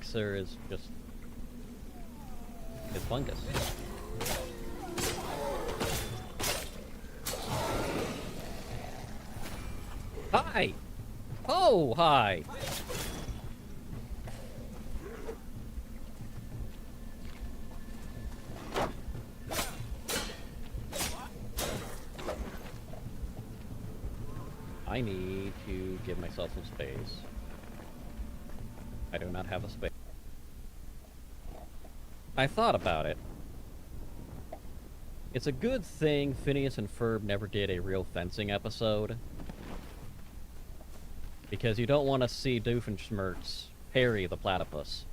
elixir is just... it's fungus. Hi! Oh, hi! I need to give myself some space. I do not have a space. I thought about it. It's a good thing Phineas and Ferb never did a real fencing episode. Because you don't want to see Doofenshmirtz parry the platypus.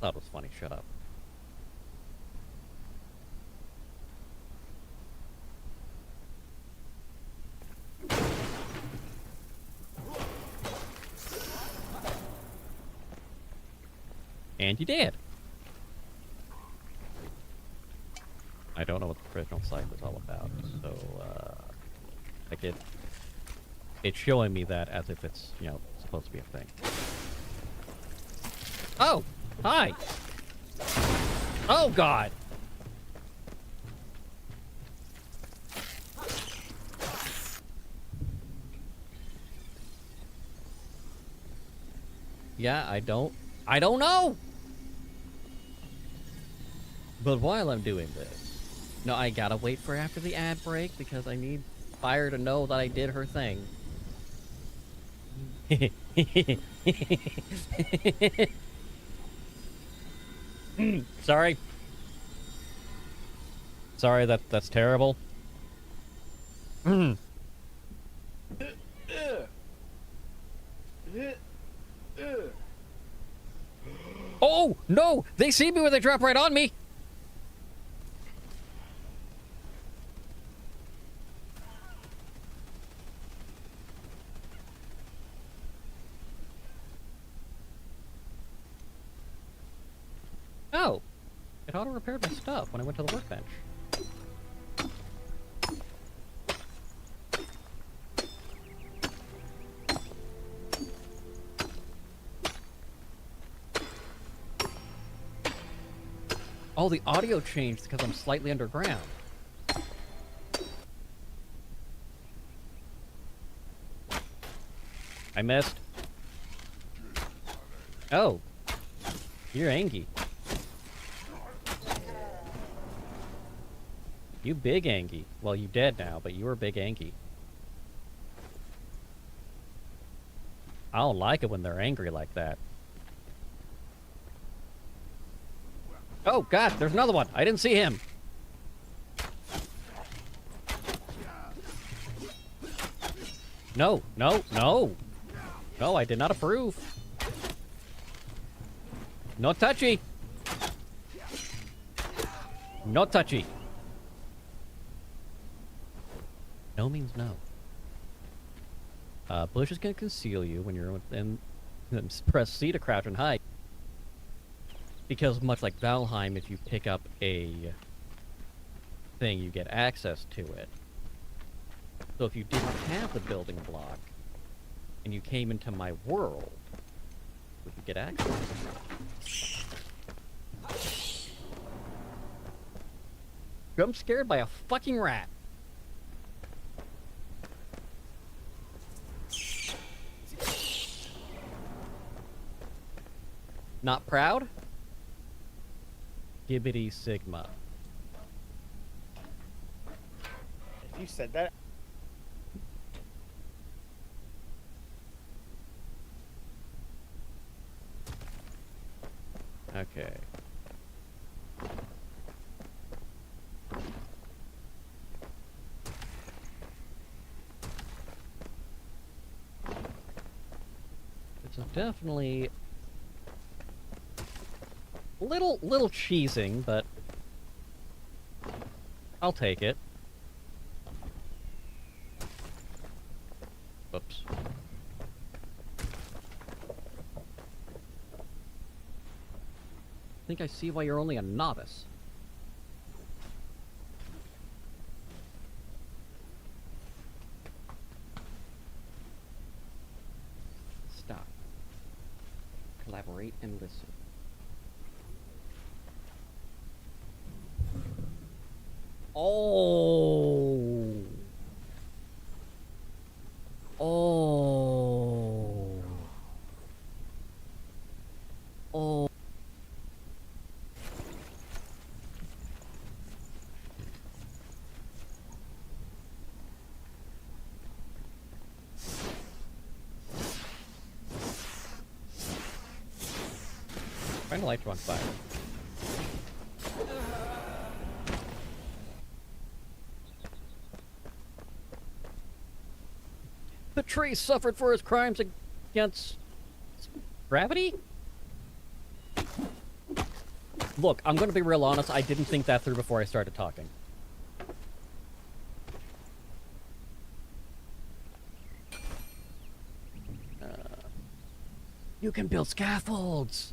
That was funny, shut up. And you did! I don't know what the original site was all about, so, like it's showing me that as if it's, you know, supposed to be a thing. Oh! Hi! Oh, God! Yeah, I don't know! But while I'm doing this, no, I gotta wait for after the ad break because I need Fire to know that I did her thing. Sorry. Sorry, that's terrible. Oh, no! They see me when they drop right on me! Oh! It auto-repaired my stuff when I went to the workbench. Oh, the audio changed because I'm slightly underground. I missed. Oh. You're Angie. You big Angie. Well, you dead now, but you were big Angie. I don't like it when they're angry like that. Oh, God, there's another one. I didn't see him. No, no, no. No, I did not approve. No touchy. No touchy. No means no. Bush is going to conceal you when you're within... Press C to crouch and hide. Because much like Valheim, if you pick up a thing, you get access to it. So if you didn't have the building block, and you came into my world, would you get access? I'm scared by a fucking rat. Not proud? Gibbity Sigma. If you said that... Okay. It's definitely little cheesing, but I'll take it. Whoops. I think I see why you're only a novice. stop. Collaborate and listen. Oh. Oh. Oh. Trying to light you on fire. Betray suffered for his crimes against gravity? Look, I'm gonna be real honest, I didn't think that through before I started talking. You can build scaffolds!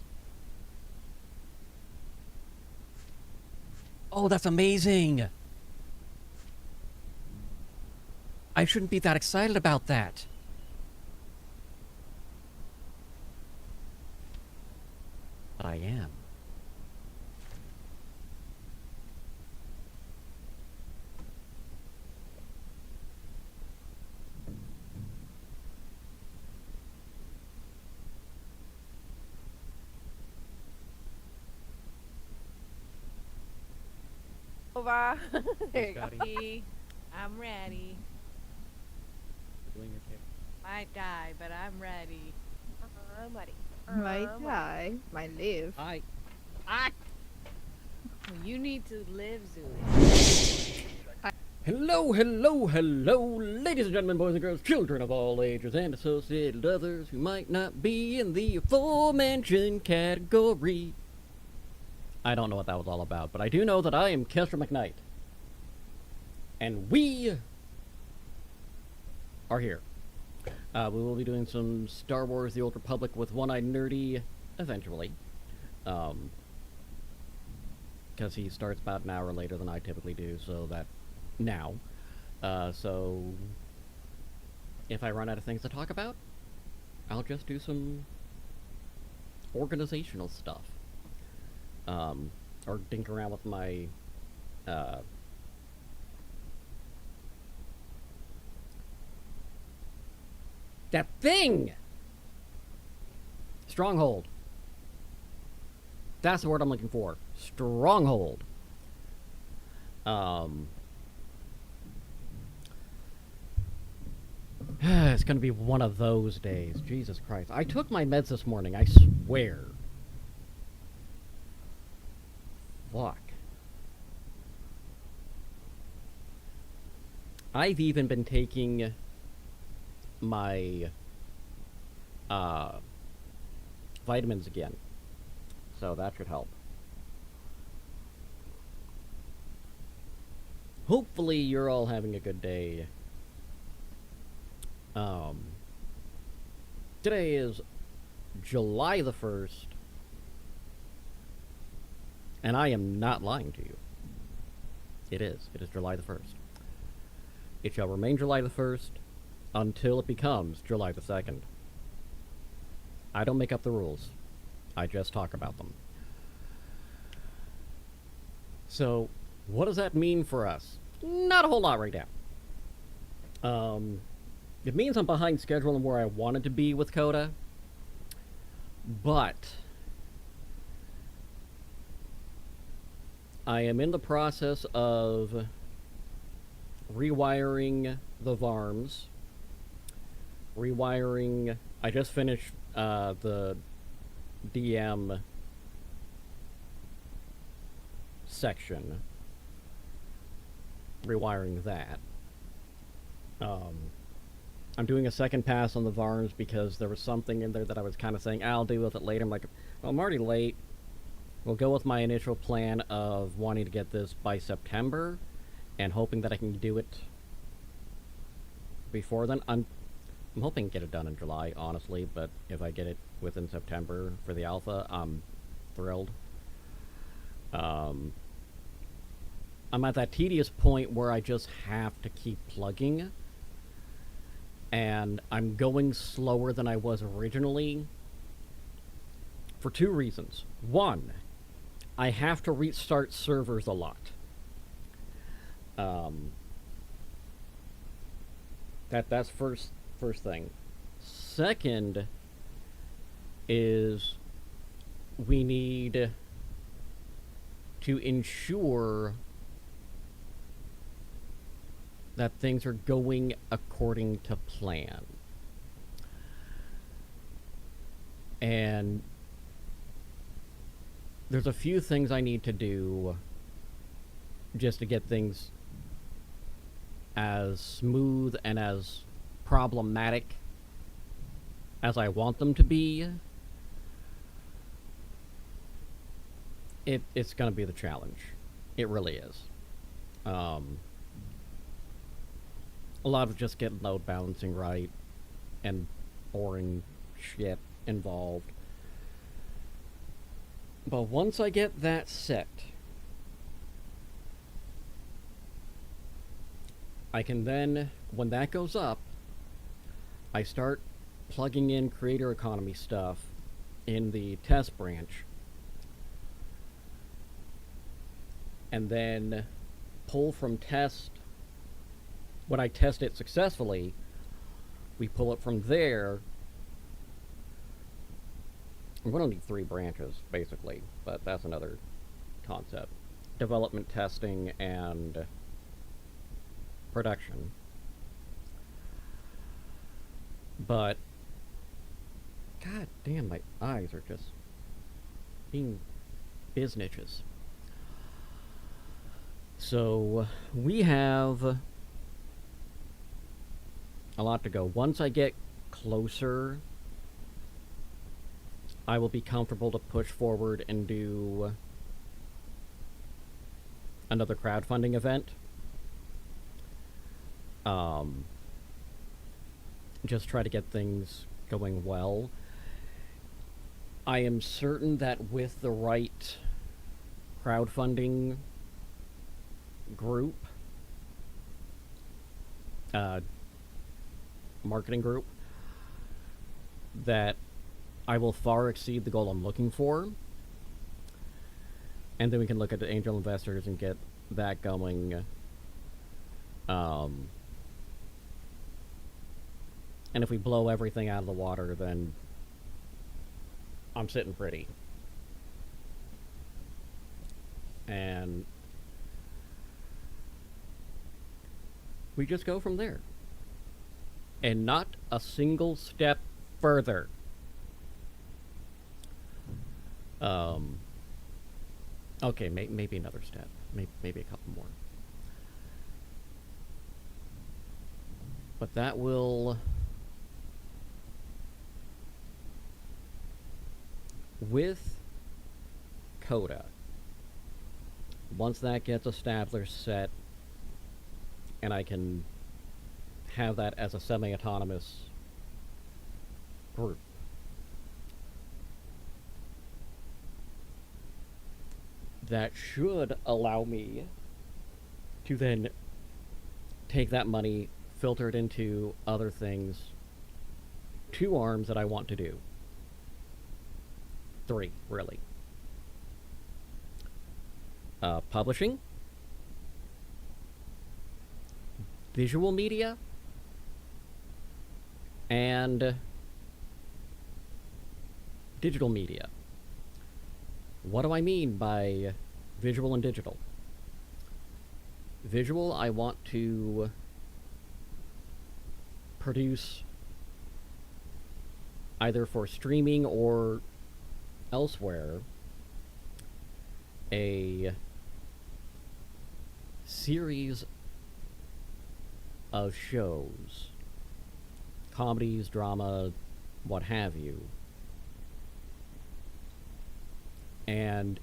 Oh, that's amazing! I shouldn't be that excited about that. But I am. Over. There you go. Scotty. I'm ready. Doing your tape. Might die, but I'm ready. I'm ready. Might die, might live. I. Well, you need to live, Zuli. Hello, hello, hello, ladies and gentlemen, boys and girls, children of all ages, and associated others who might not be in the aforementioned category. I don't know what that was all about, but I do know that I am Kester McKnight. And we are here. We will be doing some Star Wars The Old Republic with One-Eyed Nerdy eventually. Because he starts about an hour later than I typically do, so that now. So if I run out of things to talk about, I'll just do some organizational stuff. Or dink around with my that thing! Stronghold. That's the word I'm looking for. Stronghold. It's gonna be one of those days. Jesus Christ. I took my meds this morning, I swear. Fuck. I've even been taking my vitamins again, so that should help. Hopefully you're all having a good day. Today is July the 1st, and I am not lying to you. It is July the 1st. It shall remain July the 1st until it becomes July the 2nd. I don't make up the rules. I just talk about them. So, what does that mean for us? Not a whole lot right now. It means I'm behind schedule and where I wanted to be with Coda. But I am in the process of rewiring the VARMs. I just finished the DM section. Rewiring that. I'm doing a second pass on the VARMs because there was something in there that I was kind of saying, I'll deal with it later. I'm like, well, I'm already late. We'll go with my initial plan of wanting to get this by September and hoping that I can do it before then. I'm hoping to get it done in July, honestly, but if I get it within September for the alpha, I'm thrilled. I'm at that tedious point where I just have to keep plugging. And I'm going slower than I was originally for two reasons. One, I have to restart servers a lot. That's first thing. Second is we need to ensure that things are going according to plan. And there's a few things I need to do just to get things as smooth and as problematic as I want them to be. It's going to be the challenge. It really is. A lot of just getting load balancing right and boring shit involved. But once I get that set, I can then, when that goes up, I start plugging in creator economy stuff in the test branch, and then pull from test. When I test it successfully, we pull it from there. We're going to need 3 branches, basically, but that's another concept. Development, testing, and production. But, god damn, my eyes are just being biznitches. So, we have a lot to go. Once I get closer, I will be comfortable to push forward and do another crowdfunding event. Just try to get things going well. I am certain that with the right crowdfunding group, marketing group, that I will far exceed the goal I'm looking for. And then we can look at the angel investors and get that going. And if we blow everything out of the water, then I'm sitting pretty. And we just go from there. And not a single step further. Okay, maybe another step. Maybe a couple more. But that will... With Coda, once that gets established, set, and I can have that as a semi-autonomous group, that should allow me to then take that money, filter it into other things, 2 arms that I want to do. 3, really. Publishing, visual media, and digital media. What do I mean by visual and digital? Visual, I want to produce either for streaming or elsewhere a series of shows, comedies, drama, what have you. And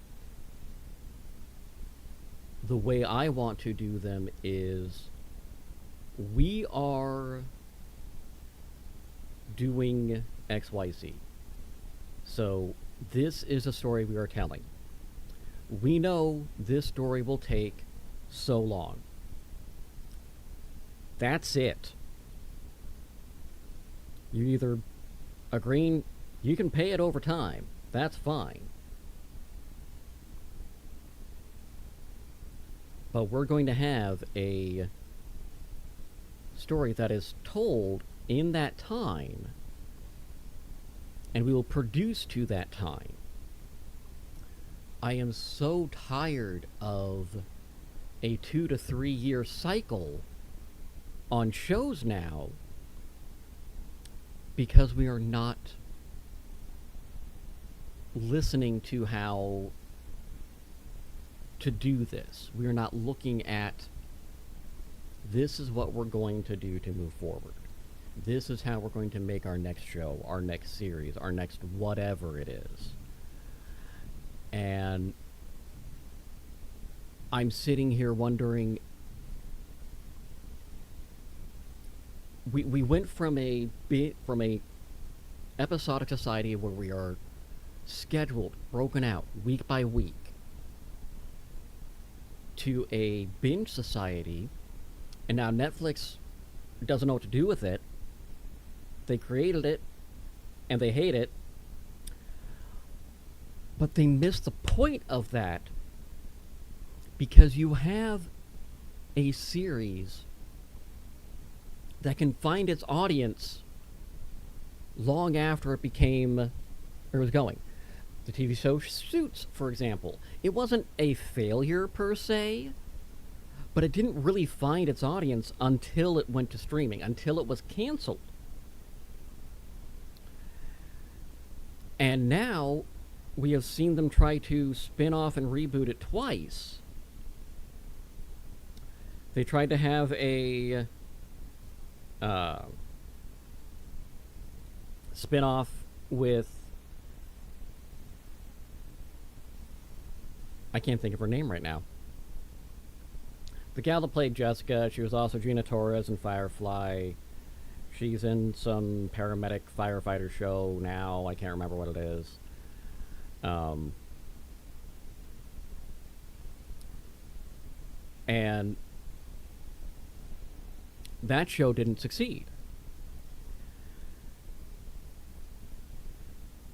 the way I want to do them is we are doing XYZ. So this is a story we are telling. We know this story will take so long. That's it. You either agree, you can pay it over time. That's fine. But we're going to have a story that is told in that time, and we will produce to that time. I am so tired of a 2 to 3 year cycle on shows now, because we are not listening to how to do this. We are not looking at, this is what we're going to do to move forward. This is how we're going to make our next show, our next series, our next whatever it is. And I'm sitting here wondering, we went from a episodic society where we are scheduled, broken out, week by week, to a binge society, and now Netflix doesn't know what to do with it. They created it, and they hate it, but they missed the point of that, because you have a series that can find its audience long after it was going. The TV show Suits, for example. It wasn't a failure per se, but it didn't really find its audience until it went to streaming, until it was canceled. And now we have seen them try to spin off and reboot it twice. They tried to have a spin-off with, I can't think of her name right now. The gal that played Jessica, she was also Gina Torres in Firefly. She's in some paramedic firefighter show now. I can't remember what it is. And that show didn't succeed.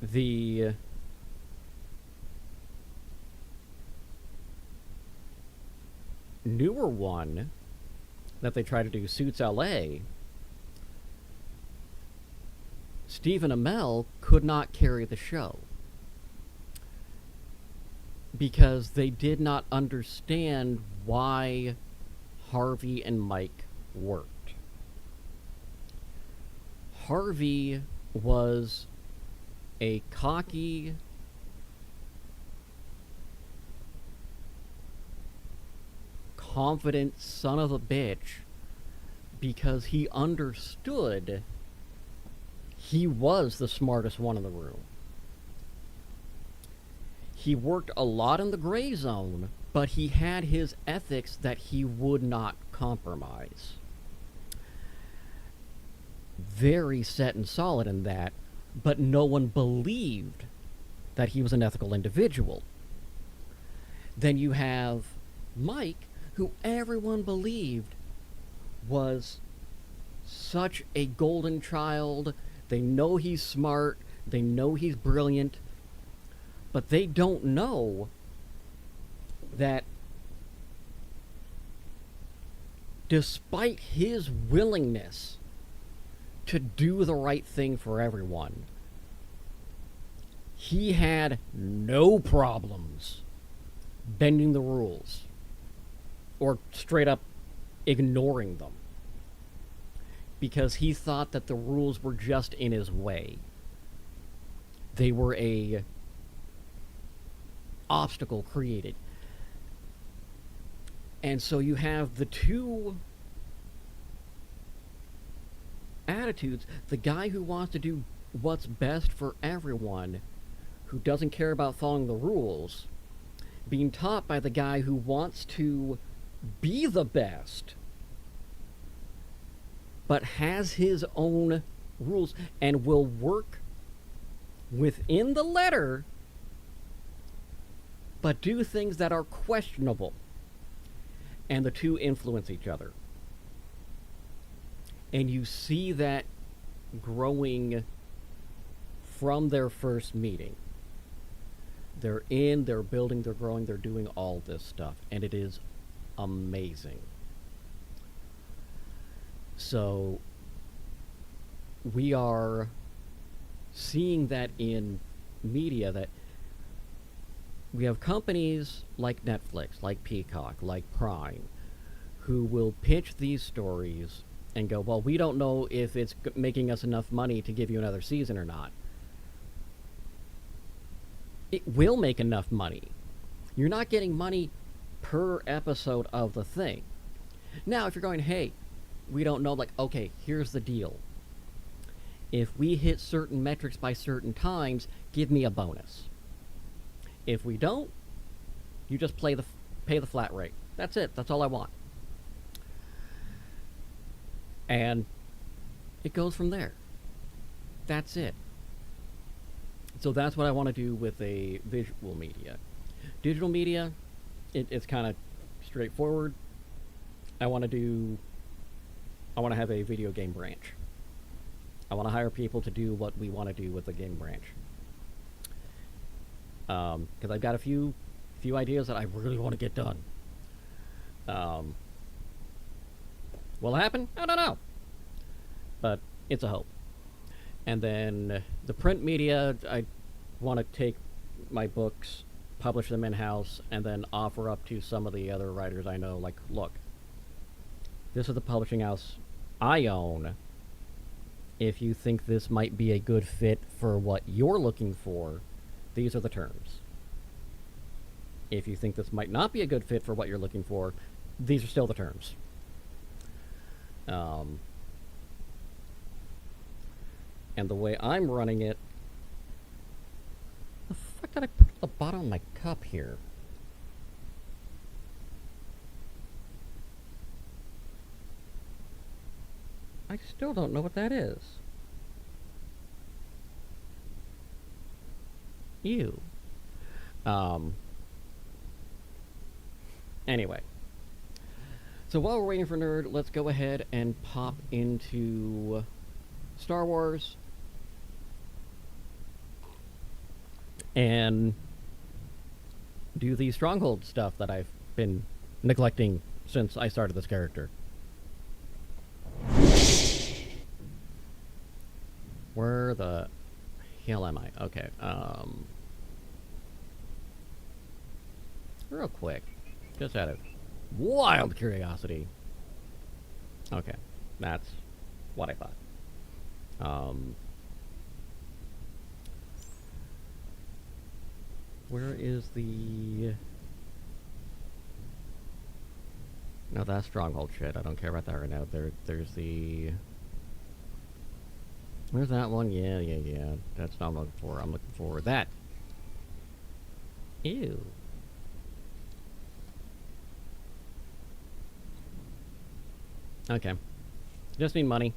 The newer one that they try to do, Suits LA, Stephen Amell could not carry the show because they did not understand why Harvey and Mike worked. Harvey was a cocky, confident son of a bitch because he understood he was the smartest one in the room. He worked a lot in the gray zone, but he had his ethics that he would not compromise. Very set and solid in that, but no one believed that he was an ethical individual. Then you have Mike, who everyone believed was such a golden child. They know he's smart, they know he's brilliant, but they don't know that despite his willingness to do the right thing for everyone, he had no problems bending the rules or straight up ignoring them because he thought that the rules were just in his way. They were a obstacle created. And so you have the two attitudes. The guy who wants to do what's best for everyone, who doesn't care about following the rules, being taught by the guy who wants to be the best, but has his own rules and will work within the letter, but do things that are questionable. And the two influence each other. And you see that growing from their first meeting. They're building, they're growing, they're doing all this stuff, and it is amazing. So we are seeing that in media, that we have companies like Netflix, like Peacock, like Prime, who will pitch these stories and go, well, we don't know if it's making us enough money to give you another season or not. It will make enough money. You're not getting money per episode of the thing. Now, if you're going, hey, we don't know, like, okay, here's the deal. If we hit certain metrics by certain times, give me a bonus. If we don't, you just pay the flat rate. That's it. That's all I want. And it goes from there. That's it. So that's what I want to do with a visual media. Digital media, it's kind of straightforward. I want to have a video game branch. I want to hire people to do what we want to do with the game branch. Because I've got a few ideas that I really want to get done. Will it happen? I don't know. But it's a hope. And then the print media, I want to take my books, publish them in-house, and then offer up to some of the other writers I know, like, look, this is the publishing house I own. If you think this might be a good fit for what you're looking for, these are the terms. If you think this might not be a good fit for what you're looking for, these are still the terms. And the way I'm running it... The fuck did I put at the bottom of my cup here? I still don't know what that is. Ew. Anyway. So while we're waiting for Nerd, let's go ahead and pop into Star Wars. And do the Stronghold stuff that I've been neglecting since I started this character. Where the hell am I? Okay, real quick, just out of wild curiosity. Okay, that's what I thought. Where is the... No, that's Stronghold shit. I don't care about that right now. There's the... Where's that one? Yeah. That's not what I'm looking for. I'm looking for that. Ew. Okay. Just need money.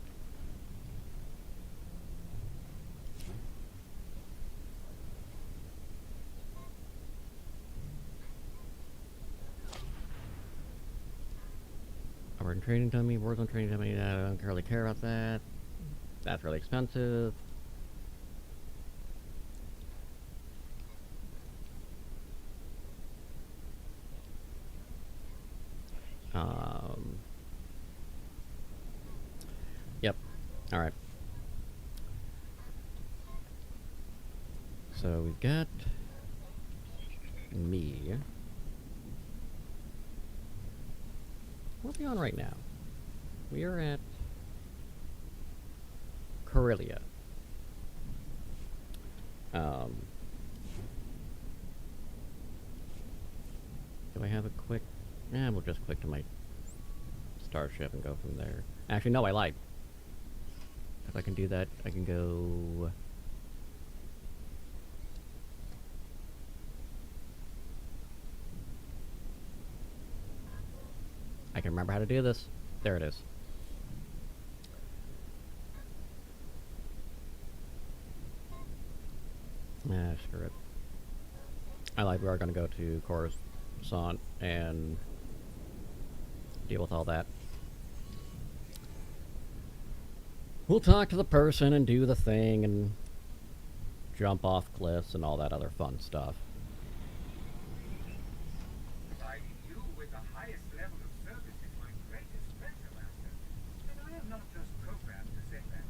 We're trading dummy, Warzone trading dummy. I don't really care about that. That's really expensive. Yep. All right. So we've got me. What are we on right now? We are at Corellia. Do I have a quick... we'll just click to my starship and go from there. Actually, no, I lied. If I can do that, I can go... I can remember how to do this. There it is. Screw it. I lied, we are going to go to Coruscant and deal with all that. We'll talk to the person and do the thing and jump off cliffs and all that other fun stuff. Providing you with the highest level of service is my greatest pleasure, Master. And I am not just programmed to say that.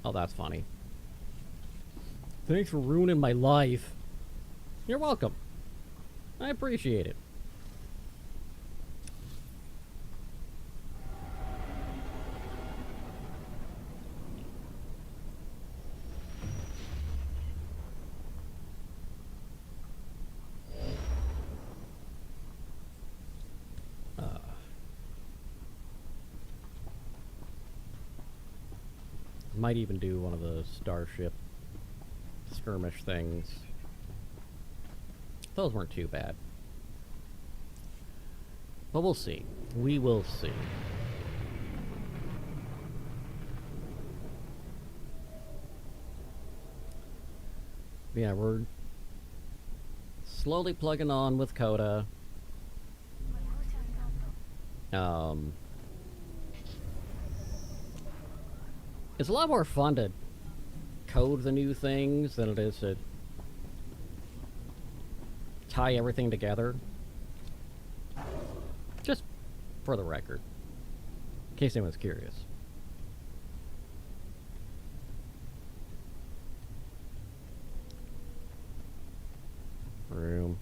Oh, that's funny. Thanks for ruining my life. You're welcome. I appreciate it. Might even do one of the starship skirmish things. Those weren't too bad. But we'll see. We will see. Yeah, we're slowly plugging on with Coda. It's a lot more fun to code the new things than it is to tie everything together. Just for the record, in case anyone's curious. Room.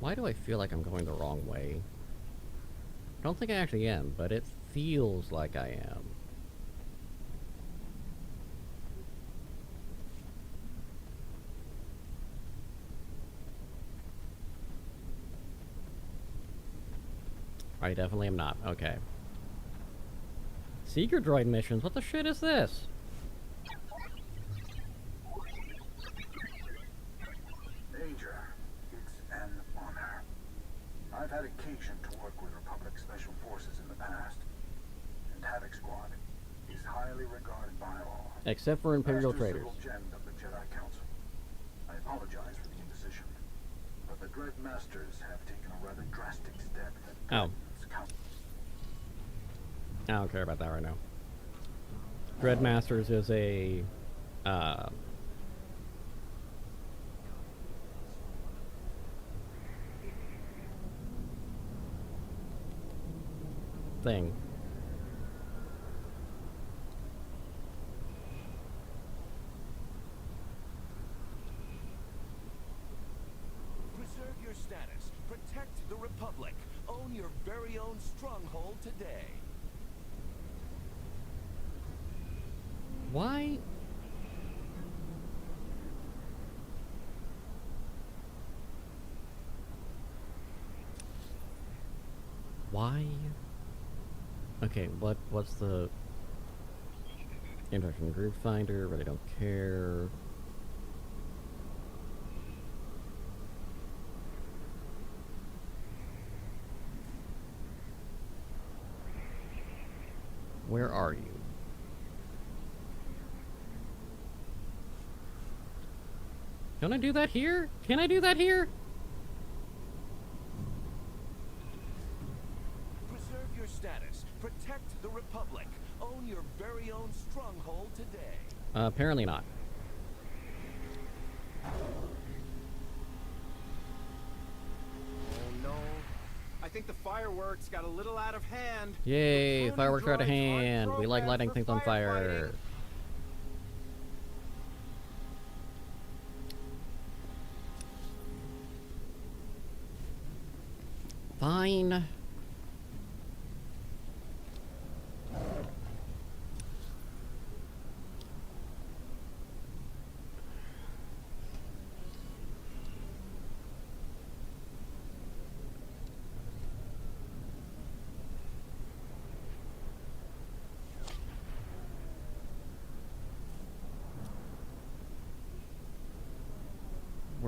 Why do I feel like I'm going the wrong way? I don't think I actually am, but it feels like I am. I definitely am not. Okay. Seeker droid missions? What the shit is this? Major, it's an honor. I've had occasion to work with Republic Special Forces in the past, and Havoc Squad is highly regarded by all. Except for Imperial Master traders. Civil Gen of the Jedi Council. I apologize for the imposition, but the Dread Masters have taken a rather drastic step that Oh. I don't care about that right now. Dreadmasters is a thing. Preserve your status. Protect the Republic. Own your very own stronghold today. Why? Why? Okay, what's the interaction group finder? Really don't care. Where are you? Can I do that here? Can I do that here? Preserve your status. Protect the Republic. Own your very own stronghold today. Apparently not. Oh no. I think the fireworks got a little out of hand. Yay, The fireworks are out of pruning droids hand. aren't We like lighting programmed things on for fire. firefighting. Fine.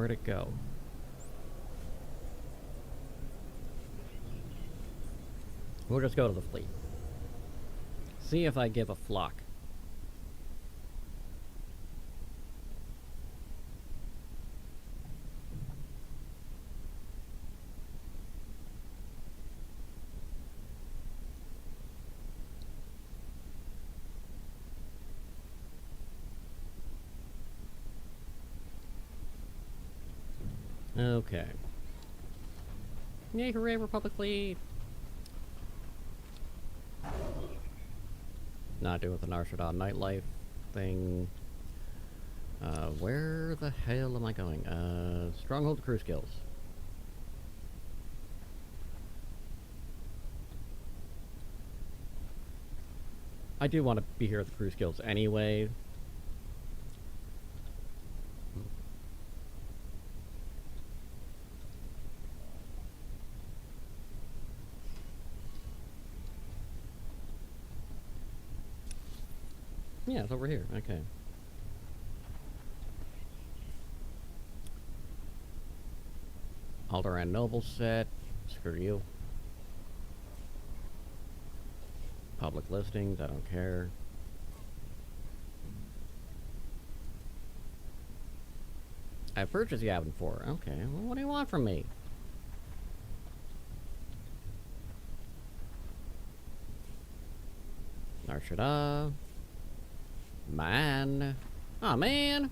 Where'd it go? We'll just go to the fleet. See if I give a flock. Okay. Yay, hooray, Republic Fleet! Not doing the Narshada nightlife thing. Where the hell am I going? Stronghold crew skills. I do want to be here at the crew skills anyway. Yeah, it's over here. Okay. Alderaan Noble set. Screw you. Public listings. I don't care. I purchased Yavin 4. Okay. Well, what do you want from me? Narshada. Man. Aw, man.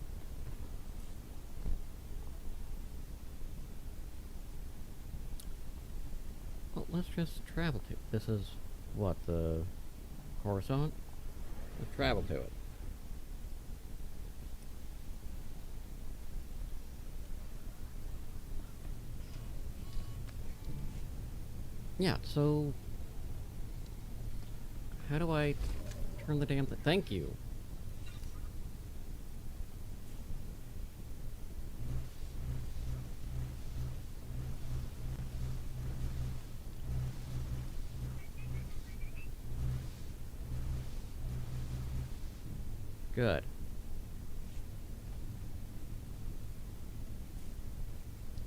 Well, let's just travel to. This is what, the Coruscant? Let's travel to it. Yeah, so how do I turn the damn thing? Thank you. Good.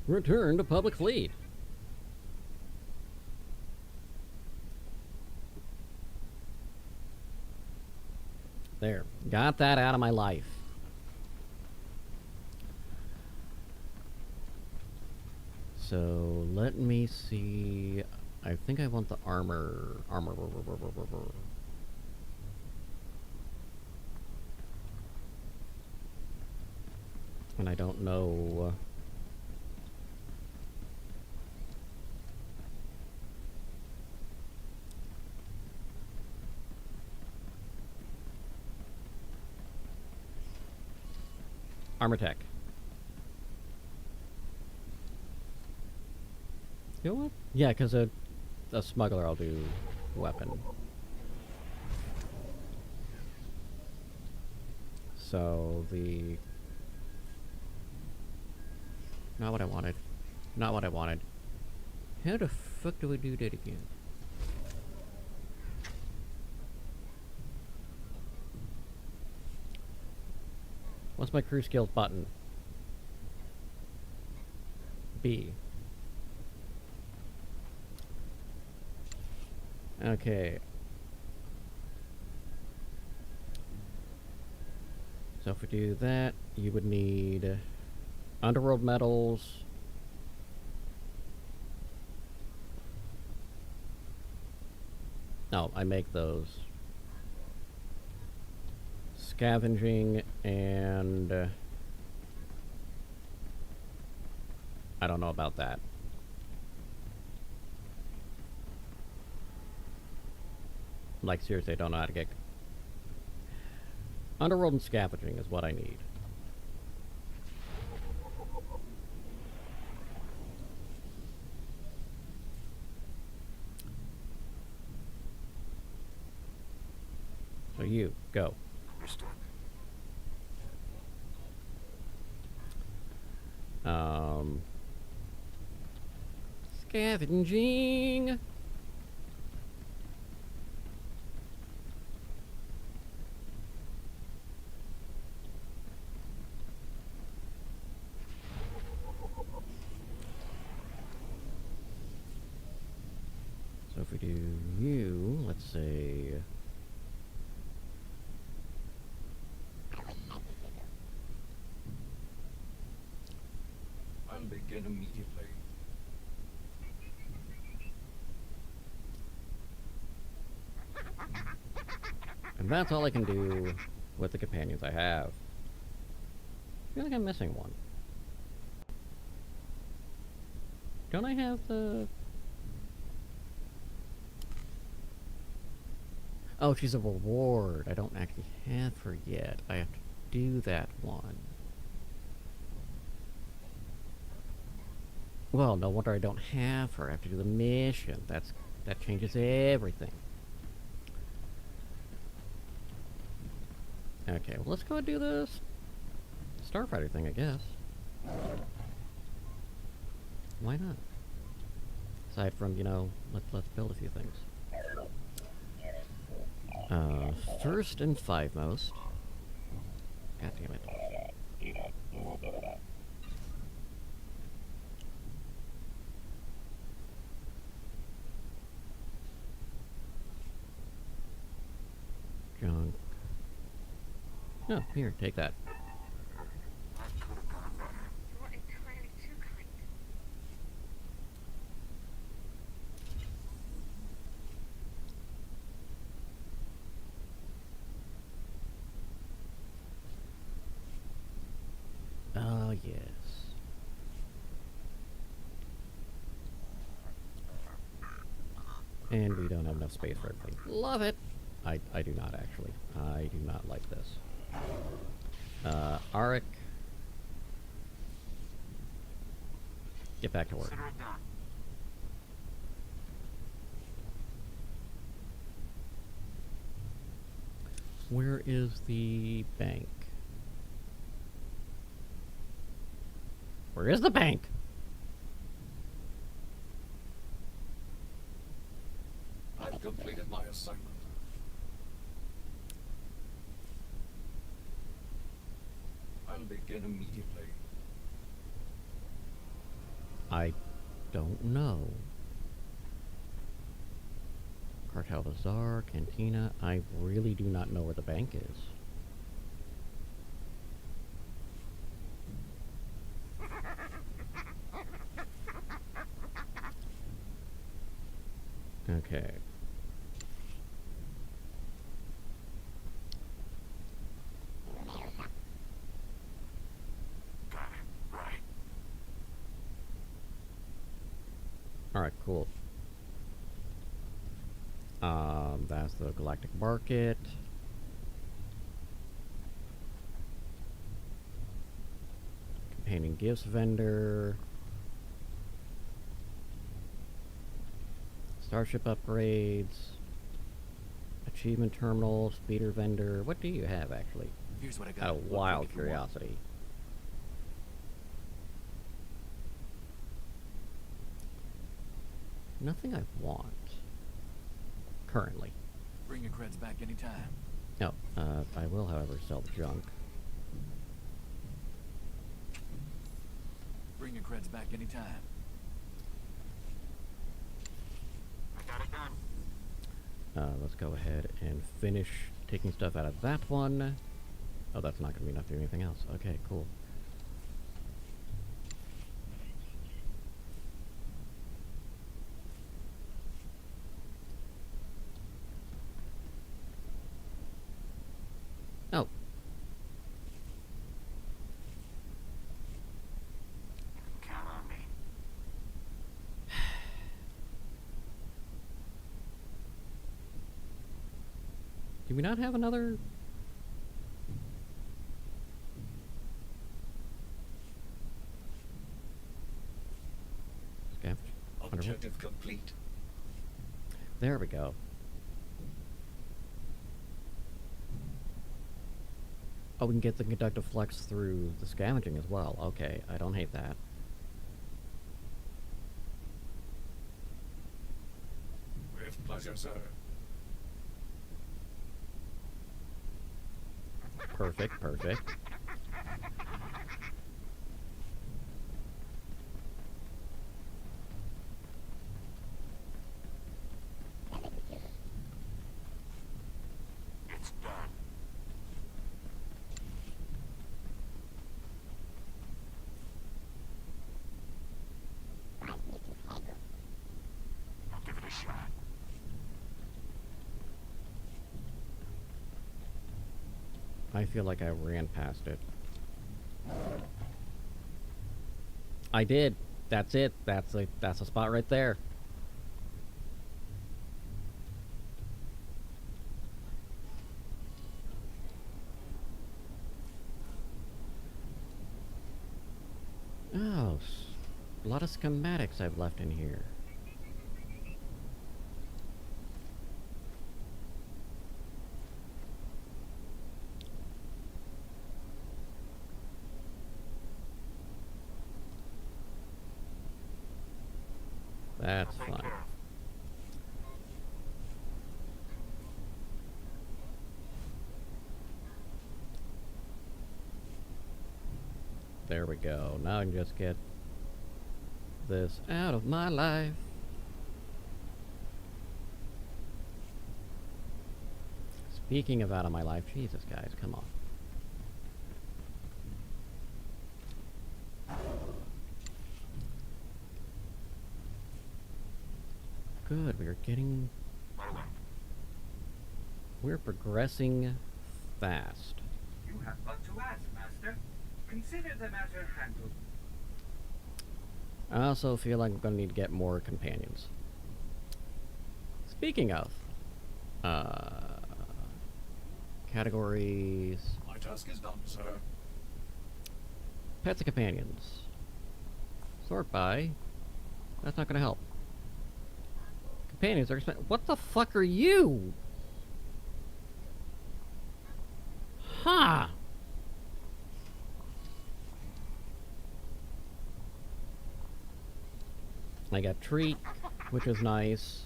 Return to public fleet. There. Got that out of my life. So, let me see. I think I want the armor. And I don't know. Armor tech. You know what? Yeah, because a smuggler I'll do weapon. So the... Not what I wanted. Not what I wanted. How the fuck do I do that again? What's my crew skills button? B. Okay. So if we do that, you would need underworld metals. No, I make those. Scavenging and I don't know about that. Like seriously, I don't know how to get underworld and scavenging is what I need. So you go. Scavenging. So if we do you, let's say... I'll begin immediately. And that's all I can do with the companions I have. I feel like I'm missing one. Don't I have the... Oh, she's a reward. I don't actually have her yet. I have to do that one. Well, no wonder I don't have her. I have to do the mission. That changes everything. Okay, well, let's go and do this Starfighter thing, I guess. Why not? Aside from, you know, let's build a few things. First and foremost. God damn it. Junk. Oh, here, take that. You're entirely too kind. Oh, yes. And we don't have enough space for everything. Love it! I do not, actually. I do not like this. Arik. Get back to work. Consider it done. Where is the bank? Where is the bank? I've completed my assignment. I'll begin immediately. I don't know. Cartel Bazaar, Cantina. I really do not know where the bank is. Okay. Got it. Right. Alright, cool. That's the Galactic Market. Companion Gifts Vendor. Starship Upgrades. Achievement Terminal. Speeder Vendor. What do you have, actually? Here's what I got. Out of wild curiosity. Nothing I want. Currently. Bring your creds back anytime. No, I will, however, sell the junk. Bring your creds back anytime. I got it done. Let's go ahead and finish taking stuff out of that one. Oh, that's not going to be enough to do anything else. Okay, cool. Oh. Count on me. Do we not have another? Scavenge. Wonderful. Objective complete. There we go. Oh, we can get the conductive flux through the scavenging as well. Okay, I don't hate that. With pleasure, sir. Perfect, perfect. I feel like I ran past it. I did. That's it. That's a spot right there. Oh, a lot of schematics I've left in here. That's fine. There we go. Now I can just get this out of my life. Speaking of out of my life, Jesus, guys, come on. Good, we're progressing fast. You have but to ask, Master. Consider the matter handled. I also feel like I'm gonna need to get more companions. Speaking of, categories, My task is done, sir. pets and companions. Sort by. That's not gonna help. Companions are expensive. What the fuck are you? Huh. I got Treat, which is nice.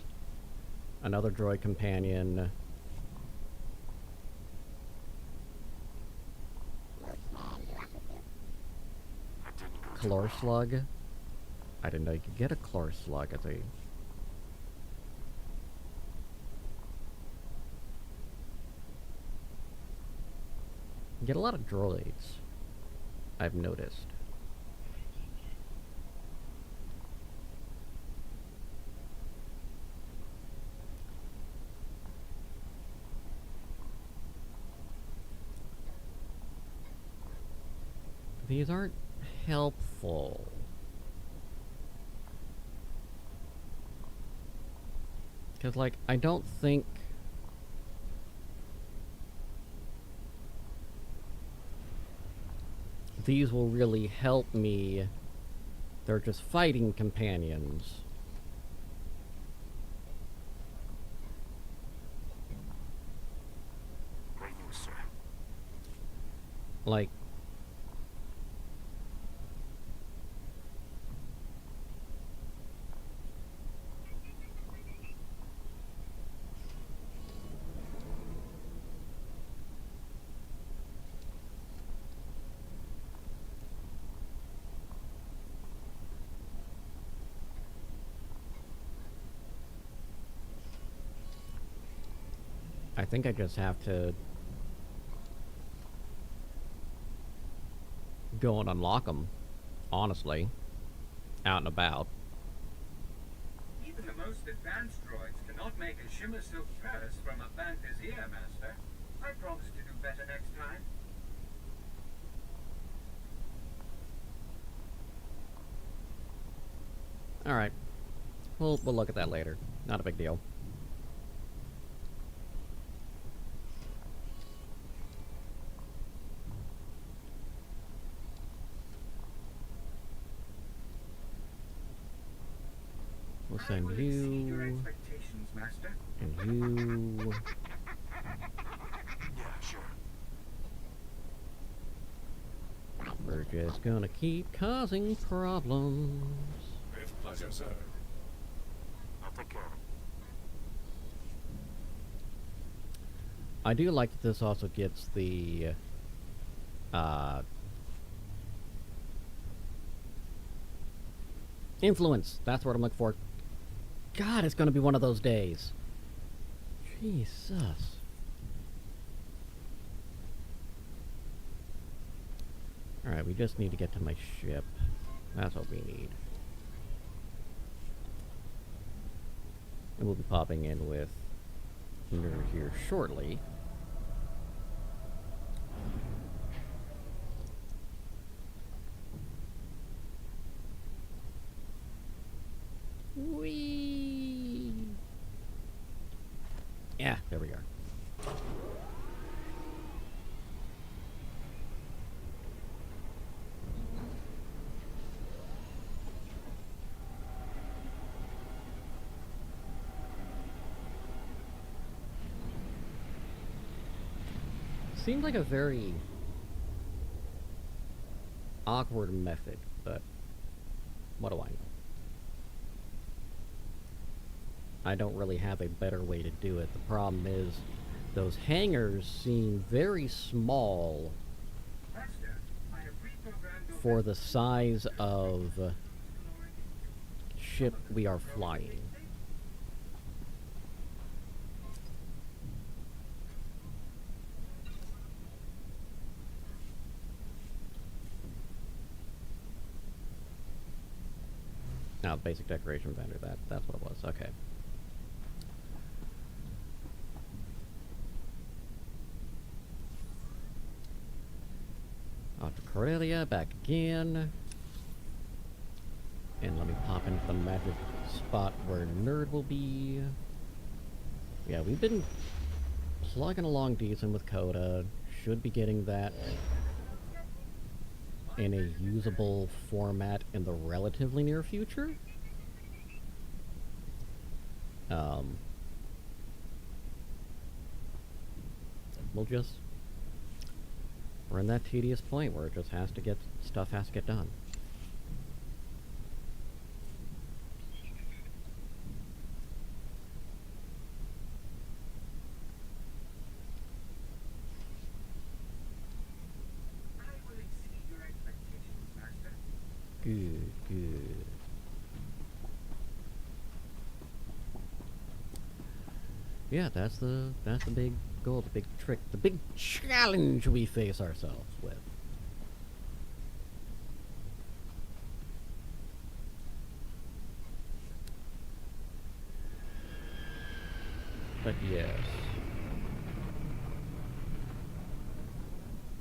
Another droid companion. Chlor Slug. I didn't know you could get a Chlor Slug as a... You get a lot of droids, I've noticed. These aren't helpful. Because, like, I don't think... these will really help me. They're just fighting companions. Great news, sir. Like... I think I just have to go and unlock them, honestly, out and about. Even the most advanced droids cannot make a shimmer silk purse from a banker's ear, Master. I promise to do better next time. Alright. We'll look at that later. Not a big deal. We'll I send will exceed your you... expectations, Master. and you... Yeah, sure. We're just gonna keep causing problems. With pleasure, sir. I'll take care of it. I do like that this also gets the... influence. That's what I'm looking for. God, it's gonna be one of those days. Jesus. Alright, we just need to get to my ship. That's what we need. And we'll be popping in with Mir here shortly. There we are. Seemed like a very awkward method, but what do I know? I don't really have a better way to do it. The problem is those hangars seem very small Master, I have reprogrammed your for the size of ship we are flying. Now, basic decoration vendor, that's what it was, okay. Off to Corellia, back again. And let me pop into the magic spot where Nerd will be. Yeah, we've been plugging along decent with Coda. Should be getting that in a usable format in the relatively near future. We're in that tedious point where it just stuff has to get done. I will exceed your expectations, Master. Good, good. Yeah, that's the big goal, the big trick, the big challenge we face ourselves with. But yes.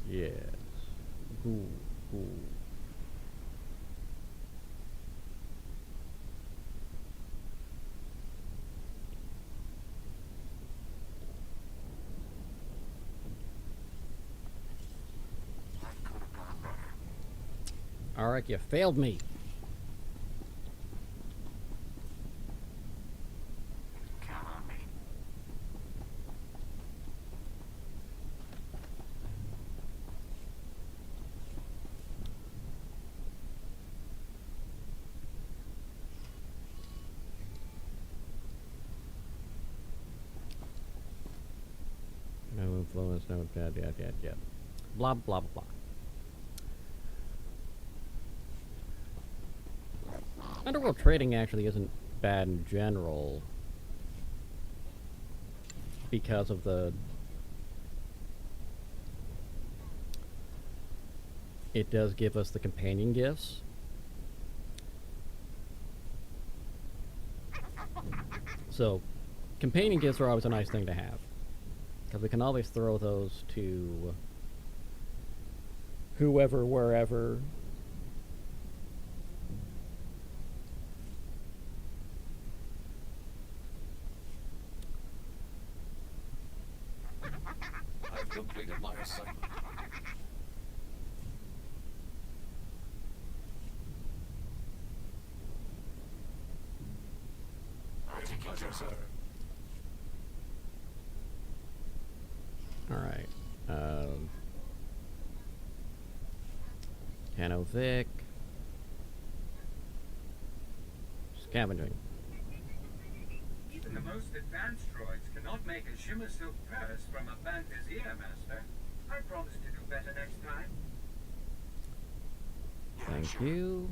Yes. Cool, cool. Alright, you failed me. Count on me. No influence, no yet. Blah, blah, blah, blah. Underworld trading actually isn't bad in general because of it does give us the companion gifts. So, companion gifts are always a nice thing to have, because we can always throw those to whoever, wherever. I've completed my assignment. It's a pleasure, sir. Alright. Hanovic. Scavenging. Even the most advanced droids cannot make a shimmer silk purse from a banker's ear, Master. I promise to do better next time. Thank you.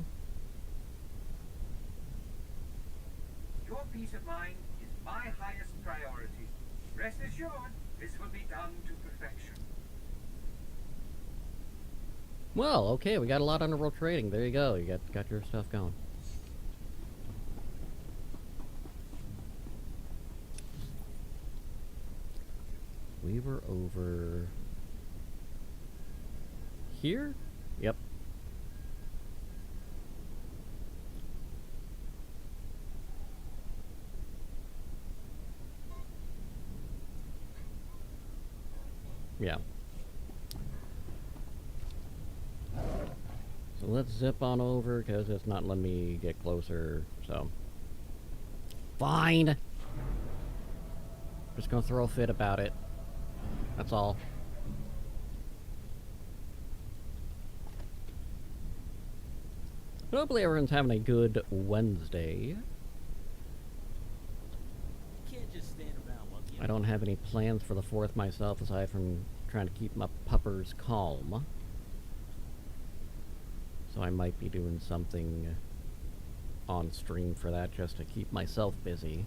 Your peace of mind is my highest priority. Rest assured, this will be done to perfection. Well, okay, we got a lot of underworld trading. There you go. You got your stuff going. We were over here? Yep. Yeah. So let's zip on over, because it's not letting me get closer, so... Fine! Just gonna throw a fit about it. That's all. Hopefully everyone's having a good Wednesday. I don't have any plans for the 4th myself, aside from trying to keep my puppers calm. So I might be doing something on stream for that, just to keep myself busy.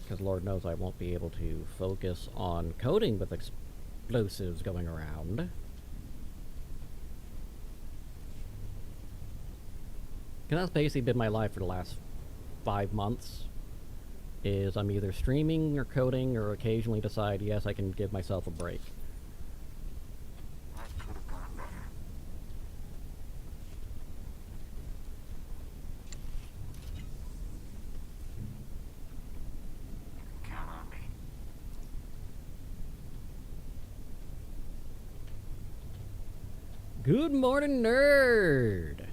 Because Lord knows I won't be able to focus on coding with explosives going around. Because that's basically been my life for the last 5 months. Is I'm either streaming or coding, or occasionally decide, yes, I can give myself a break. Good morning, nerd!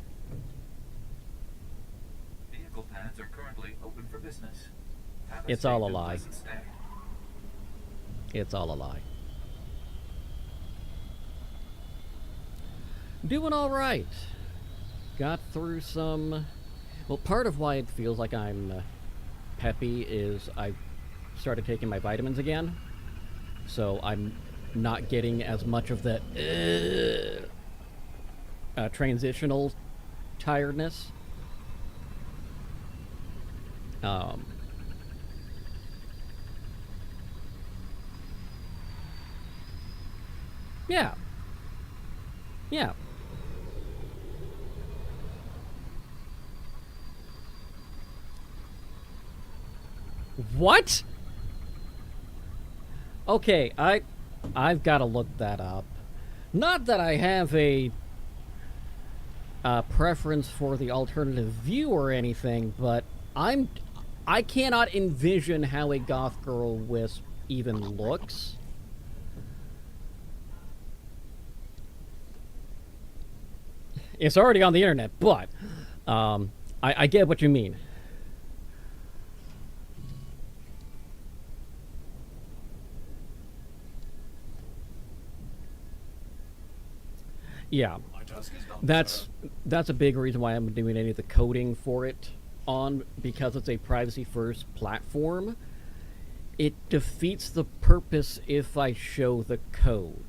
Vehicle paths are currently open for business. It's all a lie. It's all a lie. Doing alright. Got through some... Well, part of why it feels like I'm peppy is I started taking my vitamins again. So I'm not getting as much of that transitional tiredness. Yeah. Yeah. What? Okay, I've got to look that up. Not that I have a preference for the alternative view or anything, but I cannot envision how a goth girl wisp even looks. It's already on the internet, but I get what you mean. Yeah, that's a big reason why I'm doing any of the coding for it because it's a privacy-first platform. It defeats the purpose if I show the code.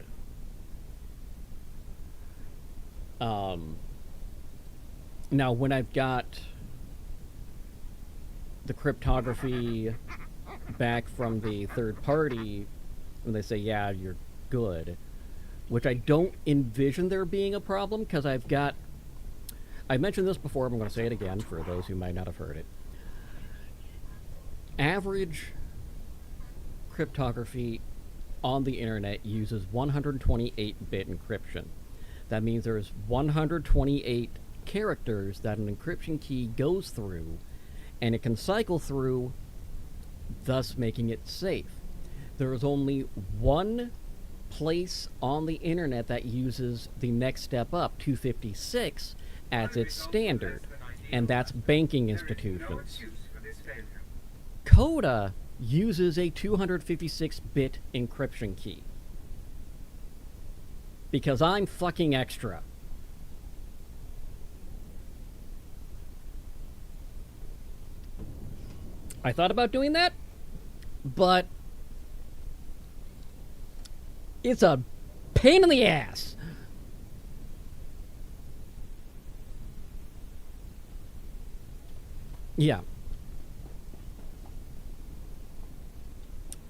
Now, when I've got the cryptography back from the third party, when they say, yeah, you're good, which I don't envision there being a problem, because I mentioned this before, but I'm going to say it again for those who might not have heard it. Average cryptography on the internet uses 128-bit encryption. That means there's 128 characters that an encryption key goes through, and it can cycle through, thus making it safe. There is only one place on the internet that uses the next step up, 256, as its standard, and that's banking institutions. Coda uses a 256-bit encryption key. Because I'm fucking extra. I thought about doing that, but it's a pain in the ass. Yeah.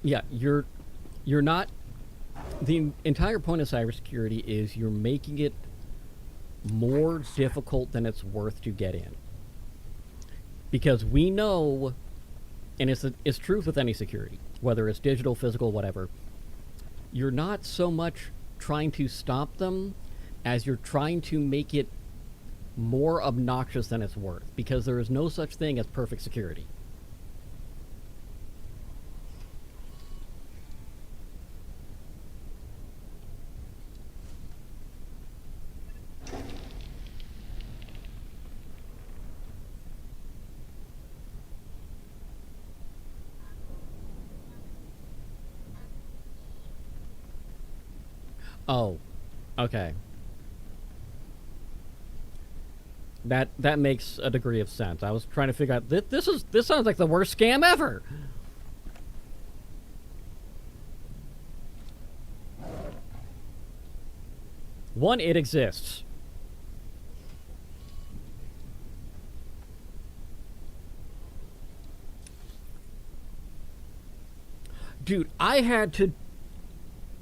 Yeah, you're not... The entire point of cybersecurity is you're making it more difficult than it's worth to get in. Because we know, and it's truth with any security, whether it's digital, physical, whatever, you're not so much trying to stop them as you're trying to make it more obnoxious than it's worth, because there is no such thing as perfect security. Oh, okay. That makes a degree of sense. I was trying to figure out this sounds like the worst scam ever. One, it exists. Dude, I had to...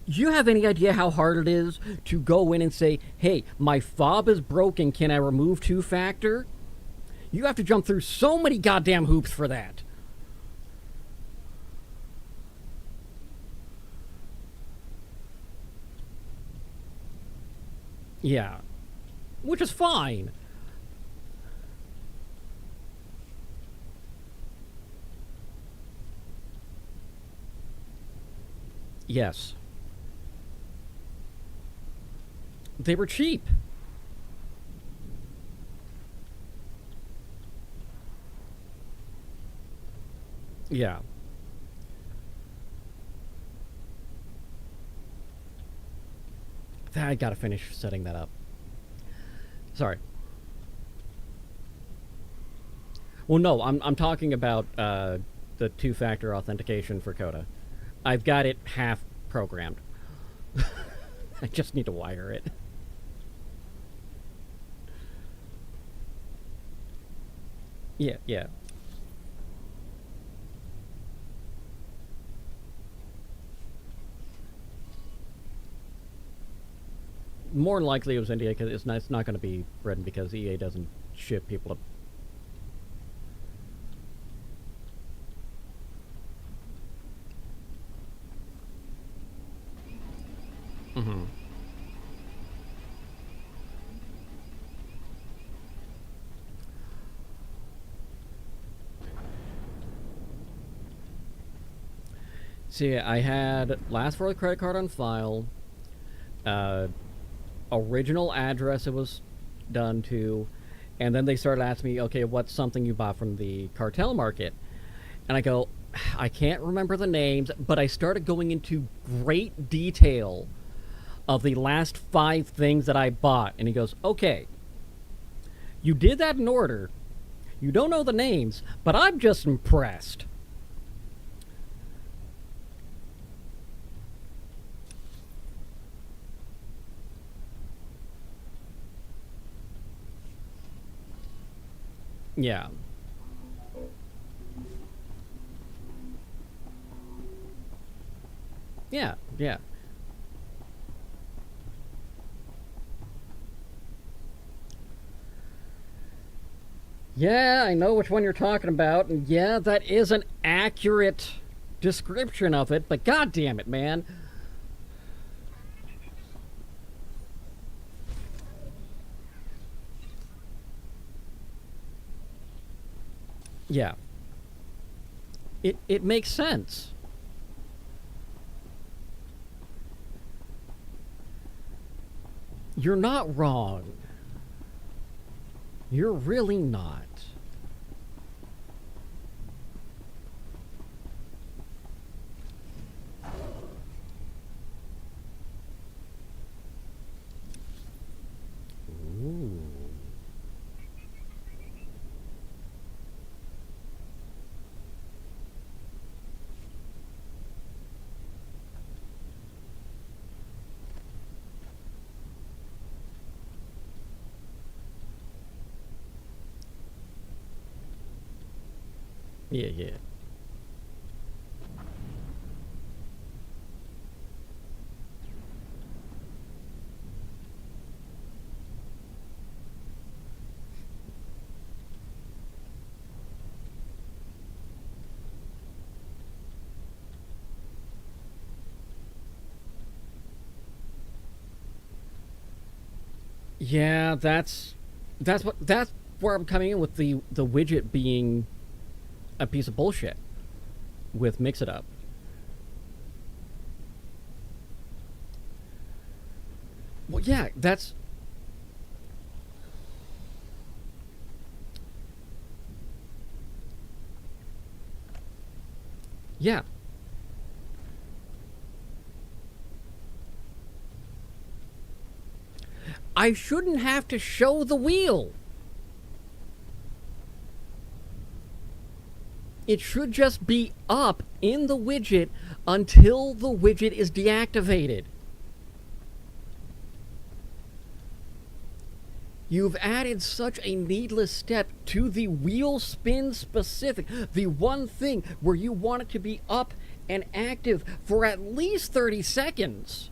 You have any idea how hard it is to go in and say, hey, my fob is broken, can I remove two-factor? You have to jump through so many goddamn hoops for that. Yeah. Which is fine. Yes. They were cheap. Yeah. I gotta finish setting that up. Sorry. Well, no, I'm talking about the two-factor authentication for Coda. I've got it half programmed. I just need to wire it. Yeah, yeah. More than likely it was India, because it's not going to be Britain, because EA doesn't ship people to... Mm-hmm. See, I had last for the credit card on file, original address it was done to, and then they started asking me, okay, what's something you bought from the cartel market? And I go, I can't remember the names, but I started going into great detail of the last 5 things that I bought. And he goes, okay, you did that in order. You don't know the names, but I'm just impressed. Yeah. Yeah, yeah. Yeah, I know which one you're talking about, and yeah, that is an accurate description of it, but god damn it, man. Yeah. It makes sense. You're not wrong. You're really not. Ooh. Yeah, yeah. Yeah, that's where I'm coming in with the widget being a piece of bullshit with Mix It Up. Well, yeah, that's... Yeah. I shouldn't have to show the wheel. It should just be up in the widget until the widget is deactivated. You've added such a needless step to the wheel spin specific, the one thing where you want it to be up and active for at least 30 seconds.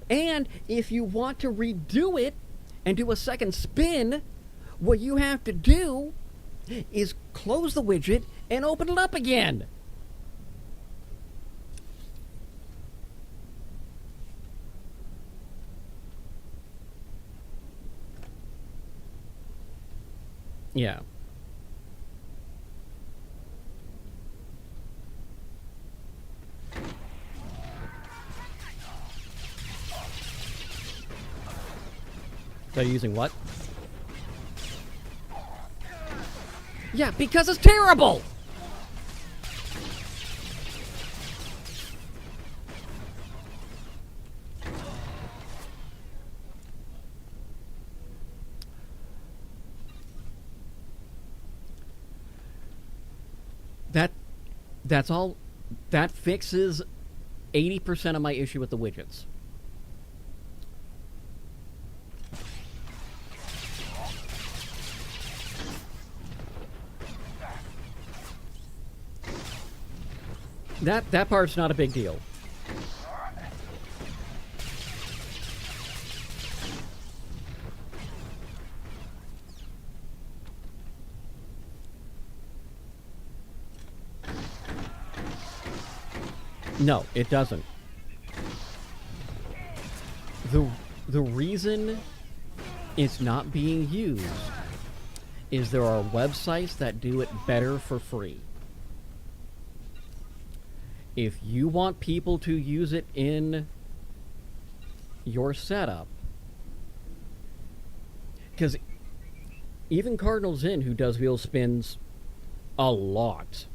And if you want to redo it and do a second spin, what you have to do is close the widget and open it up again. Yeah. They're using what? Yeah, because it's terrible! That's all. That fixes 80% of my issue with the widgets. That part's not a big deal. No, it doesn't. The reason it's not being used is there are websites that do it better for free. If you want people to use it in your setup, because even Cardinal Zinn, who does wheel spins a lot,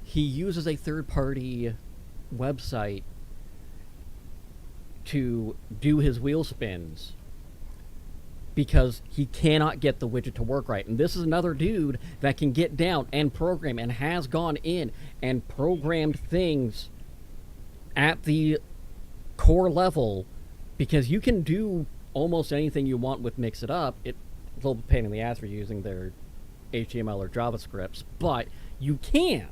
he uses a third-party website to do his wheel spins because he cannot get the widget to work right. And this is another dude that can get down and program and has gone in and programmed things at the core level, because you can do almost anything you want with Mix It Up. It's a little bit pain in the ass for using their HTML or JavaScripts, but you can.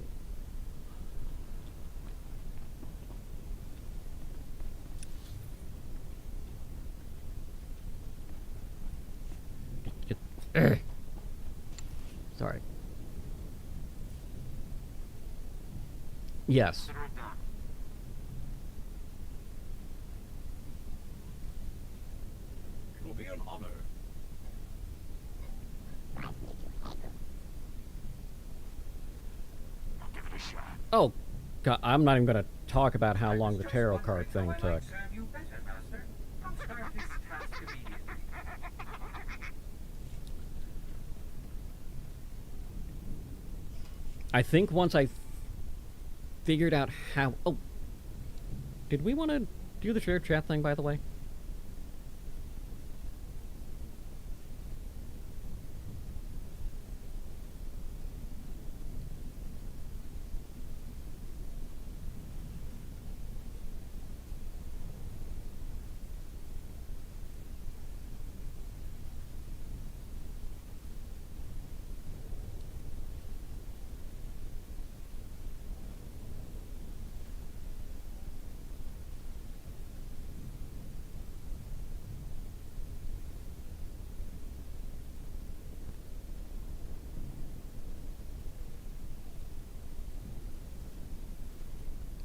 Sorry. Yes. It will be an honor. I'll give it a shot. Oh, God, I'm not even going to talk about how long the tarot card thing took. You better, Master. I'll start this task immediately. I think once I figured out how... Oh, did we want to do the shared chat thing, by the way?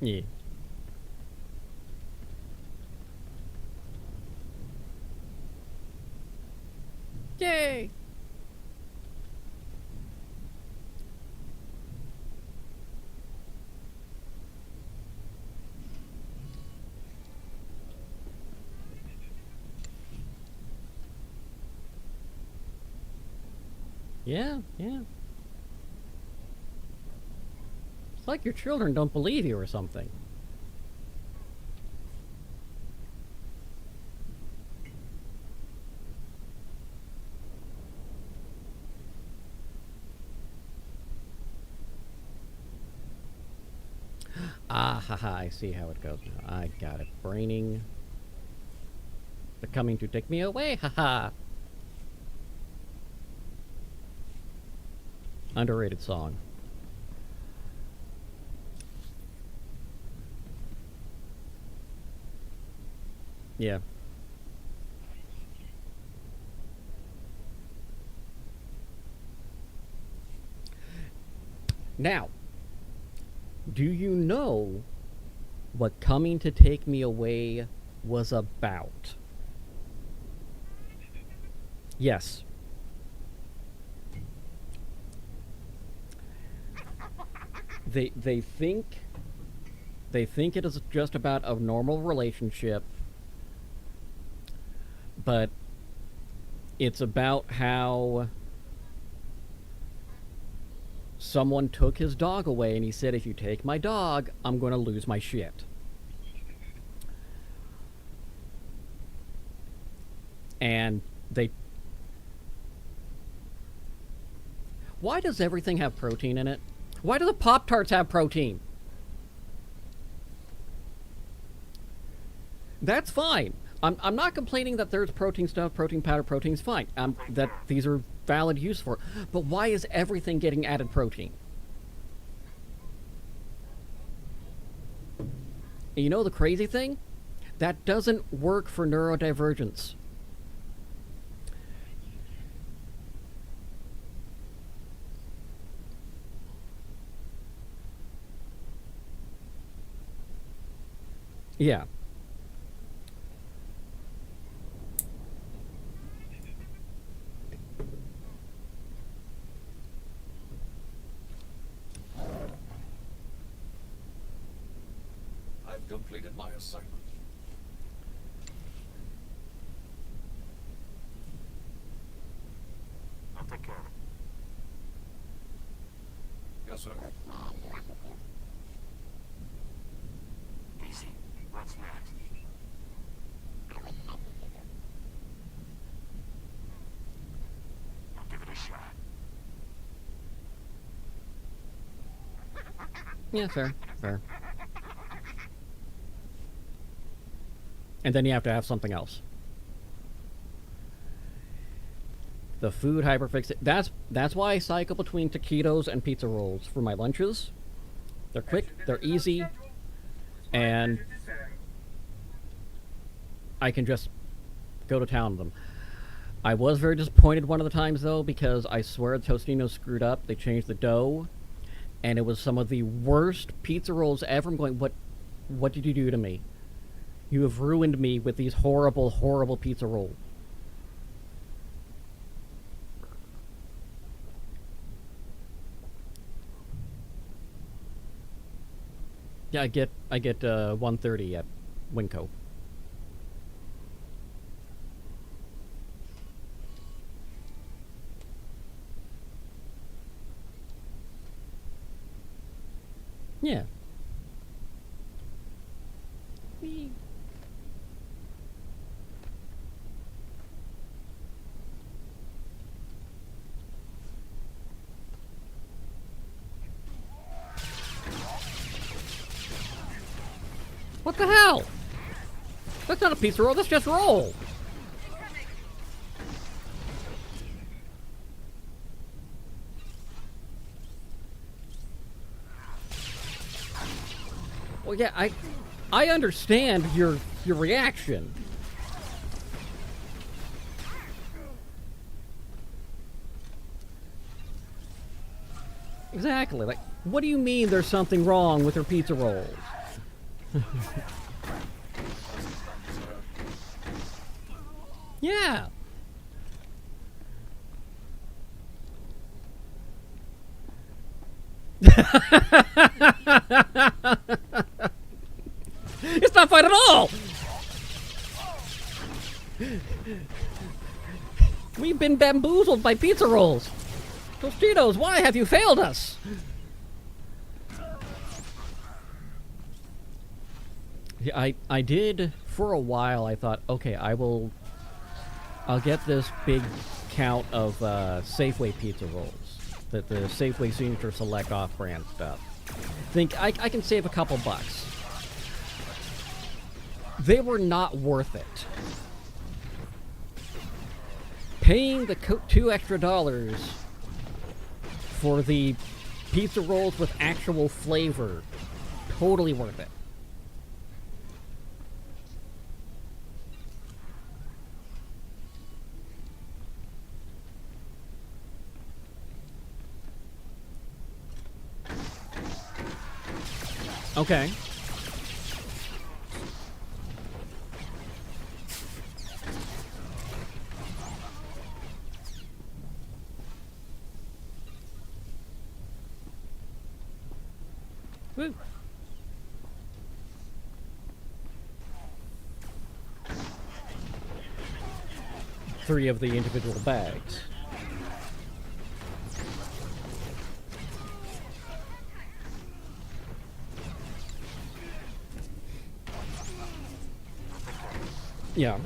Yeah. Yay! Yeah, yeah. It's like your children don't believe you or something. Ah, haha, I see how it goes now. I got it. Braining. They're coming to take me away, haha. Underrated song. Yeah. Now, do you know what coming to take me away was about? Yes. They think it is just about a normal relationship, but it's about how someone took his dog away and he said, if you take my dog, I'm going to lose my shit. And they... Why does everything have protein in it? Why do the Pop-Tarts have protein? That's fine. I'm not complaining that there's protein stuff, protein powder, protein's fine. That these are valid use for it. But why is everything getting added protein? And you know the crazy thing? That doesn't work for neurodivergence. Yeah. I've completed my assignment. I'll take care of it. Yes, sir. Easy. What's next? I'll give it a shot. Yeah, fair. Fair. And then you have to have something else. The food hyperfixation. That's why I cycle between taquitos and pizza rolls for my lunches. They're quick, they're easy, and I can just go to town with them. I was very disappointed one of the times though, because I swear Tostino screwed up. They changed the dough, and it was some of the worst pizza rolls ever. I'm going, what did you do to me? You have ruined me with these horrible, horrible pizza rolls. Yeah, I get 130 at Winco. Yeah. What the hell? That's not a pizza roll, that's just roll. Well, yeah, I understand your reaction. Exactly. Like, what do you mean there's something wrong with your pizza rolls? Yeah. It's not fun at all. We've been bamboozled by pizza rolls. Tostitos, why have you failed us? Yeah, I did for a while. I thought, okay, I'll get this big count of Safeway pizza rolls, the Safeway Signature Select off-brand stuff, think I can save a couple bucks. They were not worth it. Paying the $2 extra for the pizza rolls with actual flavor, totally worth it. Okay. Woo. Three of the individual bags. Yeah.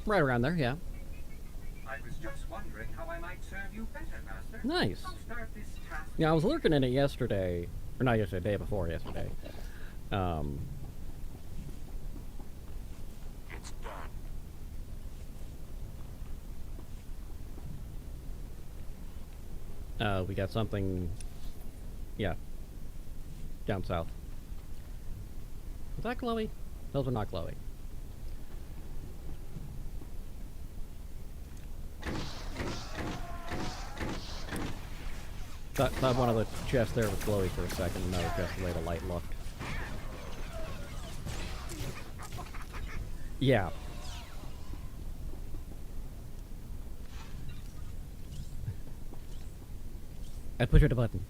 Right around there, yeah. I was just wondering how I might serve you better, Master. Nice. I'll start this task. Yeah, I was looking at it yesterday, or not yesterday, day before yesterday. It's done. We got something, yeah, down south. Is that glowy? Those are not glowy. Thought one of the chests there was glowy for a second, and that was just the way the light looked. Yeah. I pushed the button.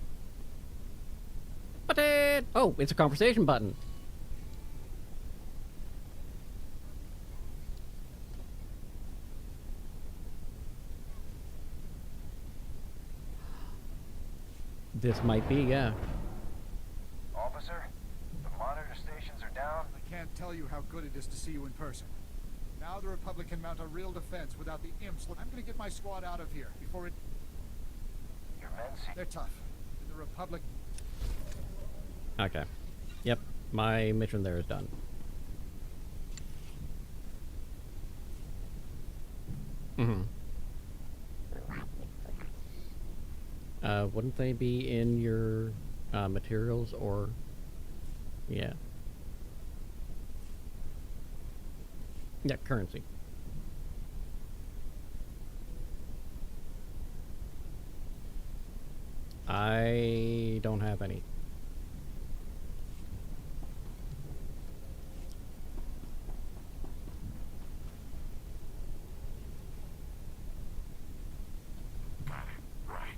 Button! Oh, it's a conversation button. This might be, yeah. Officer, the monitor stations are down. I can't tell you how good it is to see you in person. Now the Republic can mount a real defense without the imps. I'm gonna get my squad out of here before it... Your men seem... They're tough. And the Republic... Okay. Yep, my mission there is done. Mm-hmm. Wouldn't they be in your materials or... Yeah. Yeah, currency. I don't have any. Got it. Right.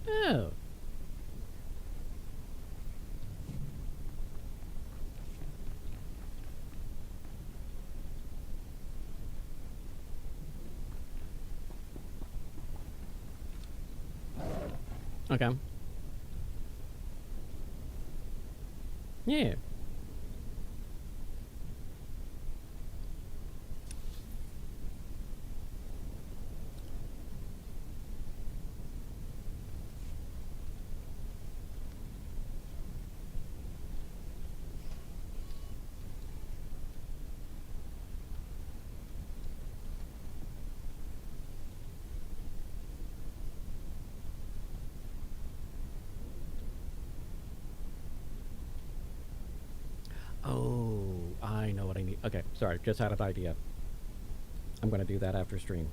Oh. Okay. Yeah. Oh, I know what I need. Okay, sorry, just had an idea. I'm gonna do that after stream.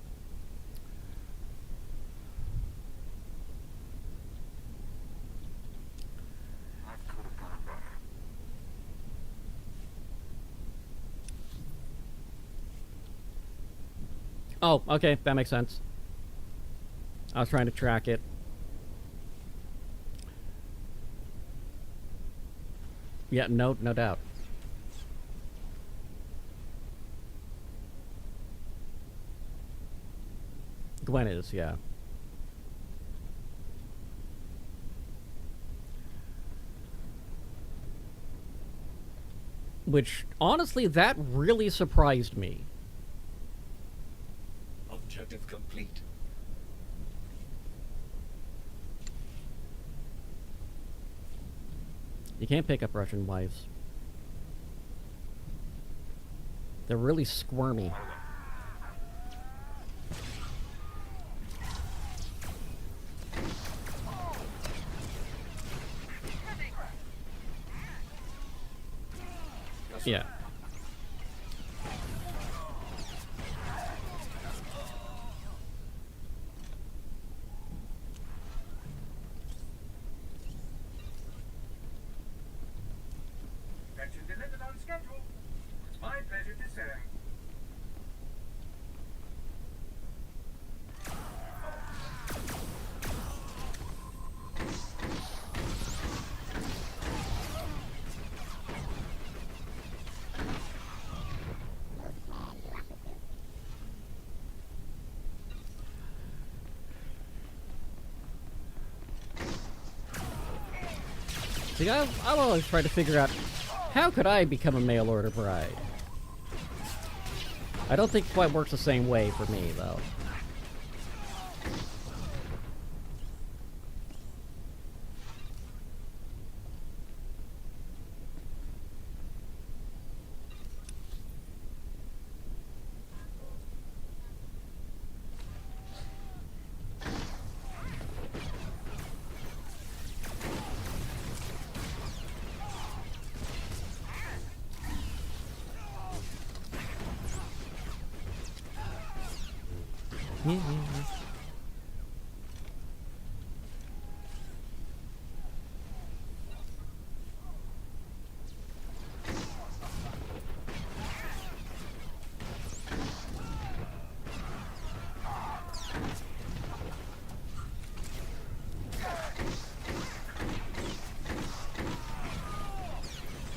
That could have gone better. Oh, okay, that makes sense. I was trying to track it. Yeah, no doubt. Gwen is, yeah. Which, honestly, that really surprised me. Objective complete. You can't pick up Russian wives. They're really squirmy. Yeah. Fetch and delivered on schedule. It's my pleasure to serve. See, I've always tried to figure out, how could I become a mail order bride? I don't think it quite works the same way for me, though.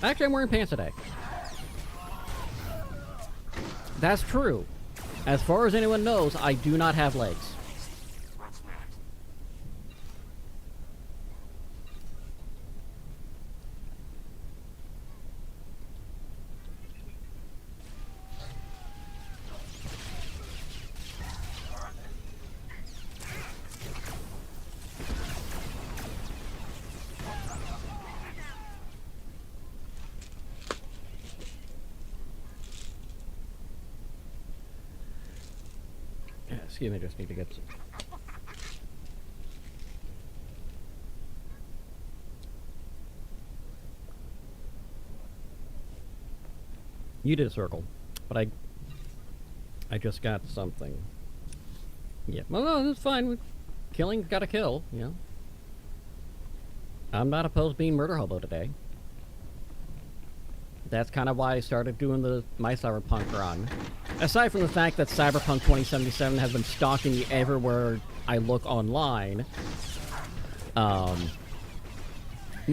Actually, I'm wearing pants today. That's true. As far as anyone knows, I do not have legs. Excuse me, just need to get some. You did a circle, but I just got something. Yeah, well, no, that's fine. Killing's got to kill, you know. I'm not opposed to being murder hobo today. That's kind of why I started doing my Cyberpunk run. Aside from the fact that Cyberpunk 2077 has been stalking me everywhere I look online. Now,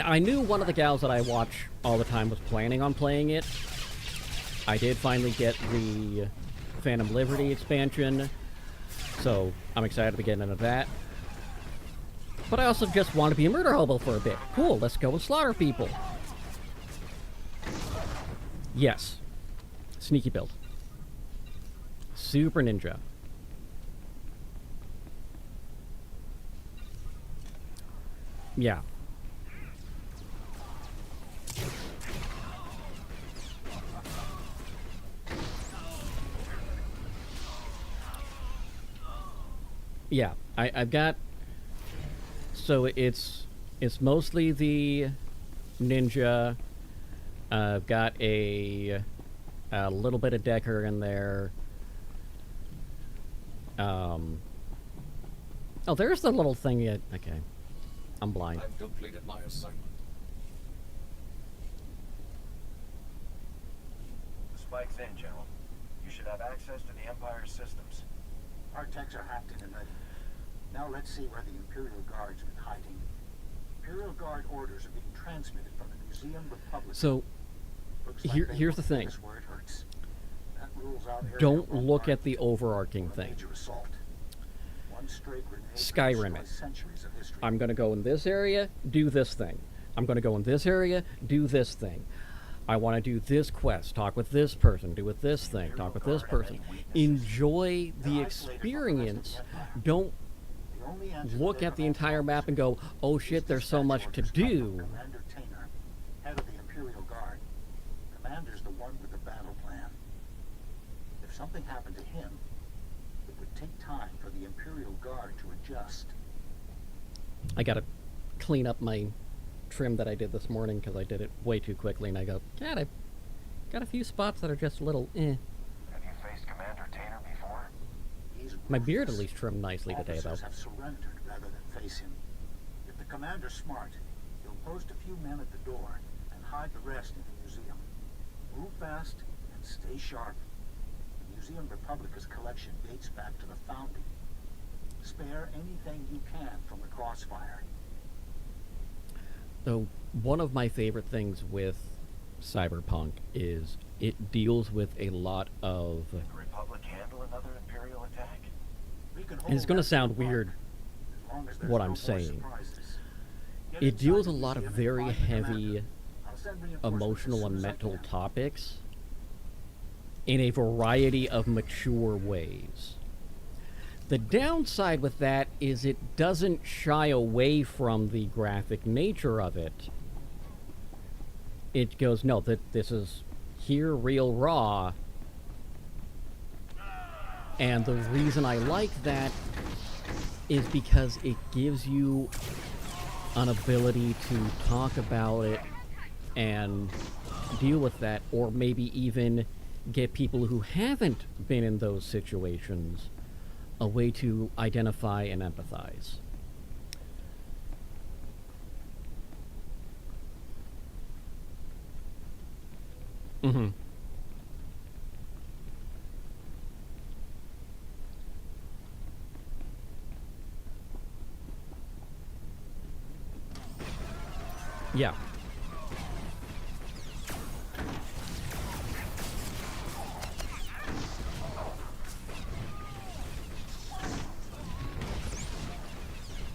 I knew one of the gals that I watch all the time was planning on playing it. I did finally get the Phantom Liberty expansion, so I'm excited to be getting into that. But I also just want to be a murder hobo for a bit. Cool, let's go and slaughter people. Yes. Sneaky build. Super ninja. Yeah. Yeah, I've got... So it's mostly the ninja. I've got a little bit of Decker in there. Oh, there's the little thing yet. Okay. I'm blind. I've completed my assignment. The spike's in, General. You should have access to the Empire's systems. Our techs are hacked in and ready. Now let's see where the Imperial Guard's been hiding. Imperial Guard orders are being transmitted from the Museum Republic. So, here's the thing. Don't look at the overarching thing. Skyrim it. I'm going to go in this area, do this thing. I'm going to go in this area, do this thing. I want to do this quest, talk with this person, do with this thing, talk with this person. Enjoy the experience. Don't The only answer look they at the provide entire map and go, oh shit, there's so much to do. Commander Tainer, head of the Imperial Guard. Commander's the one with the battle plan. If something happened to him, it would take time for the Imperial Guard to adjust. I gotta clean up my trim that I did this morning because I did it way too quickly, and I go, God, I've got a few spots that are just a little eh. Have you faced Commander Tainer before? He's My beard at ruthless. least trimmed nicely today, though. Officers have surrendered rather than face him. If the commander's smart, he'll post a few men at the door and hide the rest in the museum. Move fast and stay sharp. The Museum Republica's collection dates back to the founding. Spare anything you can from the crossfire. So, one of my favorite things with Cyberpunk is it deals with a lot of... Did the Republic handle another Imperial attack? We can And it's hold going to that sound for a weird, month, as long as there's what no I'm more saying. surprises. Get It inside deals a the lot of museum and very find the heavy commander. I'll send reinforcements as emotional soon and as I mental can. topics in a variety of mature ways. The downside with that is it doesn't shy away from the graphic nature of it. It goes, no, that this is here, real, raw. And the reason I like that is because it gives you an ability to talk about it and deal with that, or maybe even get people who haven't been in those situations a way to identify and empathize. Mm-hmm. Yeah.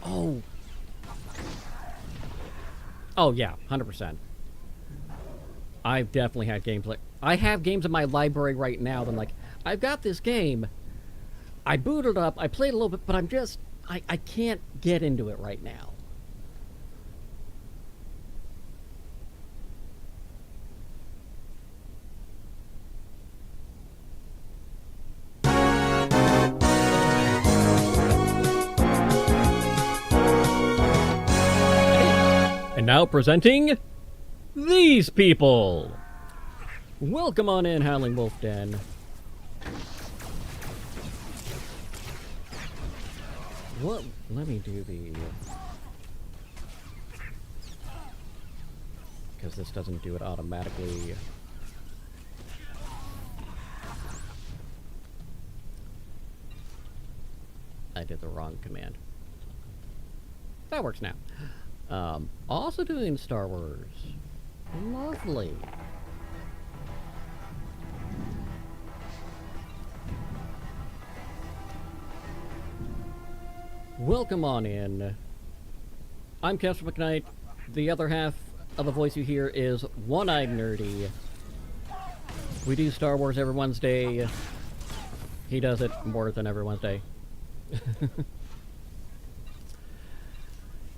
Oh. Oh, yeah, 100%. I've definitely had games like... I have games in my library right now that I'm like, I've got this game. I booted up, I played a little bit, but I'm just... I can't get into it right now. And now presenting these people. Welcome on in, Howling Wolf Den. What? Let me do the... Because this doesn't do it automatically. I did the wrong command. That works now. Also doing Star Wars. Lovely. Welcome on in. I'm Casper McKnight. The other half of the voice you hear is One-Eyed Nerdy. We do Star Wars every Wednesday. He does it more than every Wednesday.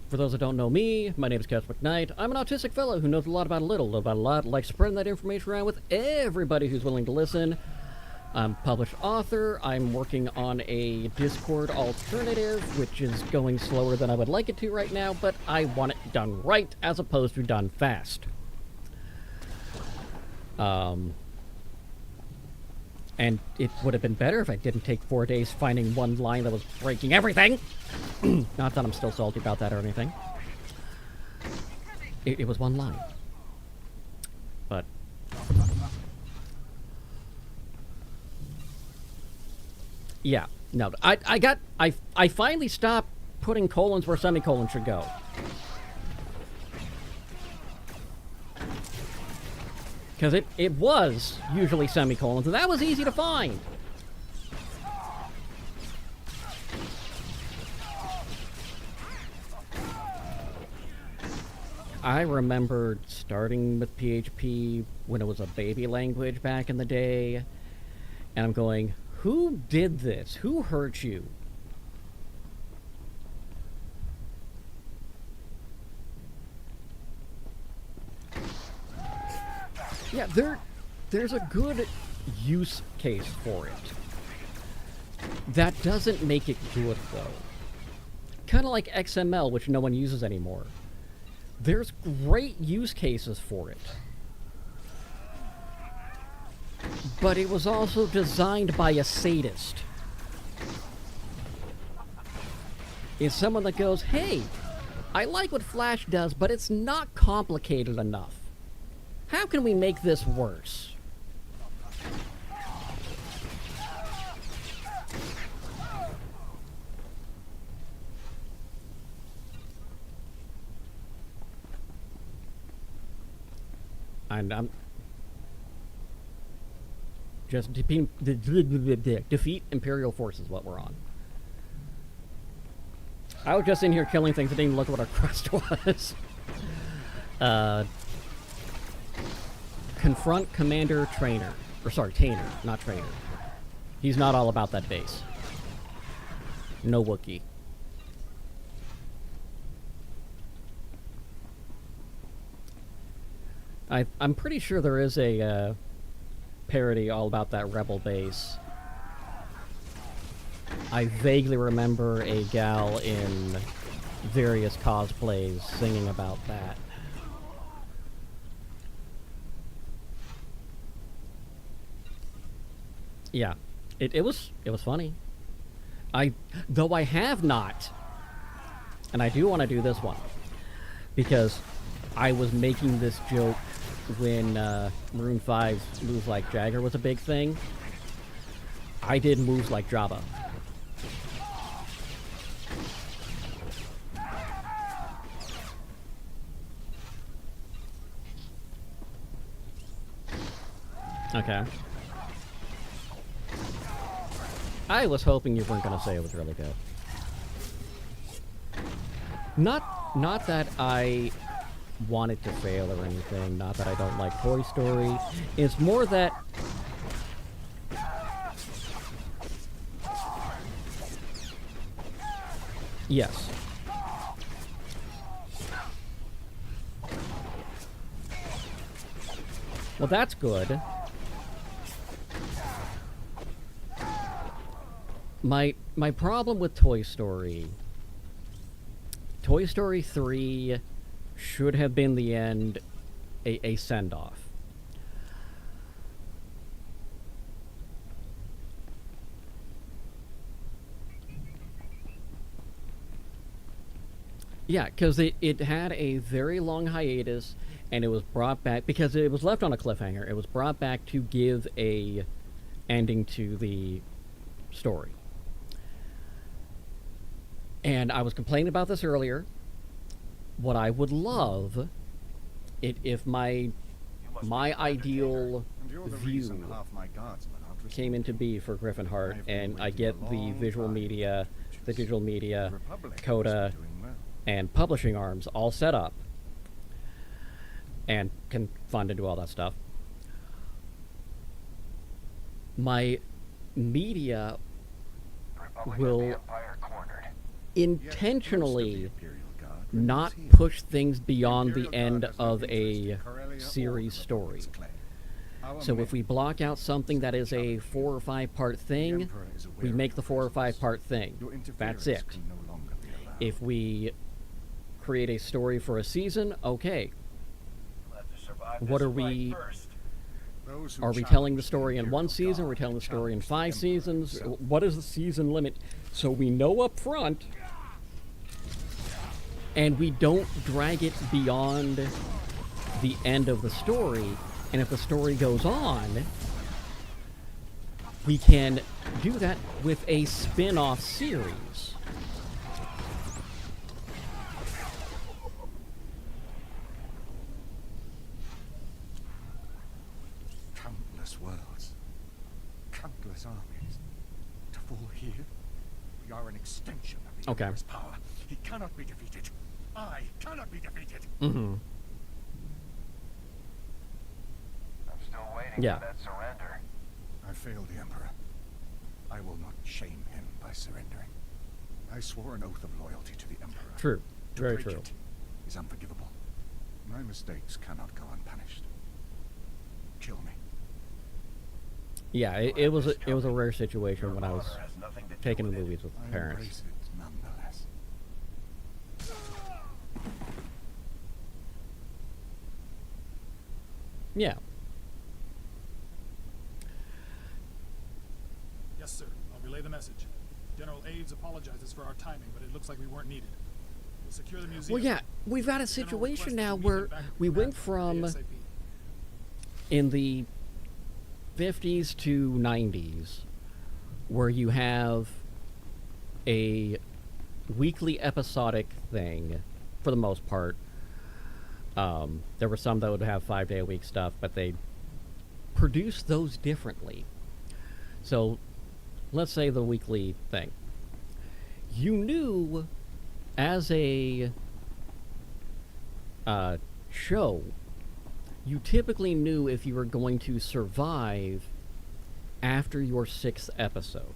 For those that don't know me, my name is Casper McKnight. I'm an autistic fellow who knows a lot about a little about a lot, likes spreading that information around with everybody who's willing to listen. I'm a published author. I'm working on a Discord alternative, which is going slower than I would like it to right now, but I want it done right as opposed to done fast. And it would have been better if I didn't take 4 days finding one line that was breaking everything. Not that I'm still salty about that or anything. It was one line. But... yeah, no, I finally stopped putting colons where semicolons should go. Because it was usually semicolons, and that was easy to find. I remembered starting with PHP when it was a baby language back in the day, and I'm going, who did this? Who hurt you? Yeah, there's a good use case for it. That doesn't make it good, though. Kind of like XML, which no one uses anymore. There's great use cases for it. But it was also designed by a sadist. It's someone that goes, hey, I like what Flash does, but it's not complicated enough. How can we make this worse? And I'm just defeat Imperial forces. What we're on. I was just in here killing things. I didn't even look at what our quest was. Confront Commander Trainer, or sorry, Tainer, not Trainer. He's not all about that base. No Wookiee. I'm pretty sure there is a parody all about that Rebel base. I vaguely remember a gal in various cosplays singing about that. Yeah, it was funny. Though I have not, and I do want to do this one because I was making this joke when Maroon 5's Move Like Jagger was a big thing. I did moves like Jabba. Okay. I was hoping you weren't going to say it was really good. Not that I want it to fail or anything, not that I don't like Toy Story. It's more that yes. Well, that's good. My problem with Toy Story 3 should have been the end, a send-off. Yeah, because it had a very long hiatus, and it was brought back, because it was left on a cliffhanger, it was brought back to give a ending to the story. And I was complaining about this earlier. What I would love, if my ideal view came into be for Griffin Hart, and I get the visual media, the digital media, Coda, and publishing arms all set up, and can fund and do all that stuff, my media will intentionally not push things beyond the end of a series story. So if we block out something that is a 4 or 5 part thing, we make the 4 or 5 part thing. That's it. If we create a story for a season, okay. What are we... Are we telling the story in 1 season? Are we telling the story in 5 seasons? What is the season limit? So we know up front, and we don't drag it beyond the end of the story. And if the story goes on, we can do that with a spin-off series. Countless worlds, countless armies. To fall here, we are an extension of the Emperor's power. He cannot be defeated. I cannot be defeated. Mm-hmm. waiting Yeah. for that surrender. I failed the Emperor. I will not shame him by surrendering. I swore an oath of loyalty to the Emperor. True. To Very break true. it is unforgivable. My mistakes cannot go unpunished. Kill me. Yeah, it was a rare situation when I was Honor has nothing to do taking the with it. movies with I parents. embrace it nonetheless. Yeah. Yes, sir. I'll relay the message. General Aves apologizes for our timing, but it looks like we weren't needed. We'll secure the museum. Well, yeah, we've got a The general situation requested now we where get back with we went command from ASAP. in the 50s to 90s where you have a weekly episodic thing for the most part. There were some that would have 5-day-a-week stuff, but they produced those differently. So let's say the weekly thing. You knew as a show, you typically knew if you were going to survive after your 6th episode.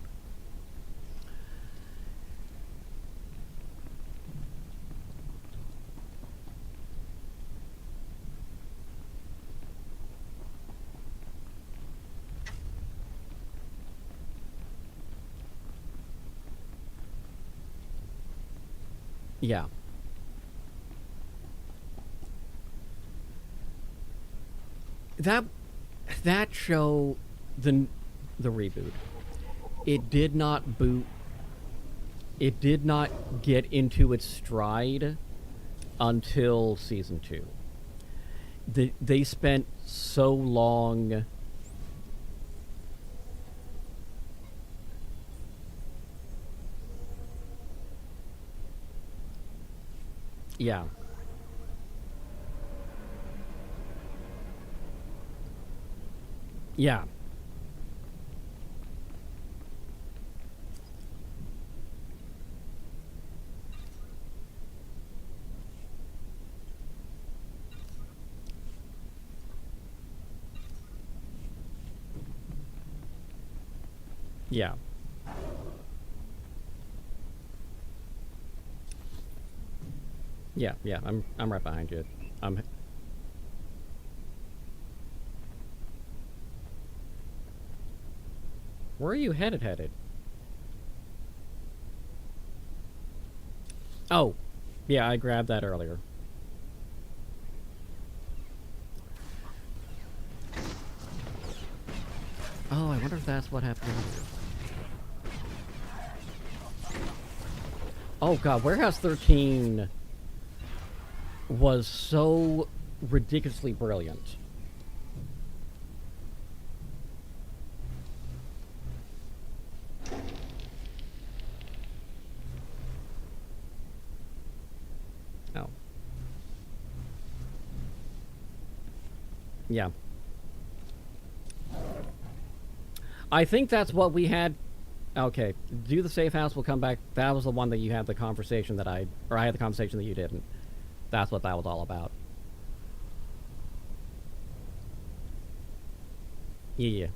Yeah. That show, the reboot, it did not boot. It did not get into its stride until season 2. They spent so long. Yeah. Yeah. Yeah. Yeah, I'm right behind you. Where are you headed? Oh, yeah, I grabbed that earlier. Oh, I wonder if that's what happened earlier. Oh god, Warehouse 13 was so ridiculously brilliant. Oh. Yeah. I think that's what we had. Okay, do the safe house, we'll come back. That was the one that you had the conversation that I had the conversation that you didn't. That's what that was all about. Yeah.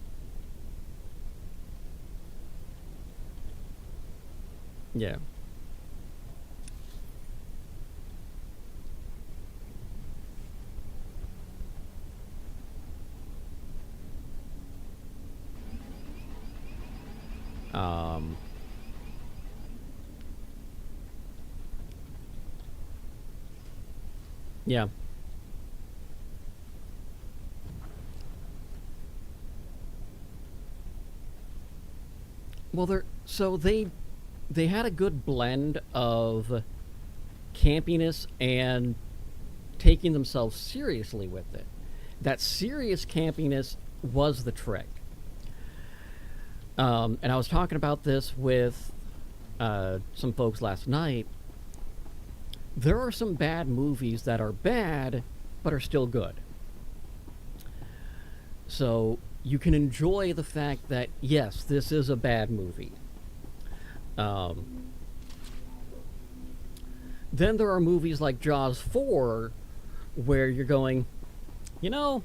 Yeah. Yeah. Well, they had a good blend of campiness and taking themselves seriously with it. That serious campiness was the trick. And I was talking about this with some folks last night. There are some bad movies that are bad, but are still good. So you can enjoy the fact that, yes, this is a bad movie. Then there are movies like Jaws 4, where you're going, you know,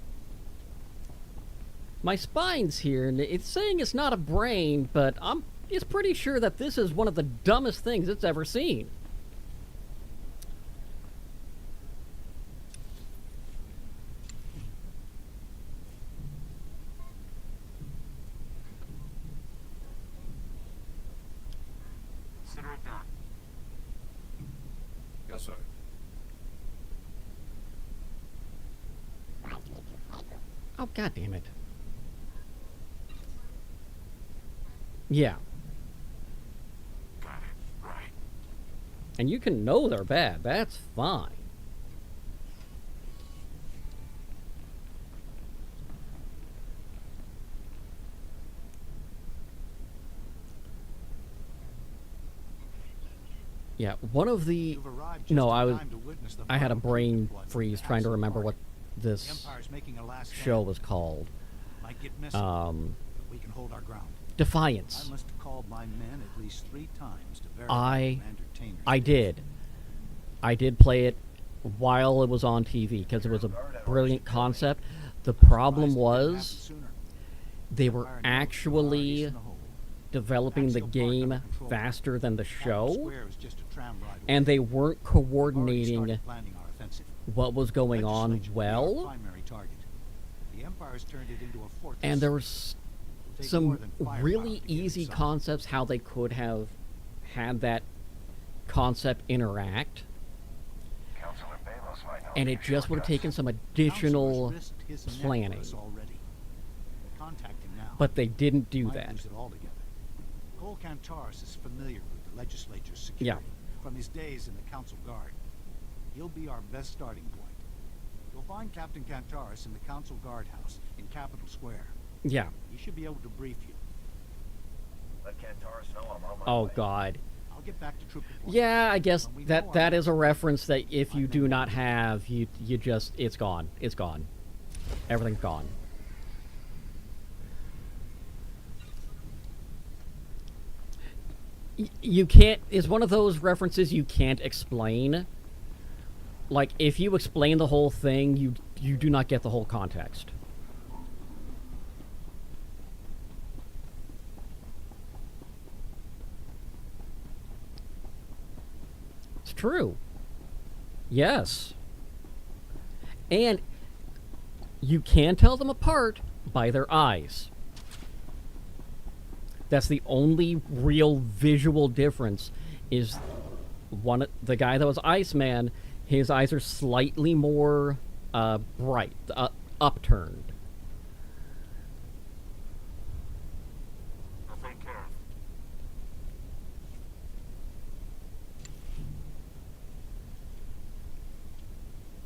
My spine's here, and it's saying it's not a brain, but it's pretty sure that this is one of the dumbest things it's ever seen. Consider it done. Yes, sir. Oh, god damn it. Yeah. Got it. Right. And you can know they're bad. That's fine. Yeah, one of the... You've arrived just No, in I was... time to witness the I had a final brain deployment of freeze the trying to Axis remember Party. what The this Empire's making a last show stand. was called. Might get messy, but we can hold our ground. Defiance. I must have called my men at least 3 times to verify Commander Tainer's I did. I did play it while it was on TV because it was a brilliant concept. The problem was they were actually developing the game faster than the show, and they weren't coordinating what was going on well. And there was some really easy concepts how they could have had that concept interact, and it just would have taken some additional planning. But they didn't do that. Cole Kantaris is familiar with the legislature's security from his days in the Council Guard. He'll be our best starting point. You'll find Captain Kantaris in the Council Guardhouse in Capitol Square. Yeah. He should be able to brief you. Let Kantaris know I'm on my Oh way. God. I'll get back to troop deployment. Yeah, I guess that is a reference that if you do not have, you just, it's gone. It's gone. Everything's gone. You can't, it's one of those references you can't explain. Like, if you explain the whole thing, you do not get the whole context. It's true. Yes. And you can tell them apart by their eyes. That's the only real visual difference. Is the guy that was Iceman, his eyes are slightly more bright, upturned. I'll take care of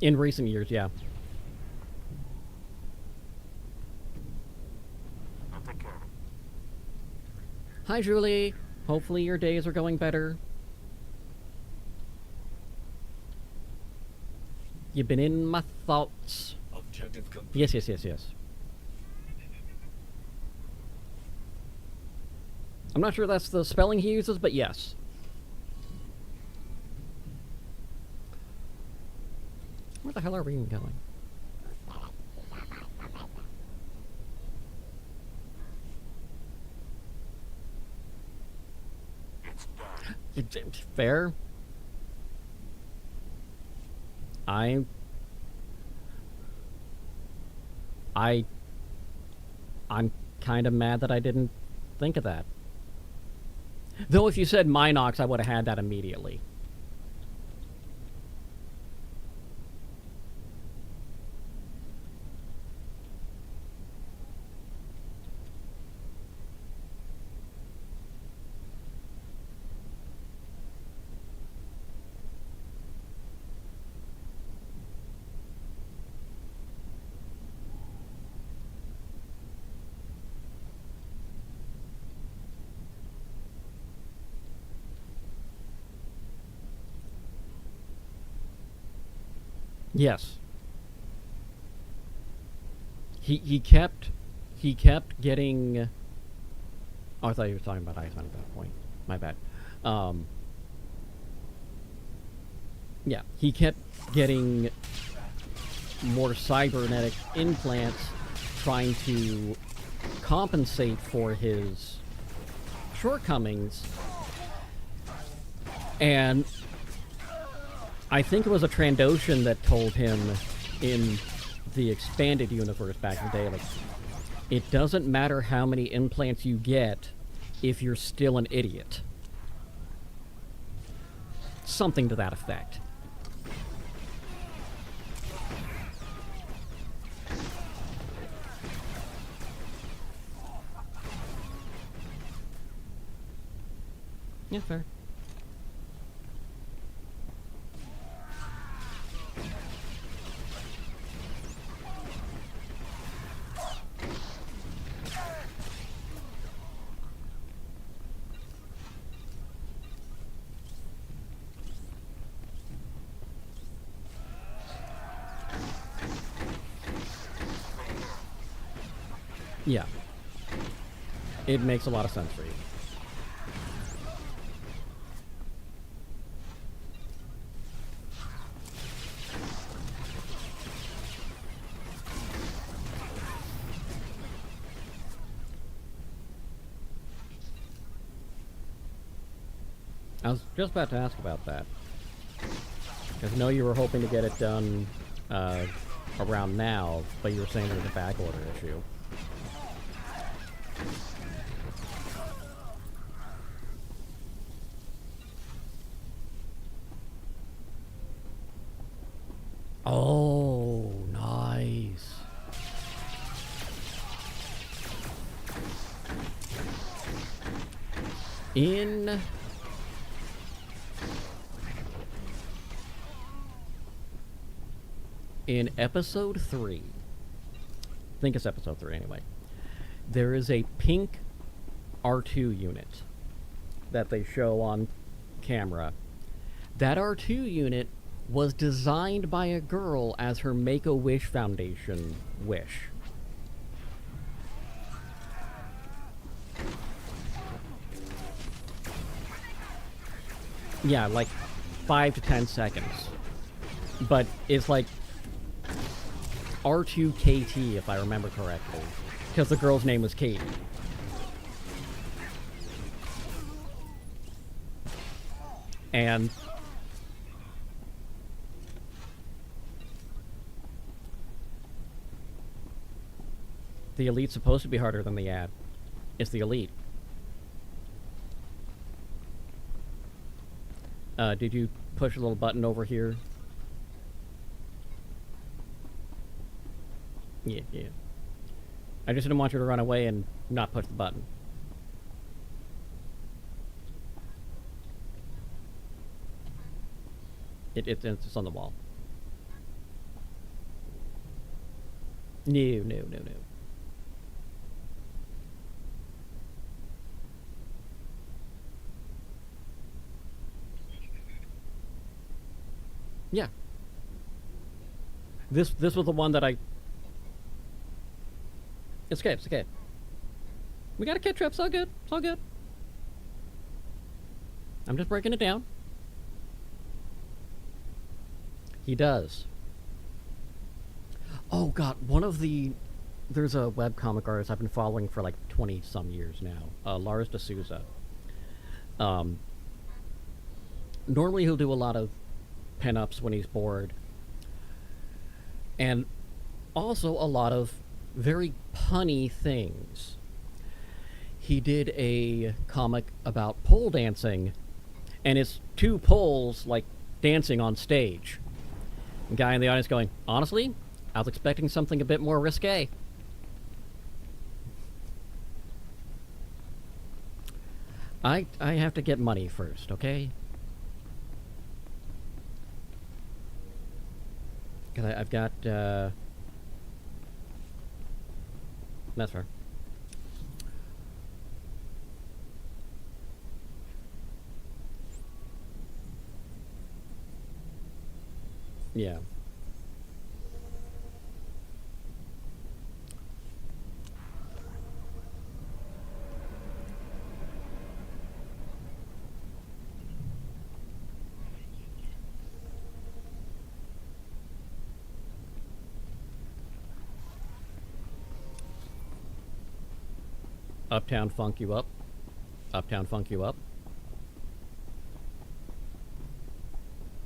it. In recent years, yeah. I'll take care of it. Hi, Julie. Hopefully your days are going better. You've been in my thoughts. Objective complete. Yes, yes, yes, yes. I'm not sure that's the spelling he uses, but yes. Where the hell are we even going? It's done. Fair. I'm kind of mad that I didn't think of that. Though if you said Minox, I would have had that immediately. Yes. He kept getting. Oh, I thought you were talking about Iceman at that point. My bad. Yeah, he kept getting more cybernetic implants trying to compensate for his shortcomings, and I think it was a Trandoshan that told him in the expanded universe back in the day, like, it doesn't matter how many implants you get if you're still an idiot. Something to that effect. Yeah, fair. Yeah. It makes a lot of sense for you. I was just about to ask about that. Because I know you were hoping to get it done around now, but you were saying there's a back order issue. Oh, nice. In episode 3, I think it's episode 3 anyway, there is a pink R2 unit that they show on camera. That R2 unit was designed by a girl as her Make-A-Wish Foundation wish. Yeah, like 5 to 10 seconds. But it's like R2KT, if I remember correctly, because the girl's name was Katie. And the Elite's supposed to be harder than the ad. It's the Elite. Did you push a little button over here? Yeah. I just didn't want you to run away and not push the button. It's on the wall. No. Yeah. This was the one that I... It's okay. We got a kid trip, it's all good. I'm just breaking it down. He does. Oh god, there's a webcomic artist I've been following for like 20-some years now. Lars D'Souza. Normally he'll do a lot of pen-ups when he's bored. And also a lot of very punny things. He did a comic about pole dancing, and it's 2 poles, like, dancing on stage. A guy in the audience going, honestly, I was expecting something a bit more risque. I have to get money first, okay? Because I've got, That's fair. Yeah. Uptown funk you up. Uptown funk you up.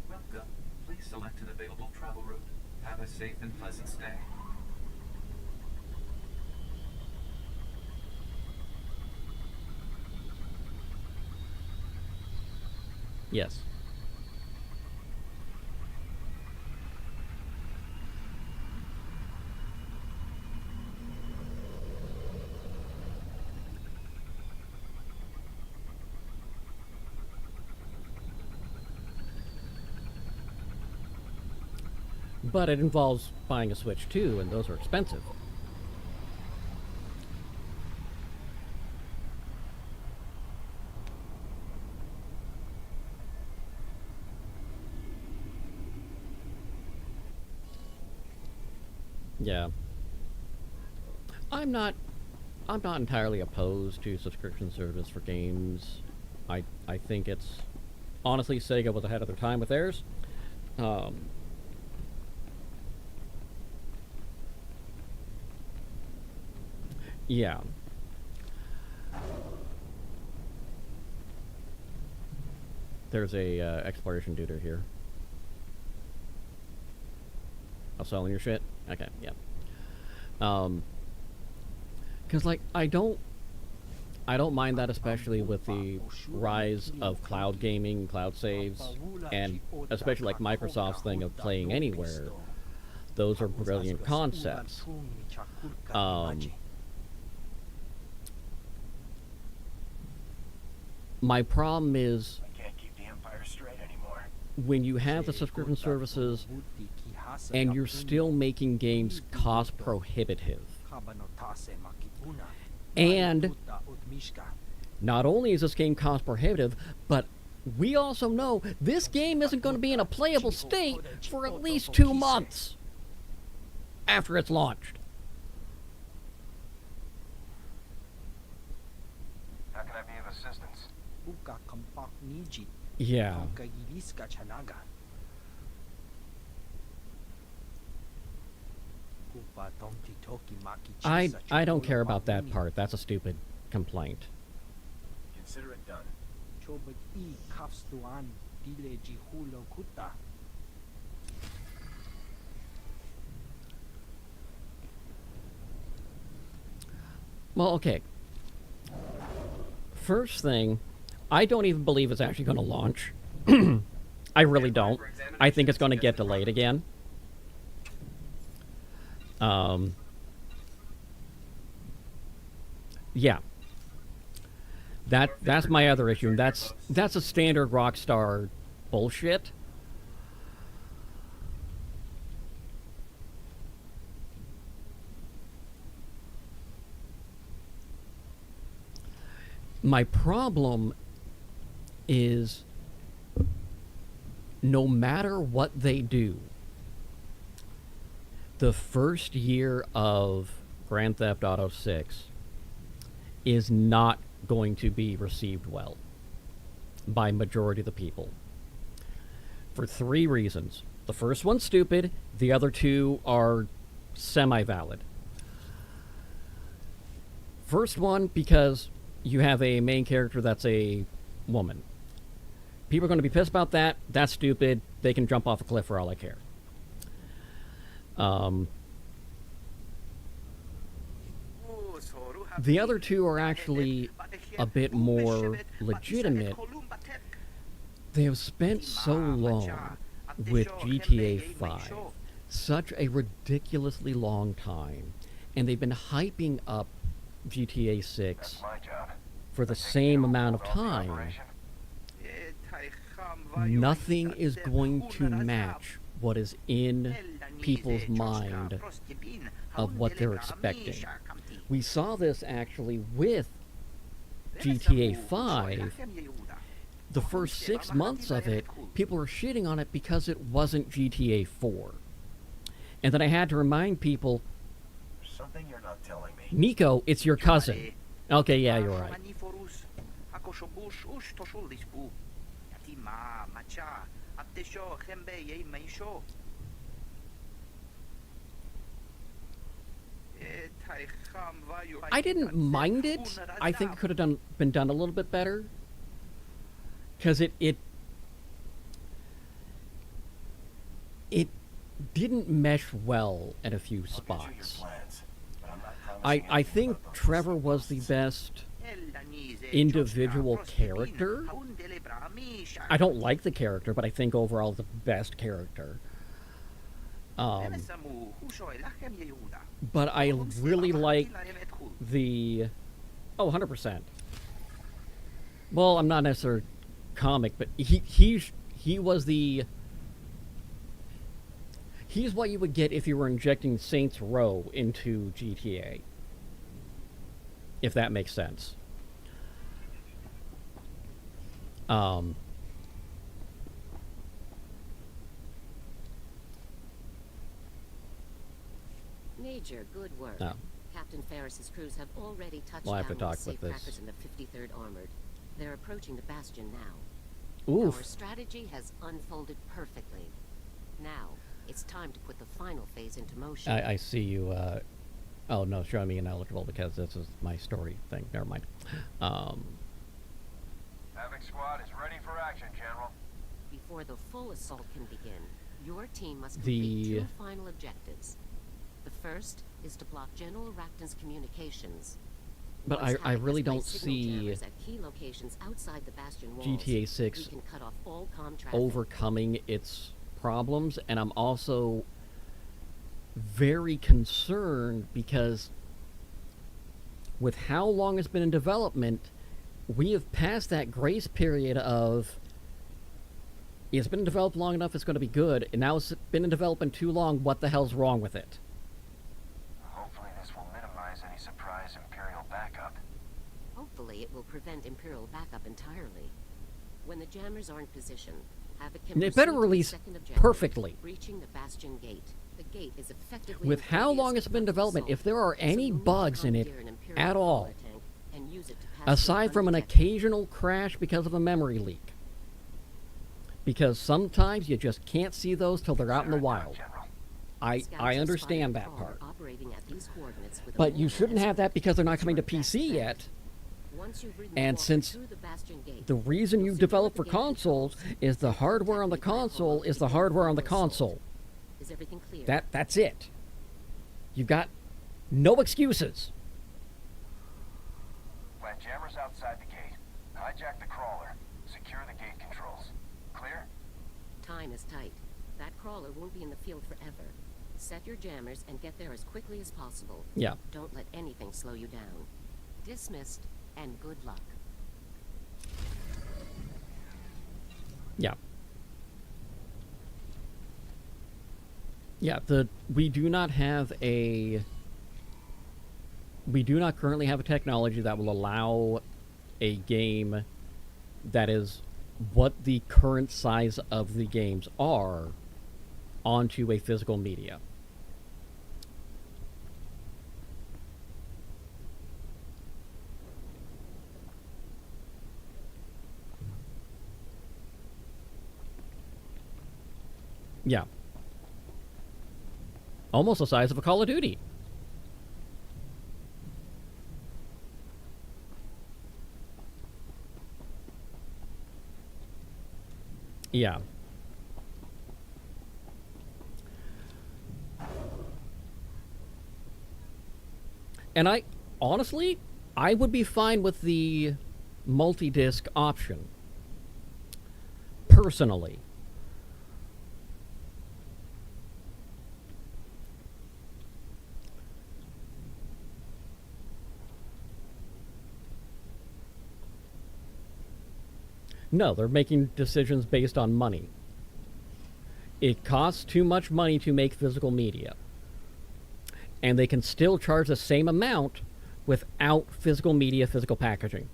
Welcome. Please select an available travel route. Have a safe and pleasant stay. Yes. But it involves buying a Switch too, and those are expensive. Yeah. I'm not entirely opposed to subscription service for games. I think it's honestly Sega was ahead of their time with theirs. Yeah. There's a exploration duder here. I'm selling your shit? Okay, yeah. Cause like I don't mind that, especially with the rise of cloud gaming, cloud saves, and especially like Microsoft's thing of playing anywhere. Those are brilliant concepts. My problem is I can't keep the Empire straight anymore. when you have the subscription services and you're still making games cost prohibitive. And not only is this game cost prohibitive, but we also know this game isn't going to be in a playable state for at least 2 months after it's launched. How can I be of assistance? Yeah. I don't care about that part. That's a stupid complaint. Consider it done. Well, okay. First thing, I don't even believe it's actually going to launch. I really don't. I think it's going to get delayed again. Yeah. That's my other issue. That's a standard Rockstar bullshit. My problem is no matter what they do, the first year of Grand Theft Auto 6 is not going to be received well by majority of the people. For 3 reasons. The first one's stupid, the other 2 are semi-valid. First one, because you have a main character that's a woman. People are going to be pissed about that. That's stupid. They can jump off a cliff for all I care. The other 2 are actually a bit more legitimate. They have spent so long with GTA 5, such a ridiculously long time, and they've been hyping up GTA 6 for the same amount of time. Nothing is going to match what is in people's mind of what they're expecting. We saw this actually with GTA 5. The first 6 months of it, people were shitting on it because it wasn't GTA 4. And then I had to remind people, Something you're not telling me. Nico, it's your cousin. Okay, yeah, you're right. I didn't mind it. I think it could have been done a little bit better. Because it didn't mesh well at a few spots. I think Trevor was the best individual character. I don't like the character, but I think overall the best character. But I really like the... Oh, 100%. Well, I'm not necessarily comic, but he was the... He's what you would get if you were injecting Saints Row into GTA. If that makes sense. Major, good work. Oh. Captain Ferris's crews have already touched We'll have to down talk with with safecrackers this. in the 53rd Armored. They're approaching the Bastion now. Oof. Our strategy has unfolded perfectly. Now, it's time to put the final phase into motion. I see you, oh no, showing me ineligible because this is my story thing. Never mind. Havoc Squad is ready for action, General. Before the full assault can begin, your team must complete two final objectives. The first is to block General Racton's communications. But Once I Havoc really has don't placed signal see jammers at key locations outside the Bastion walls, GTA 6 we can cut off all comm traffic. overcoming its problems, and I'm also very concerned because with how long it's been in development, we have passed that grace period of it's been developed long enough, it's going to be good, and now it's been in development too long, what the hell's wrong with it? Hopefully this will minimize any surprise Imperial backup. Hopefully it will prevent Imperial backup entirely. When the jammers are in position, Havoc can It better proceed to the release second objective, perfectly. reaching the Bastion gate. The gate is effectively With how long it's been in development, if there are any bugs in it at all, aside from an occasional crash because of a memory leak. Because sometimes you just can't see those till they're out in the wild. I understand that part. But you shouldn't have that because they're not coming to PC yet. And since the reason you develop for consoles is the hardware on the console is the hardware on the console. Is everything clear? That's it. You got no excuses. Plant jammers outside the gate. Hijack the crawler. Secure the gate controls. Clear? Time is tight. That crawler won't be in the field forever. Set your jammers and get there as quickly as possible. Yeah. Don't let anything slow you down. Dismissed, and good luck. Yeah. Yeah, we do not currently have a technology that will allow a game that is what the current size of the games are onto a physical media. Yeah. Almost the size of a Call of Duty. Yeah. And honestly, I would be fine with the multi-disc option. Personally. No, they're making decisions based on money. It costs too much money to make physical media. And they can still charge the same amount without physical media, physical packaging.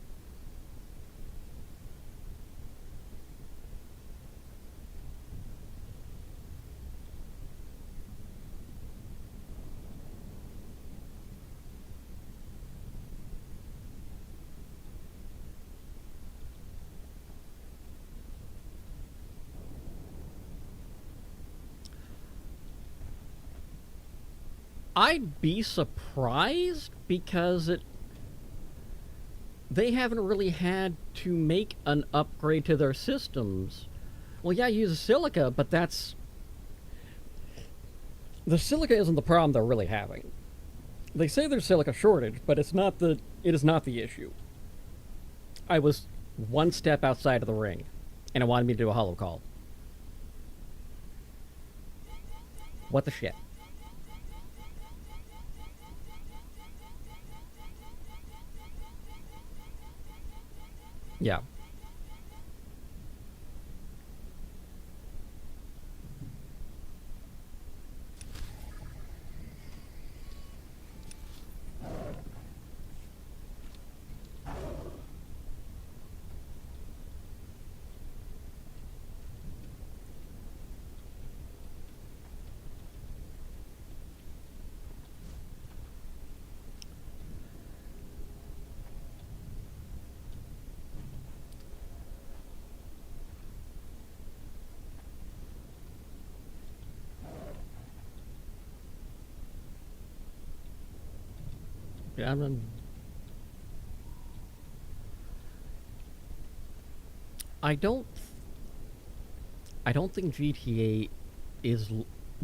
I'd be surprised because they haven't really had to make an upgrade to their systems. Well, yeah, use a silica, but the silica isn't the problem they're really having. They say there's silica shortage, but it is not the issue. I was one step outside of the ring, and it wanted me to do a hollow call. What the shit? Yeah. Yeah, I don't think GTA is...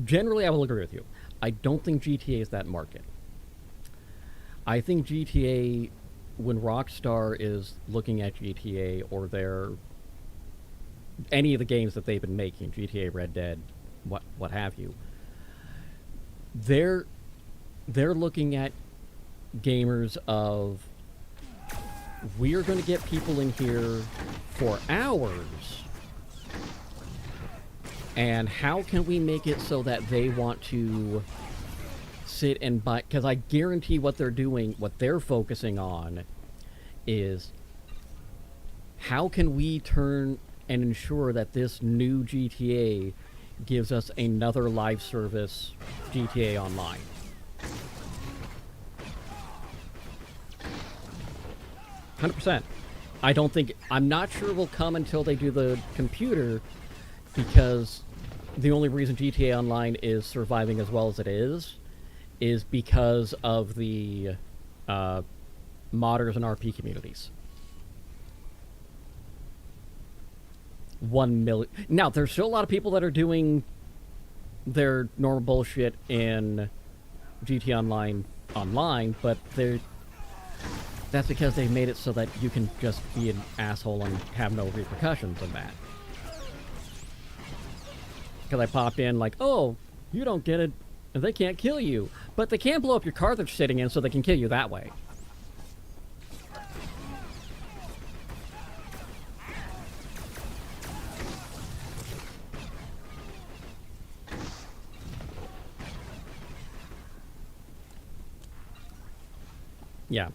Generally, I will agree with you. I don't think GTA is that market. I think GTA, when Rockstar is looking at GTA or any of the games that they've been making, GTA, Red Dead, what have you, they're looking at gamers of, we're going to get people in here for hours, and how can we make it so that they want to sit and buy? Because I guarantee what they're focusing on is, how can we turn and ensure that this new GTA gives us another live service GTA Online. 100%. I'm not sure it will come until they do the computer, because the only reason GTA Online is surviving as well as it is because of the modders and RP communities. 1 million. Now, there's still a lot of people that are doing their normal bullshit in GTA Online, but that's because they've made it so that you can just be an asshole and have no repercussions in that. Because I popped in like, oh, you don't get it, and they can't kill you. But they can blow up your car that you're sitting in, so they can kill you that way. Yeah.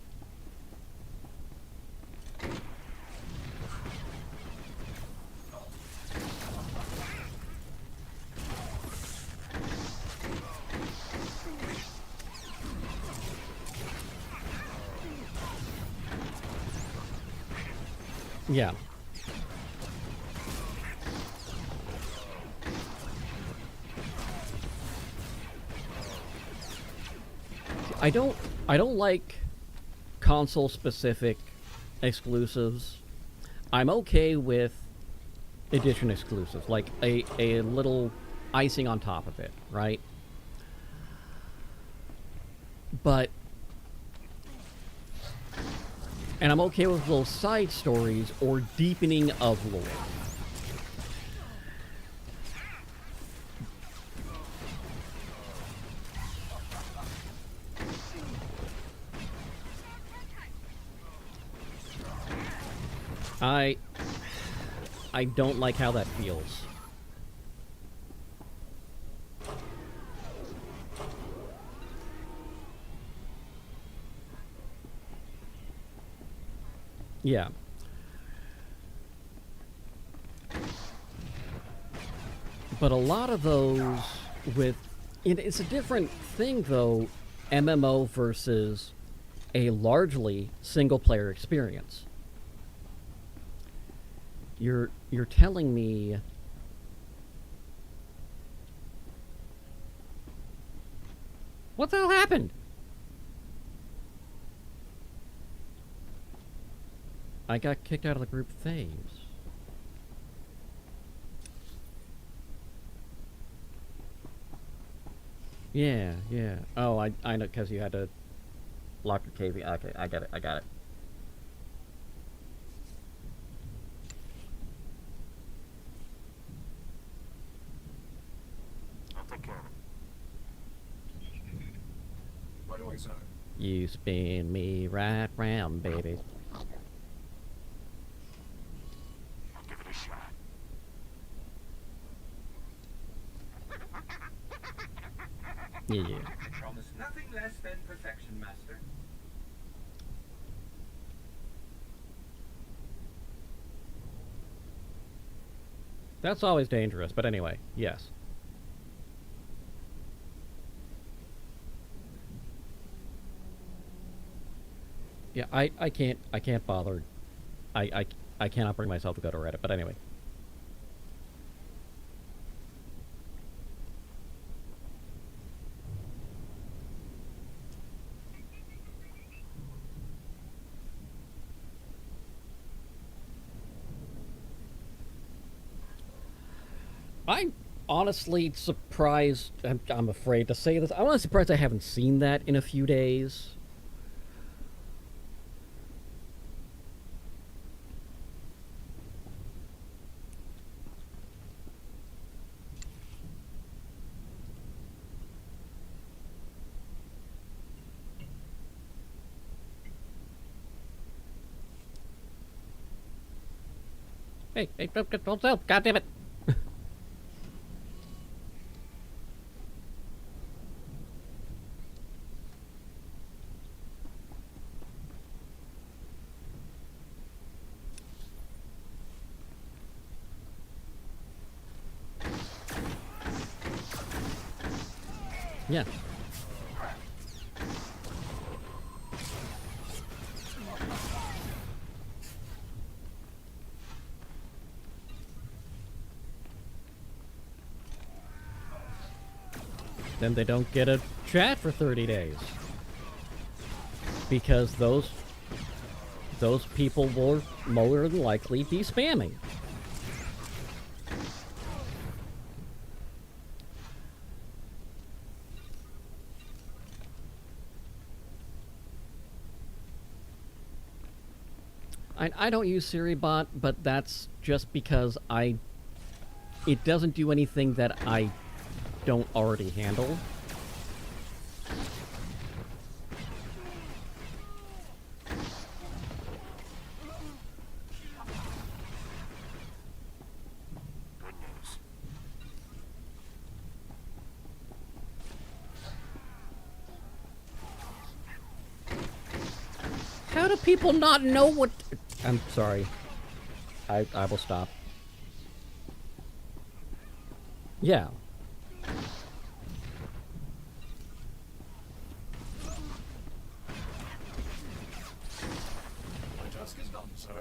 Yeah. I don't like console-specific exclusives. I'm okay with edition exclusives, like a little icing on top of it, right? But... And I'm okay with little side stories or deepening of lore. I don't like how that feels. Yeah. But a lot of those it's a different thing though, MMO versus a largely single-player experience. You're telling me What the hell happened? I got kicked out of the group phase. Yeah, yeah. Oh, I know, because you had to lock your KV. Okay, I got it, I got it. I'll take care of it. What do I say? You spin me right round, baby. I'll give it a shot. Yeah. I promise nothing less than perfection, Master. That's always dangerous, but anyway, yes. Yeah, I can't bother. I cannot bring myself to go to Reddit, but anyway. I'm honestly surprised. I'm afraid to say this. I'm honestly surprised I haven't seen that in a few days. Hey, don't sell! God damn it! Yeah. Then they don't get a chat for 30 days. Because those people will more than likely be spamming. I don't use SiriBot, but that's just because it doesn't do anything that I don't already handle. Good news. How do people not know what... I'm sorry. I will stop. Yeah. My task is done, sir.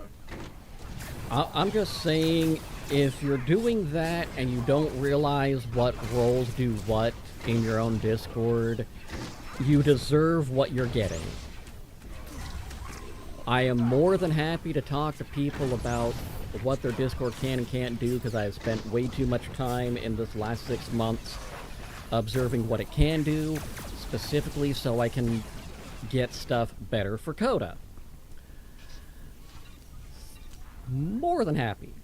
I'm just saying, if you're doing that and you don't realize what roles do what in your own Discord, you deserve what you're getting. I am more than happy to talk to people about what their Discord can and can't do, because I have spent way too much time in this last 6 months observing what it can do, specifically so I can get stuff better for Coda. More than happy.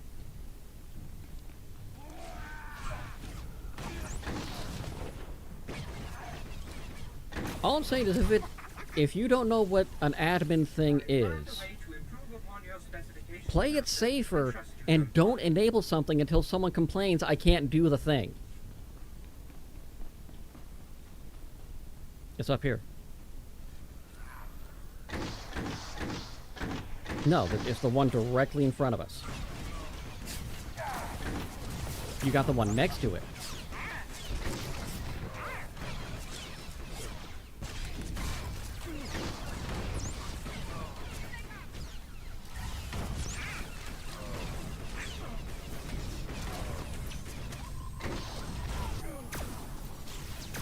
All I'm saying is, if you don't know what an admin thing is, play it safer and don't enable something until someone complains I can't do the thing. It's up here. No, it's the one directly in front of us. You got the one next to it.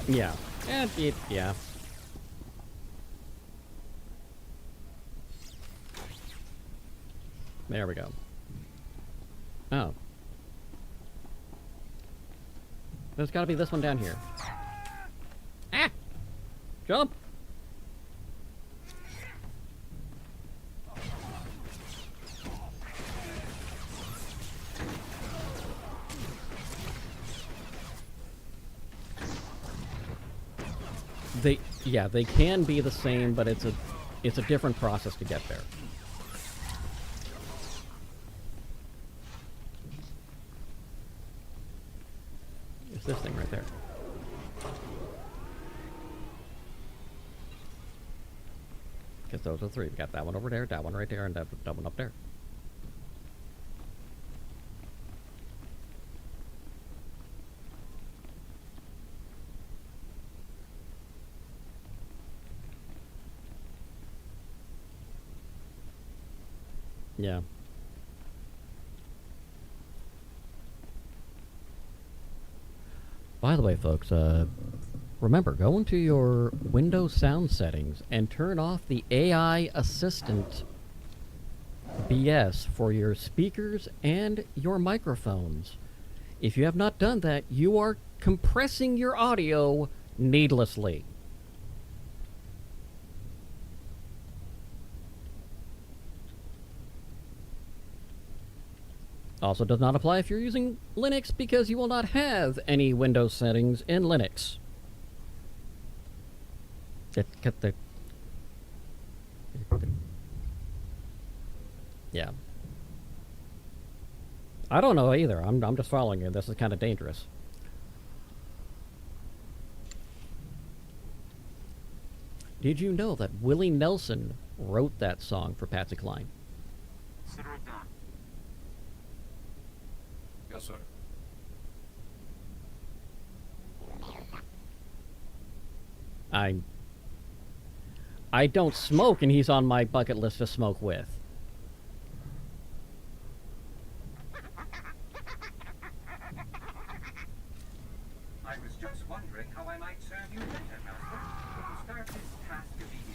Yeah, And it, yeah. There we go. Oh. There's gotta be this one down here. Ah! Jump! They can be the same, but it's a different process to get there. It's this thing right there. Because those are three. We got that one over there, that one right there, and that one up there. Yeah. By the way, folks, remember, go into your Windows sound settings and turn off the AI assistant BS for your speakers and your microphones. If you have not done that, you are compressing your audio needlessly. Also does not apply if you're using Linux, because you will not have any Windows settings in Linux. Yeah. I don't know either. I'm just following you. This is kind of dangerous. Did you know that Willie Nelson wrote that song for Patsy Cline? Consider it done. Yes, sir. I don't smoke, and he's on my bucket list to smoke with. I was just wondering how I might serve you better, Master. We can start this task immediately.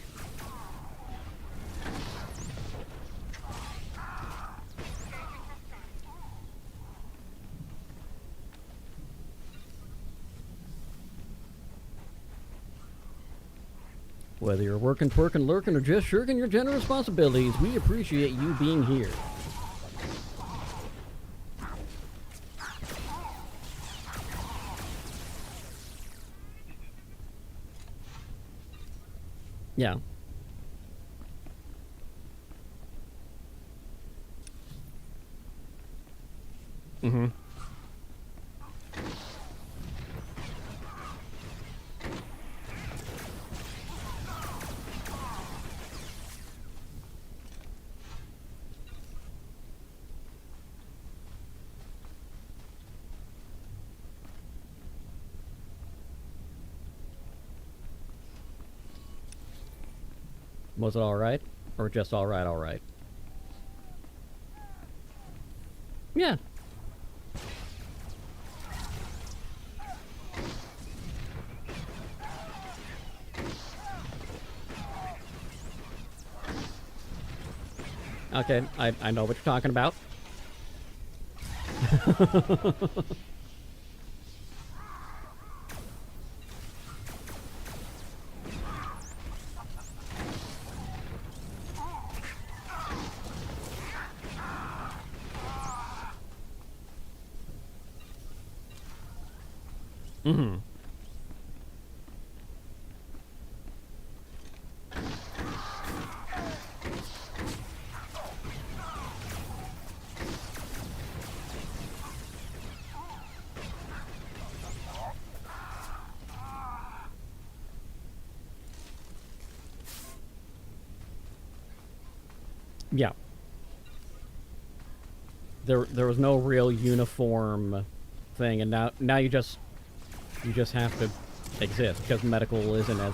Whether you're working, twerking, lurking, or just shirking your general responsibilities, we appreciate you being here. Yeah. Mm-hmm. Was it alright? Or just alright? Yeah. Okay, I know what you're talking about. Mm-hmm. Yeah. There was no real uniform thing, and now you just have to exist because medical isn't as.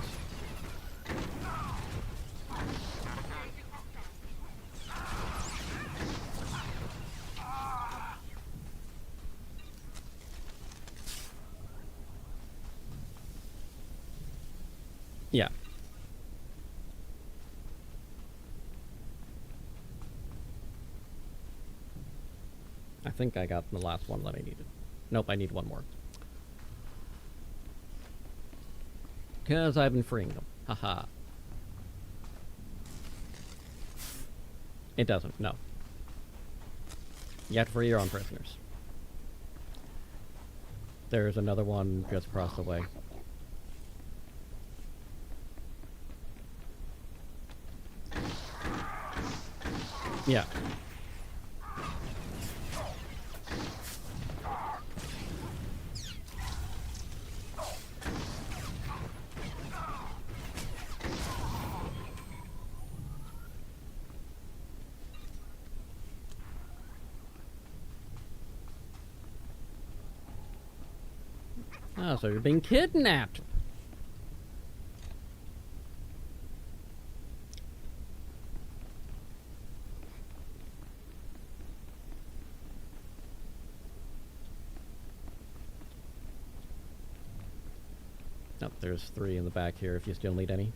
Yeah. I think I got the last one that I needed. Nope, I need one more. Because I've been freeing them. Haha. It doesn't, no. You have to free your own prisoners. There's another one just across the way. Yeah. Oh, so you're being kidnapped. Oh, there's 3 in the back here if you still need any.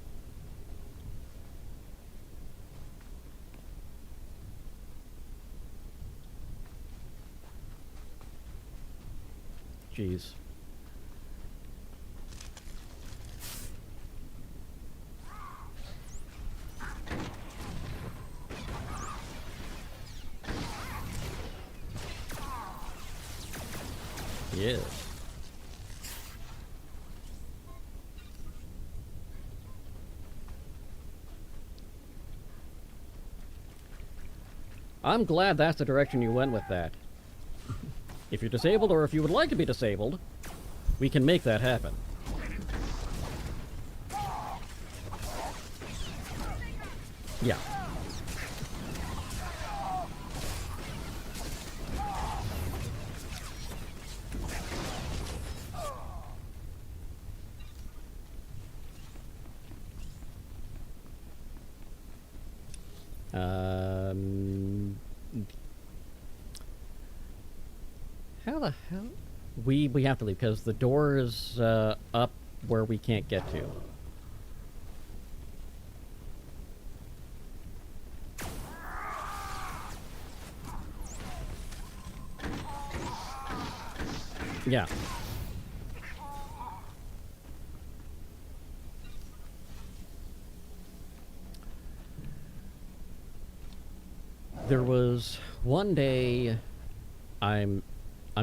Jeez. Yes. I'm glad that's the direction you went with that. If you're disabled, or if you would like to be disabled, we can make that happen. Yeah. How the hell? We have to leave because the door is up where we can't get to. Yeah. There was one day I'm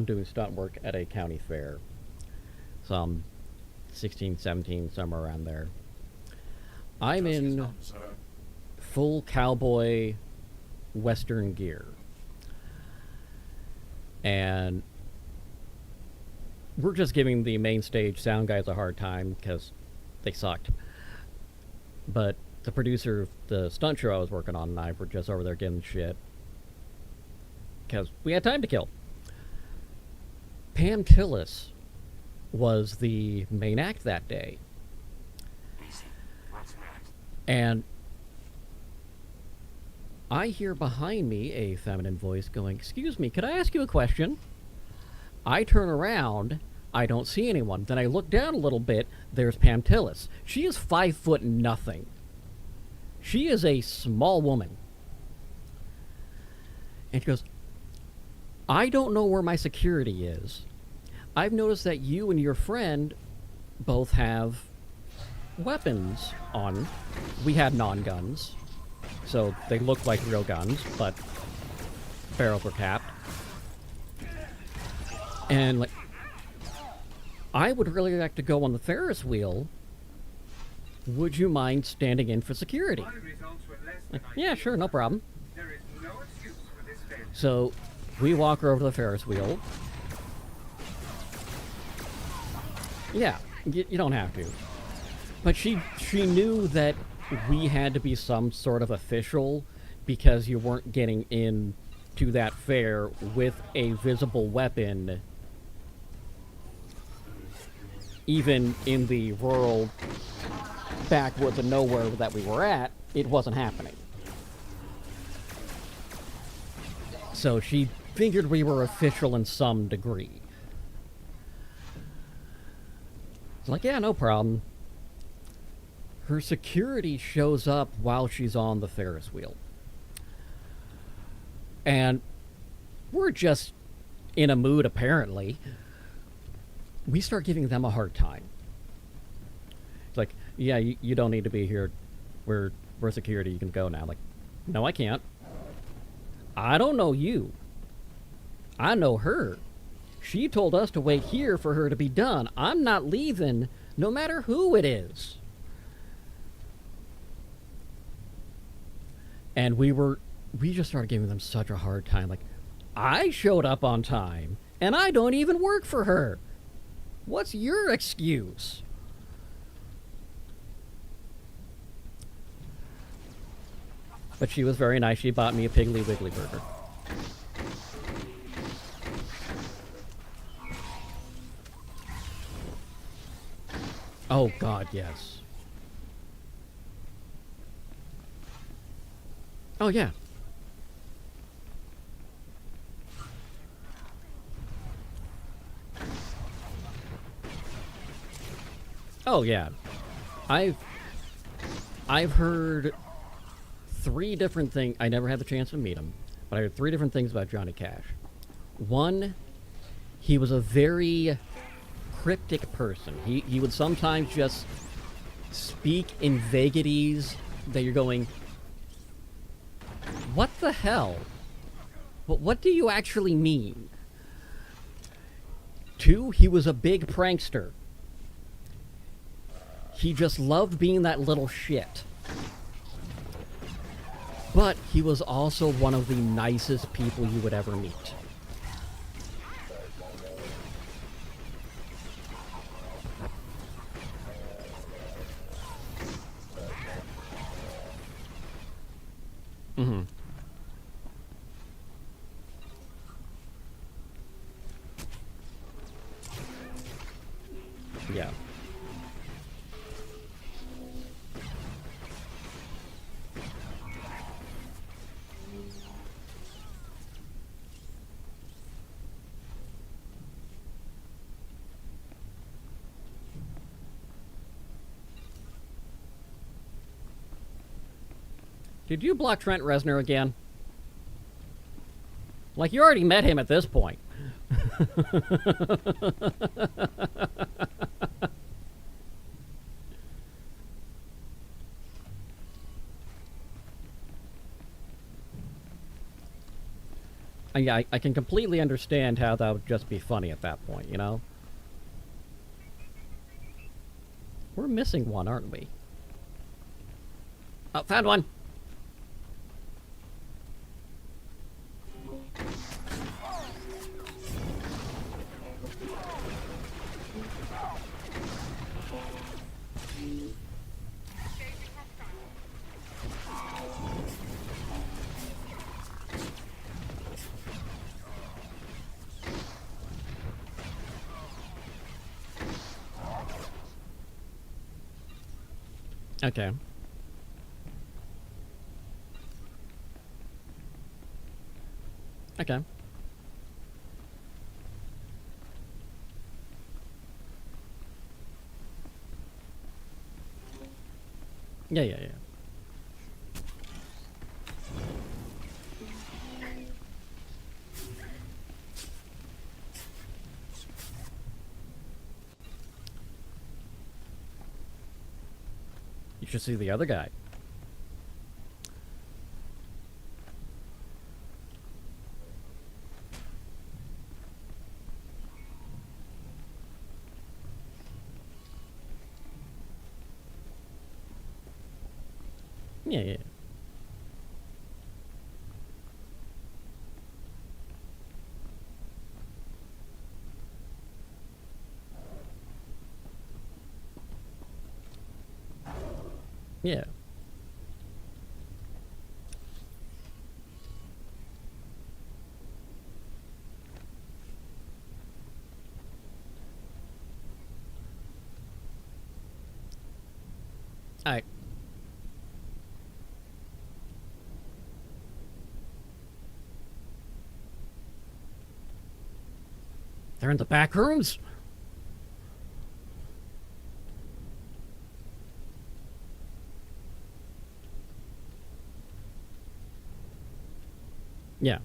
doing stunt work at a county fair. Some 16, 17, somewhere around there. I'm in full cowboy western gear. And we're just giving the main stage sound guys a hard time because they sucked. But the producer of the stunt show I was working on and I were just over there getting shit. Because we had time to kill. Pam Tillis was the main act that day. And I hear behind me a feminine voice going, "Excuse me, could I ask you a question?" I turn around, I don't see anyone. Then I look down a little bit, there's Pam Tillis. She is 5 foot nothing. She is a small woman. And she goes, "I don't know where my security is. I've noticed that you and your friend both have weapons on." We had non-guns, so they looked like real guns, but barrels were capped. And like, I would really like to go on the Ferris wheel. Would you mind standing in for security? Like, yeah, sure, no problem. So we walk her over to the Ferris wheel. Yeah, you don't have to. But she knew that we had to be some sort of official because you weren't getting in to that fair with a visible weapon. Even in the rural backwoods of nowhere that we were at, it wasn't happening. So she figured we were official in some degree. It's like, yeah, no problem. her security shows up while she's on the Ferris wheel. And we're just in a mood, apparently. We start giving them a hard time. It's like, yeah, you don't need to be here. We're security. You can go now. Like, no, I can't. I don't know you. I know her. She told us to wait here for her to be done. I'm not leaving, no matter who it is. And we just started giving them such a hard time. Like, I showed up on time, and I don't even work for her. What's your excuse? But she was very nice. She bought me a Piggly Wiggly burger. Oh, God, yes. Oh, yeah. Oh, yeah. I've heard 3 different things. I never had the chance to meet him, but I heard 3 different things about Johnny Cash. One, he was a very cryptic person. He would sometimes just speak in vagaries that you're going, what the hell? What do you actually mean? 2, he was a big prankster. He just loved being that little shit. But he was also one of the nicest people you would ever meet. Mm-hmm. Yeah. Did you block Trent Reznor again? Like, you already met him at this point. Yeah, I can completely understand how that would just be funny at that point, you know? We're missing one, aren't we? Oh, found one! Okay. Okay. Yeah. You should see the other guy. Yeah. Yeah. Alright. They're in the back rooms? Yeah.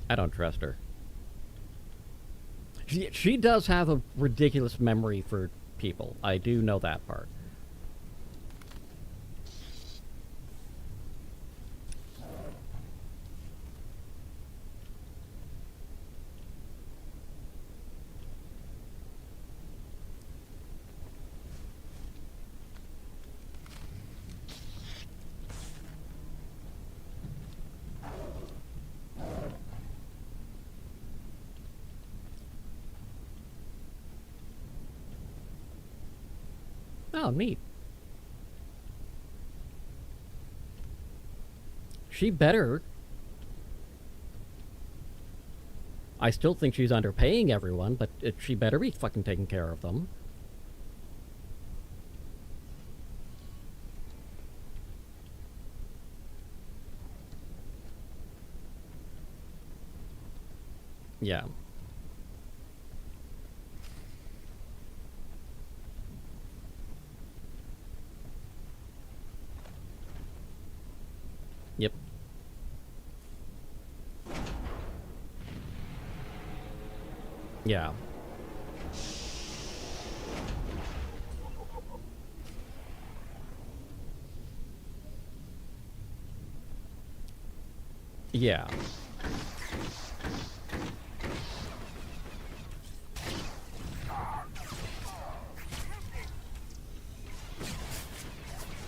I don't trust her. She does have a ridiculous memory for people. I do know that part. Oh, neat. She better. I still think she's underpaying everyone, but she better be fucking taking care of them. Yeah. Yep. Yeah. Yeah.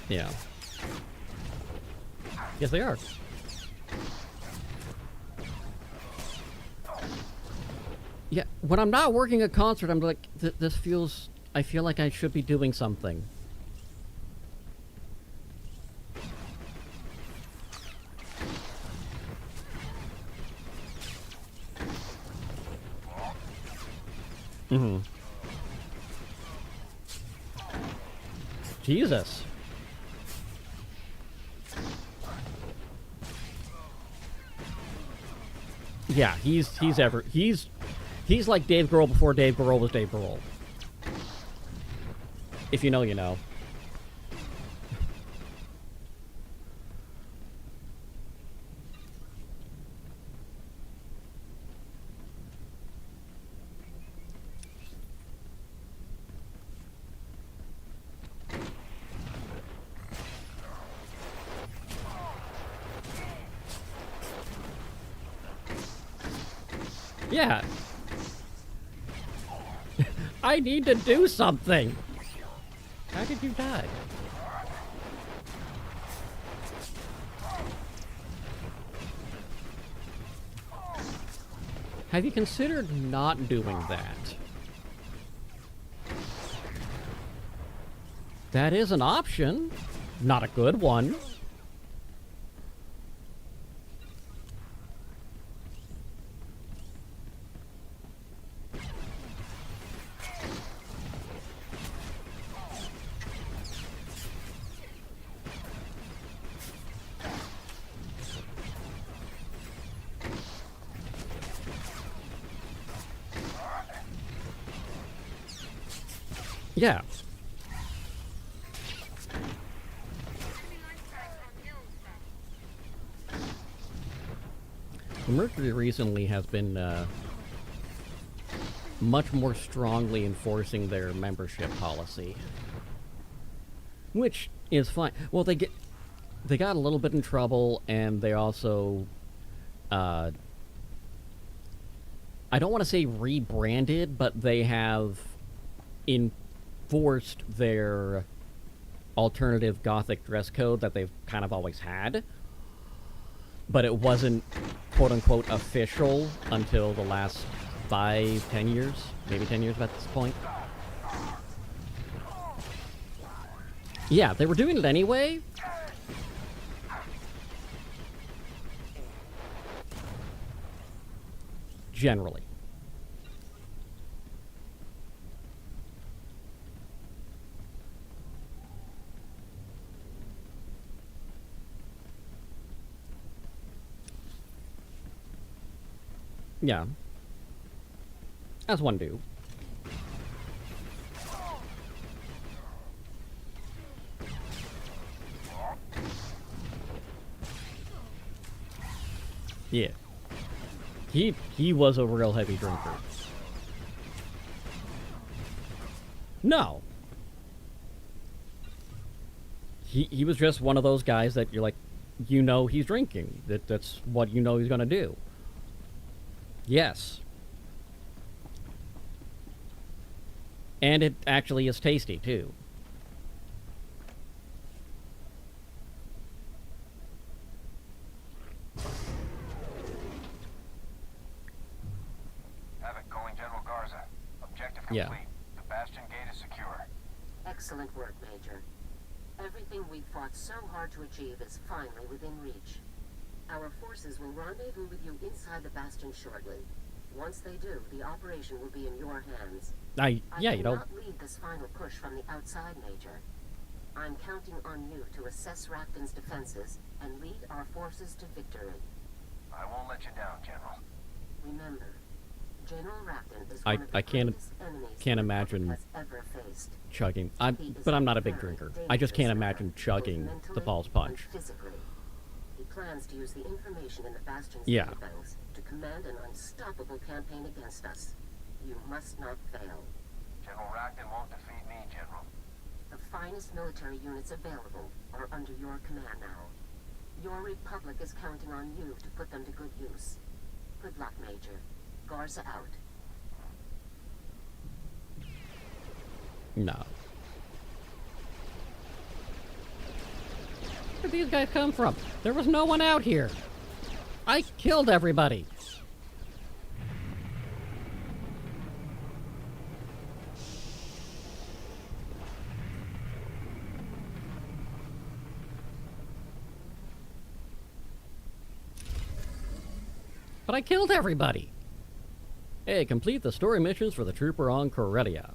Yeah. Yes, they are. Yeah, when I'm not working a concert, I'm like, this feels... I feel like I should be doing something. Mm-hmm. Jesus. Yeah, he's like Dave Grohl before Dave Grohl was Dave Grohl. If you know, you know. Yeah. I need to do something. How did you die? Have you considered not doing that? That is an option. Not a good one. Yeah. Mercury recently has been much more strongly enforcing their membership policy, which is fine. Well, they got a little bit in trouble, and they also I don't want to say rebranded, but they have enforced their alternative Gothic dress code that they've kind of always had. But it wasn't, quote-unquote, official until the last 5-10 years. Maybe 10 years at this point. Yeah, they were doing it anyway. Generally. Yeah. As one do. Yeah. He was a real heavy drinker. No. He was just one of those guys that you're like, you know he's drinking. That's what you know he's gonna do. Yes. And it actually is tasty, too. Have it going, General Garza. Objective complete. Yeah. The Bastion Gate is secure. Excellent work, Major. Everything we fought so hard to achieve is finally within reach. Our forces will rendezvous with you inside the Bastion shortly. Once they do, the operation will be in your hands. I cannot lead this final push from the outside, Major. I'm counting on you to assess Rafton's defenses and lead our forces to victory. I won't let you down, General. Remember, General Rafton is one of the I greatest enemies can't the imagine Republic has ever faced. chugging. But I'm not a big drinker. I just can't imagine chugging the Paul's Punch. Physically. He plans to use the information in the Bastion's Yeah. databanks to command an unstoppable campaign against us. You must not fail. General Rafton won't defeat me, General. The finest military units available are under your command now. Your Republic is counting on you to put them to good use. Good luck, Major. Garza out. No. Where did these guys come from? There was no one out here. I killed everybody. But I killed everybody. Hey, complete the story missions for the trooper on Corellia.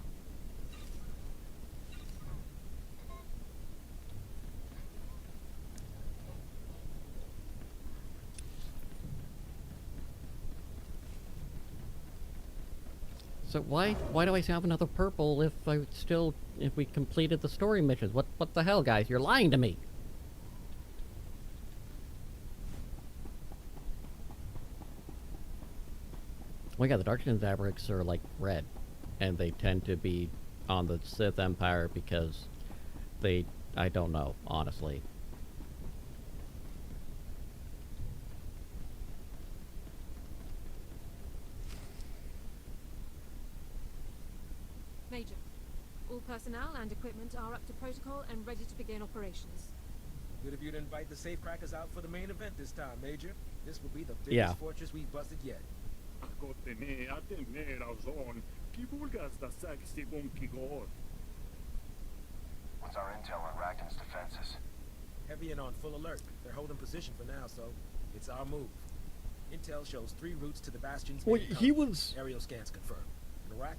So why do I have another purple if we completed the story missions? What the hell, guys? You're lying to me. Oh yeah, the Darkstone fabrics are like red, and they tend to be on the Sith Empire because I don't know, honestly. Major, all personnel and equipment are up to protocol and ready to begin operations. Good of you to invite the safecrackers out for the main event this time, Major. This will be the biggest fortress we've busted yet. What's our intel on Racton's defenses? Heavy and on full alert. They're holding position for now, so it's our move. Intel shows 3 routes to the Bastion's main he was aerial scans confirmed.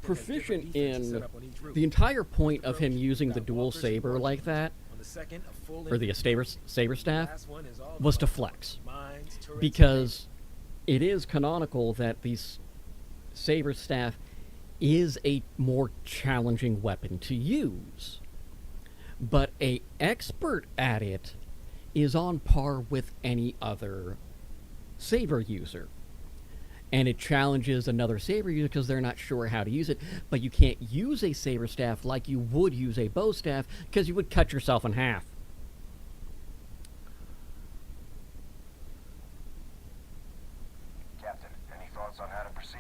proficient in the entire point of him using the dual saber like that, or the saber staff, was to flex. Because it is canonical that the saber staff is a more challenging weapon to use. But a expert at it is on par with any other saber user. And it challenges another saber user because they're not sure how to use it. But you can't use a saber staff like you would use a bow staff because you would cut yourself in half. Captain, any thoughts on how to proceed?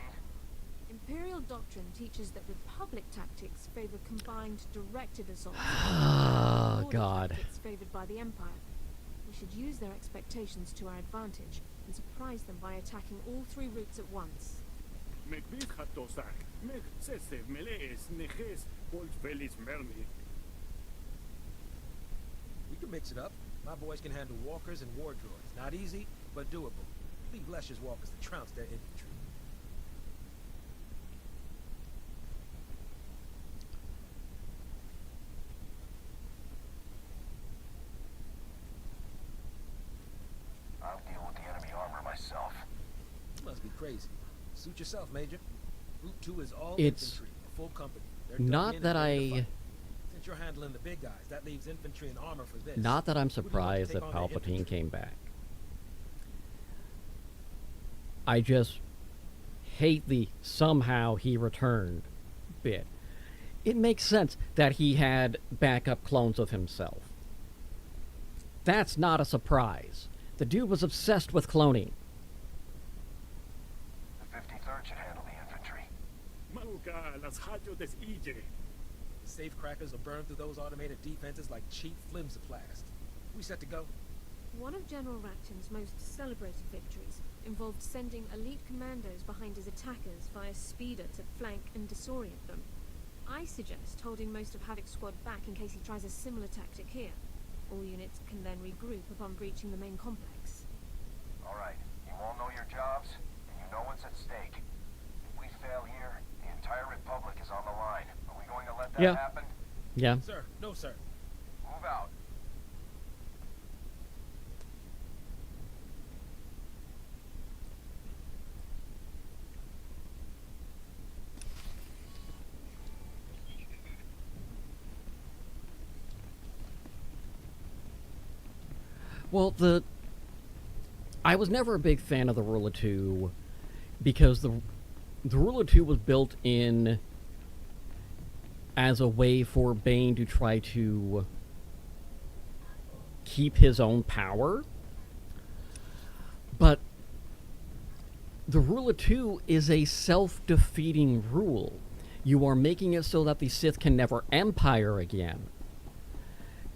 Imperial doctrine teaches that Republic tactics favor combined directed assaults. Oh, God. Tactics favored by the Empire. We should use their expectations to our advantage and surprise them by attacking all 3 routes at once. We can mix it up. My boys can handle walkers and war droids. Not easy, but doable. Leave Lester's walkers to trounce their infantry. I'll deal with the enemy armor myself. You must be crazy. Suit yourself, Major. Route 2 is all It's infantry, a full company. They're not that Since you're handling the big guys, that leaves infantry and armor for this. Not that I'm surprised that Palpatine came back. I just hate the somehow he returned bit. It makes sense that he had backup clones of himself. That's not a surprise. The dude was obsessed with cloning. The 53rd should handle the infantry. Maluka, las hallo des ije. Safe crackers will burn through those automated defenses like cheap flimsiplast. We set to go? One of General Raptin's most celebrated victories involved sending elite commandos behind his attackers via speeder to flank and disorient them. I suggest holding most of Havoc's squad back in case he tries a similar tactic here. All units can then regroup upon breaching the main complex. All right, you all know your jobs, and you know what's at stake. If we fail here, the entire Republic is on the line. Are we going to let that happen? Yeah. Sir, no sir. Move out. Well, I was never a big fan of the Rule of Two because the Rule of Two was built in as a way for Bane to try to keep his own power. But the Rule of Two is a self-defeating rule. You are making it so that the Sith can never empire again.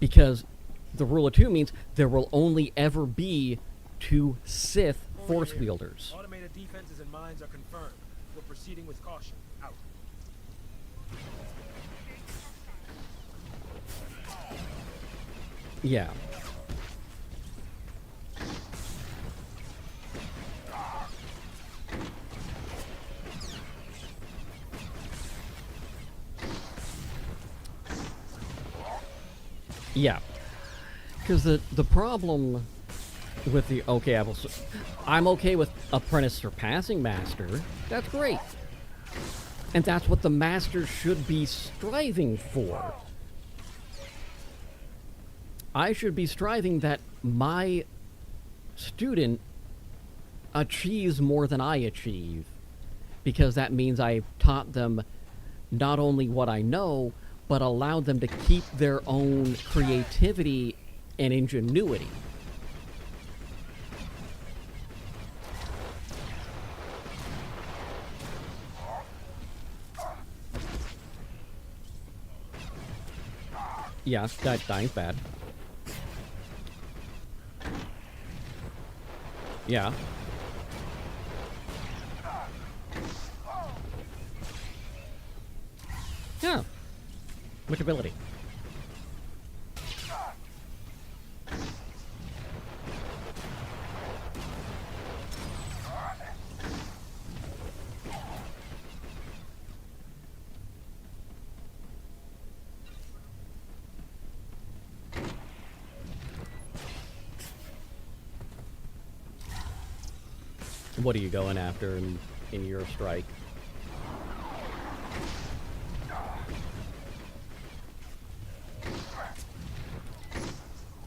Because the Rule of Two means there will only ever be 2 Sith Force wielders. Automated defenses and mines are confirmed. We're proceeding with caution. Out. Yeah. Yeah. Because the problem with the I'm okay with Apprentice surpassing Master. That's great. And that's what the Master should be striving for. I should be striving that my student achieves more than I achieve. Because that means I've taught them not only what I know, but allowed them to keep their own creativity and ingenuity. Yeah, dying's bad. Yeah. Yeah. Which ability? What are you going after in your strike?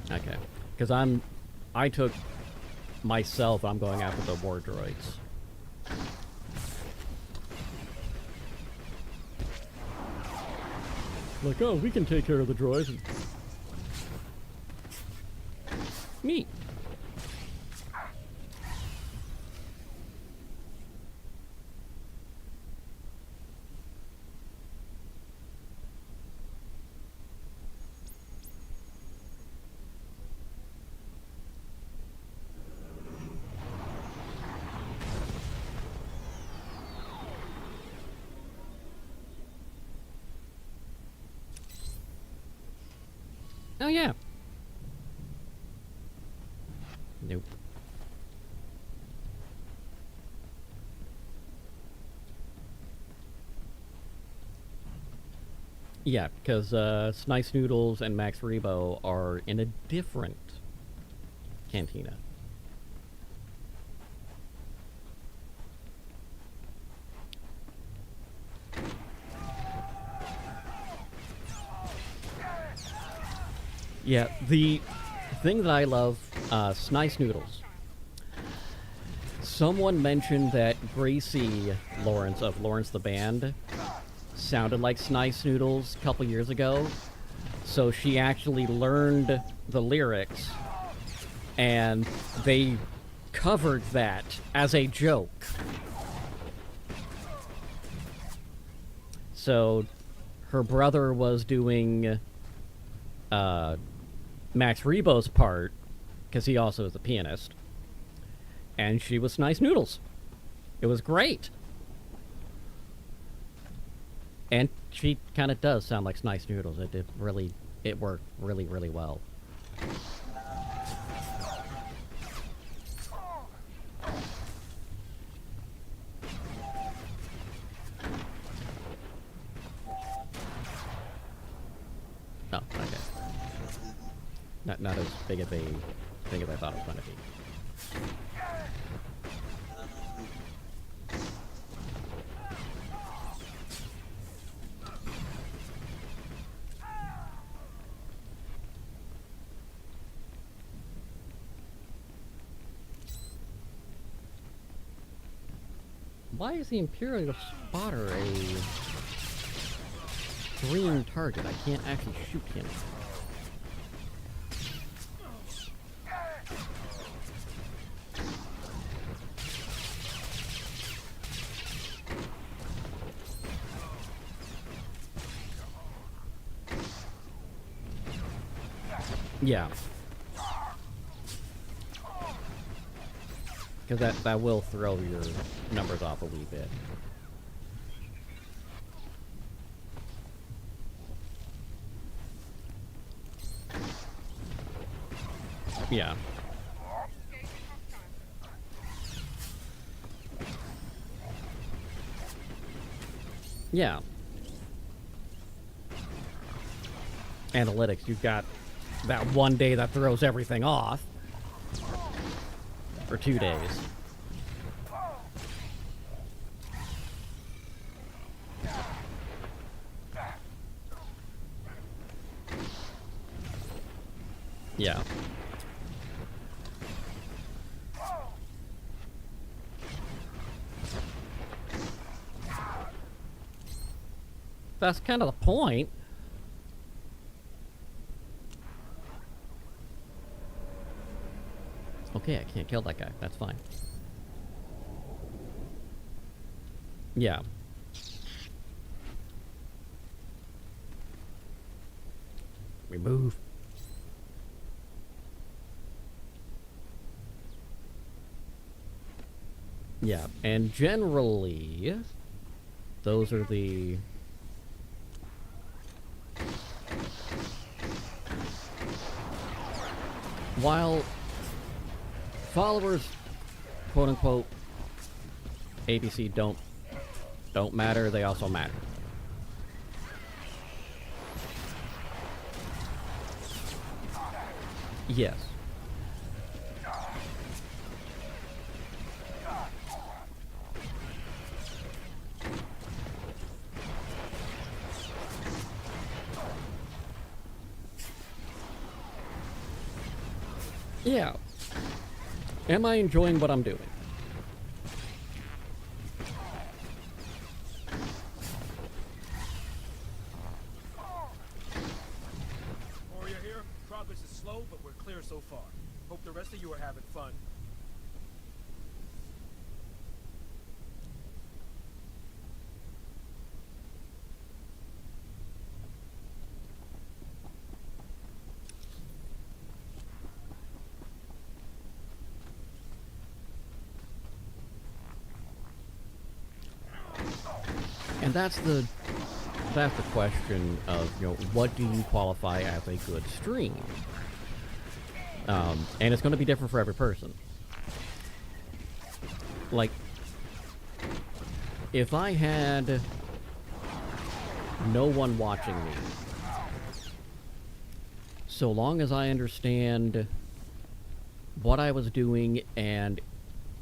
Okay, because I took myself. I'm going after the war droids. Like, oh, we can take care of the droids. Neat. Oh, yeah. Nope. Yeah, because Snice Noodles and Max Rebo are in a different cantina. Yeah, the thing that I love, Snice Noodles. Someone mentioned that Gracie Lawrence of Lawrence the Band sounded like Snice Noodles a couple years ago. So she actually learned the lyrics, and they covered that as a joke. So her brother was doing Max Rebo's part, because he also is a pianist, and she was Snice Noodles. It was great. And she kind of does sound like Snice Noodles. It worked really, really well. Oh, okay. Not as big of a thing as I thought it was going to be. Why is the Imperial Spotter a green target? I can't actually shoot him. Yeah. Because that will throw your numbers off a wee bit. Yeah. Yeah. Analytics, you've got that one day that throws everything off. For 2 days. Yeah. That's kind of the point. Okay, I can't kill that guy. That's fine. Yeah. Remove. Yeah, and generally, those are the... While followers, quote-unquote, ABC don't matter, they also matter. Yes. Yeah. Am I enjoying what I'm doing? Warrior here. Progress is slow, but we're clear so far. Hope the rest of you are having fun. And that's the question of, what do you qualify as a good stream? And it's going to be different for every person. Like, if I had no one watching me, so long as I understand what I was doing and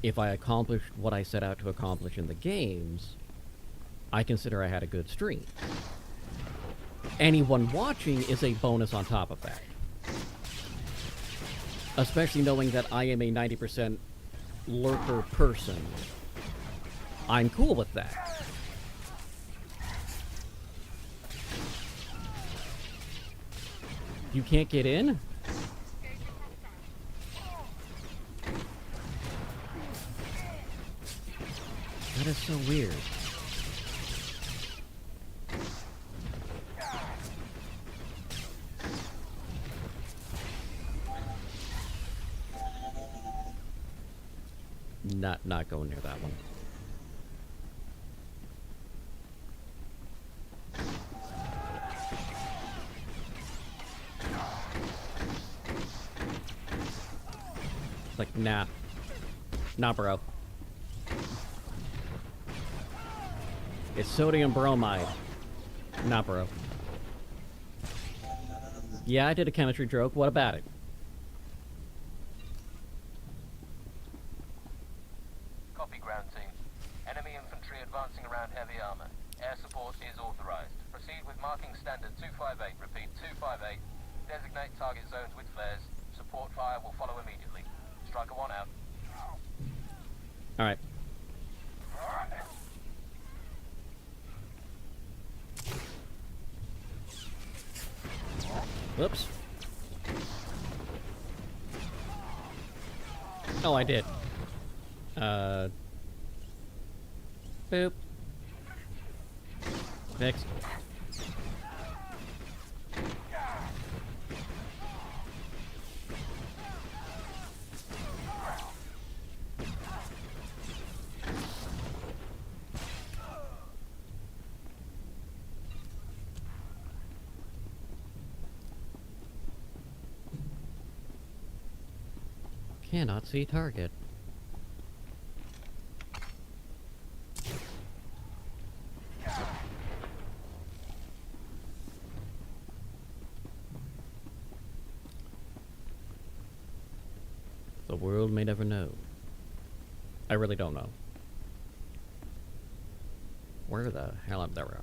if I accomplished what I set out to accomplish in the games, I consider I had a good stream. Anyone watching is a bonus on top of that. Especially knowing that I am a 90% lurker person, I'm cool with that. You can't get in? That is so weird. Not going near that one. Like, nah. Nah, bro. It's sodium bromide. Nah, bro. Yeah, I did a chemistry joke. What about it? Copy, ground team. Enemy infantry advancing around heavy armor. Air support is authorized. Proceed with marking standard 258. Repeat, 258. Designate target zones with flares. Support fire will follow immediately. Striker 1 out. Alright. Whoops. Oh, I did. Boop. Fixed. Cannot see target. The world may never know. I really don't know. Where the hell am I? There we are.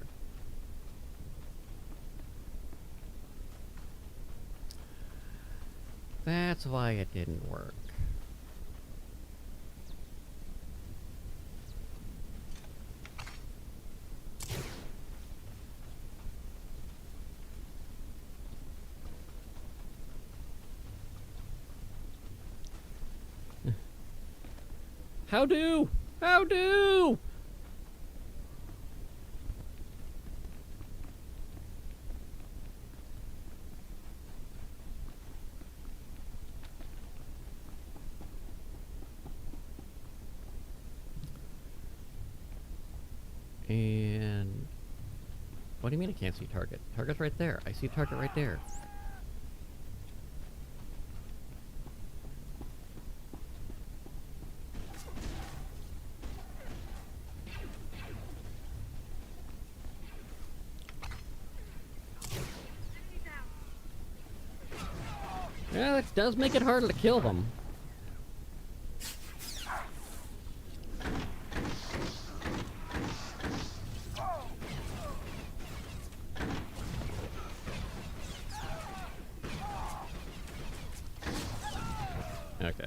That's why it didn't work. How do? How do? And what do you mean I can't see target? Target's right there. I see target right there. Yeah, that does make it harder to kill them. Okay.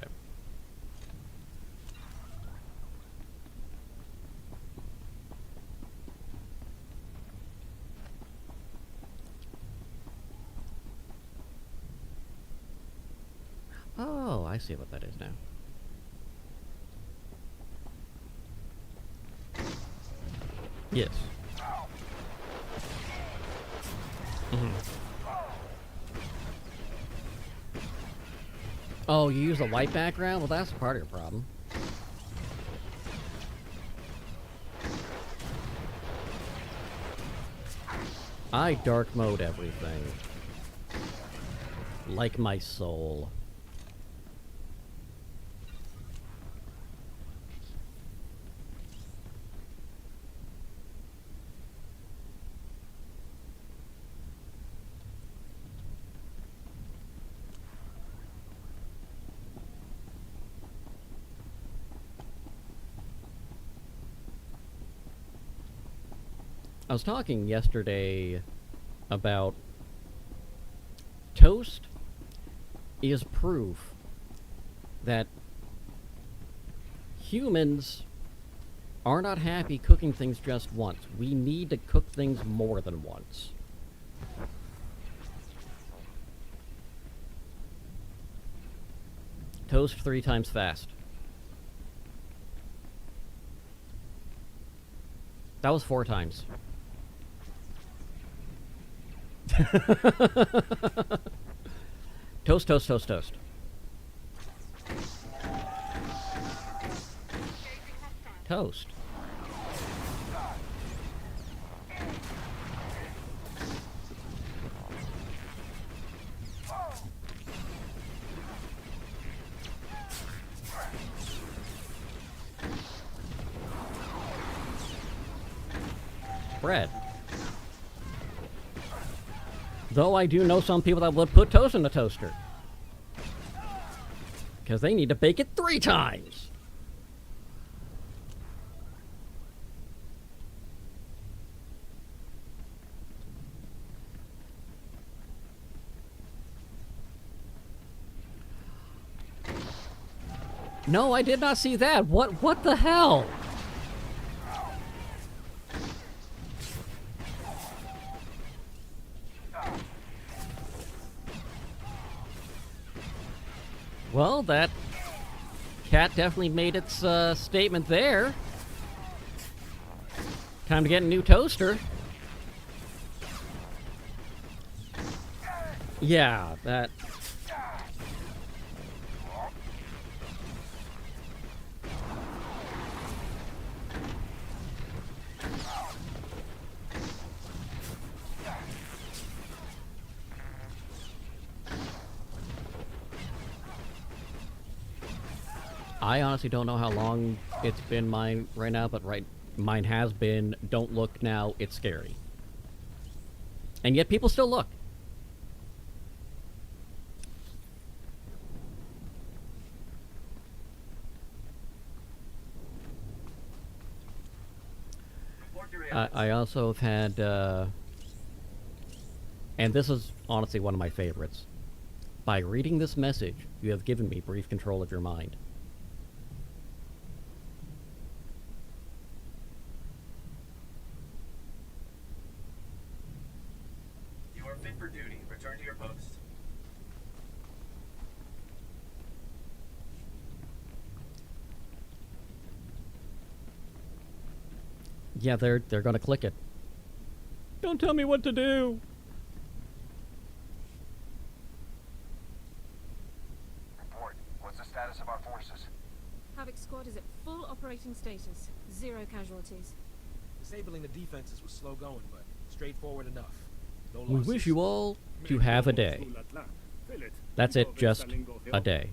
Oh, I see what that is now. Yes. Oh, you use a white background? Well, that's part of your problem. I dark mode everything. Like my soul. I was talking yesterday about toast is proof that humans are not happy cooking things just once. We need to cook things more than once. Toast 3 times fast. That was 4 times. Toast, toast, toast, toast. Toast. Bread. Though I do know some people that would put toast in the toaster. Because they need to bake it 3 times. No, I did not see that. What the hell? Well, that cat definitely made its statement there. Time to get a new toaster. Yeah, that... I honestly don't know how long it's been mine right now, but mine has been, don't look now, it's scary. And yet people still look. I also have had, and this is honestly one of my favorites. By reading this message, you have given me brief control of your mind. Fit for duty. Return to your post. Yeah, they're gonna click it. Don't tell me what to do. Report. What's the status of our forces? Havoc Squad is at full operating status. 0 casualties. Disabling the defenses was slow going, but straightforward enough. No We losses. wish you all to have a day. That's it, just a day.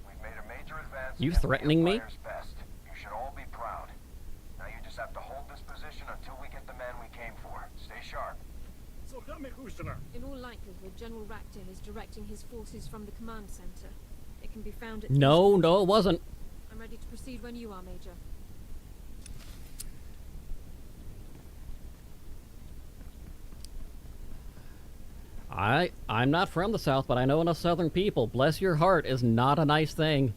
We've made a major advance. You against the threatening me? Empire's best. You should all be proud. Now you just have to hold this position until we get the man we came for. Stay sharp. In all likelihood, General Racton is directing his forces from the command center. It can be found at... No, it wasn't. I'm ready to proceed when you are, Major. I'm not from the South, but I know enough Southern people. Bless your heart is not a nice thing.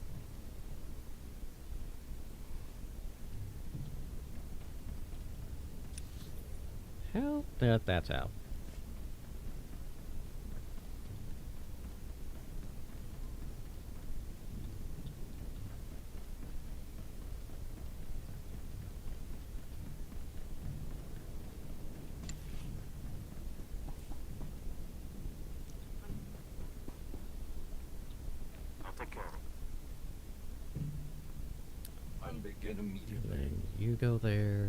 How? That's how. Then you go there.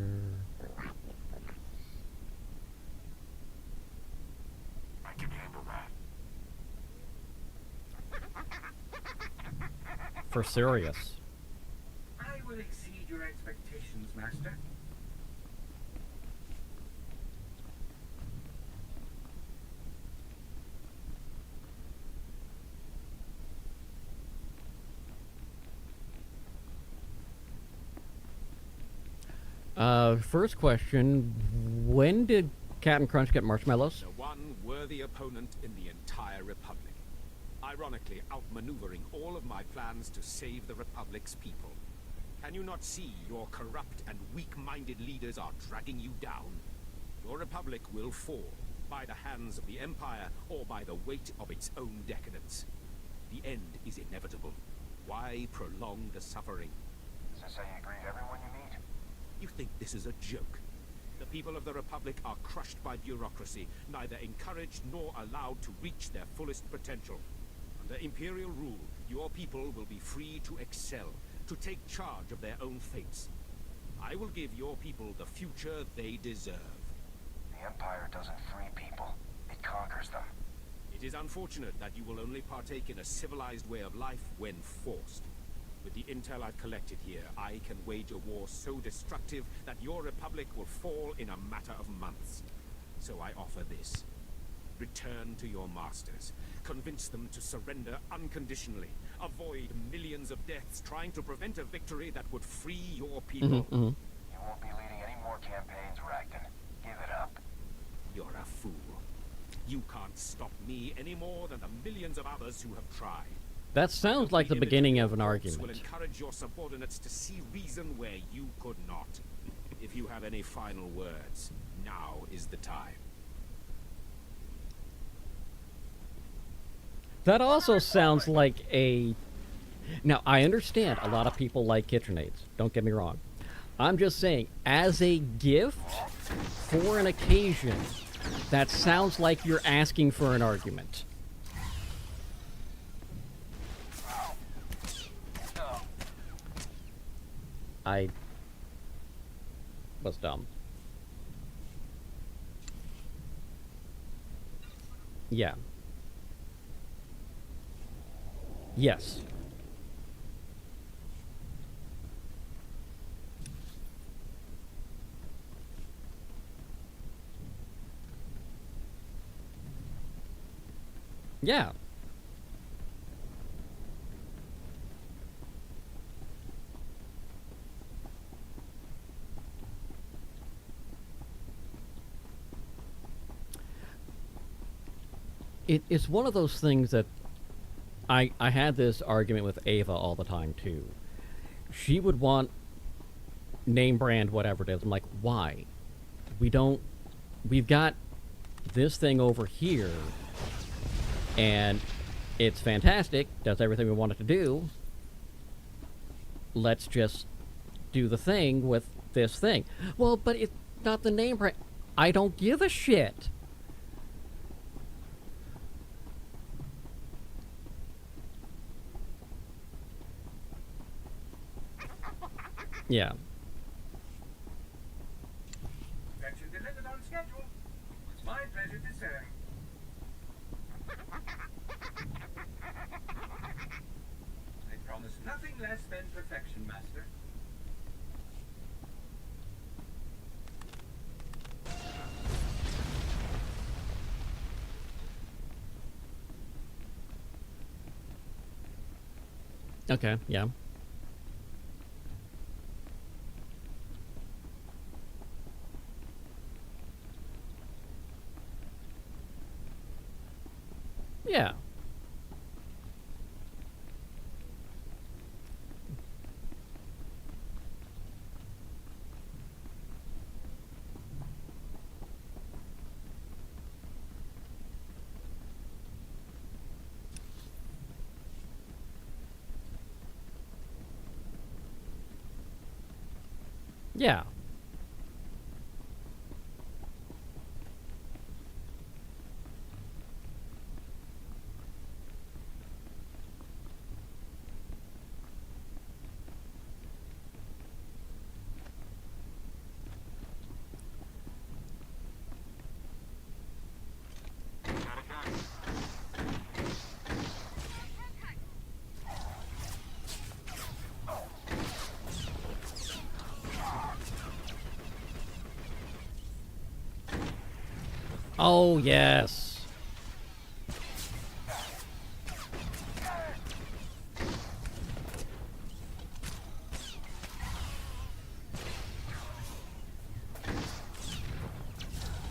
I can handle that. For serious. I will exceed your expectations, Master. First question, when did Captain Crunch get marshmallows? The one worthy opponent in the entire Republic. ironically outmaneuvering all of my plans to save the Republic's people. Can you not see your corrupt and weak-minded leaders are dragging you down? Your Republic will fall, by the hands of the Empire or by the weight of its own decadence. The end is inevitable. Why prolong the suffering? Is this how you greet everyone you meet? You think this is a joke? The people of the Republic are crushed by bureaucracy, neither encouraged nor allowed to reach their fullest potential. Under Imperial rule, your people will be free to excel, to take charge of their own fates. I will give your people the future they deserve. The Empire doesn't free people. It conquers them. It is unfortunate that you will only partake in a civilized way of life when forced. With the intel I've collected here, I can wage a war so destructive that your Republic will fall in a matter of months. So I offer this. Return to your masters. Convince them to surrender unconditionally. Avoid millions of deaths trying to prevent a victory that would free your people. You won't be leading any more campaigns, Racton. Give it up. You're a fool. You can't stop me any more than the millions of others who have tried. That sounds like the beginning of an Will argument. encourage your subordinates to see reason where you could not. If you have any final words, now is the time. That also sounds like a... Now, I understand a lot of people like KitchenAids. Don't get me wrong. I'm just saying, as a gift for an occasion, that sounds like you're asking for an argument. I was dumb. Yeah. Yes. Yeah. It's one of those things that I had this argument with Ava all the time too. She would want name brand whatever it is. I'm like, why? We've got this thing over here and it's fantastic, does everything we want it to do. Let's just do the thing with this thing. Well, but it's not the name brand. I don't give a shit. Yeah. Perfection delivered on schedule. It's my pleasure to serve. I promise nothing less than perfection, Master. Okay, yeah. Yeah. Yeah. Oh, yes.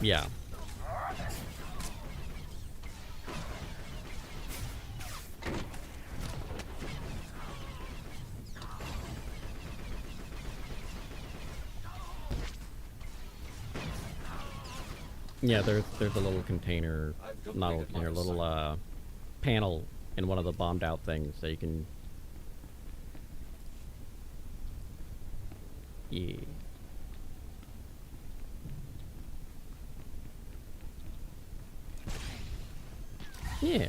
Yeah. Yeah, there's a little container, not a little container, little panel in one of the bombed out things that you can. Yeah. Yeah.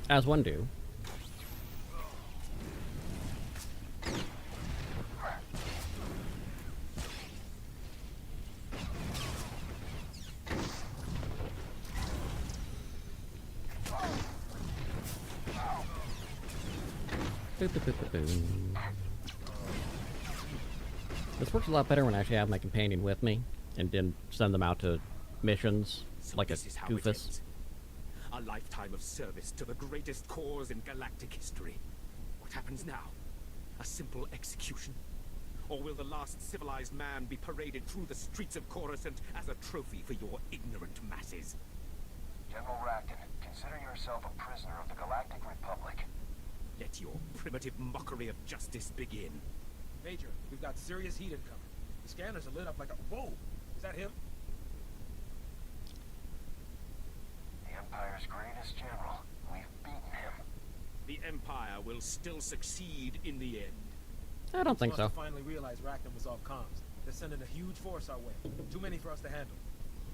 As one do. This works a lot better when I actually have my companion with me and didn't send them out to missions So like a this is how it goofus. ends. A lifetime of service to the greatest cause in galactic history. What happens now? A simple execution? Or will the last civilized man be paraded through the streets of Coruscant as a trophy for your ignorant masses? General Rackham, consider yourself a prisoner of the Galactic Republic. Let your primitive mockery of justice begin. Major, we've got serious heat incoming. The scanners are lit up like a... Whoa! Is that him? The Empire's greatest general. We've beaten him. The Empire will still succeed in the end. I don't think so. Must have finally realized Rackham was off comms. They're sending a huge force our way. Too many for us to handle.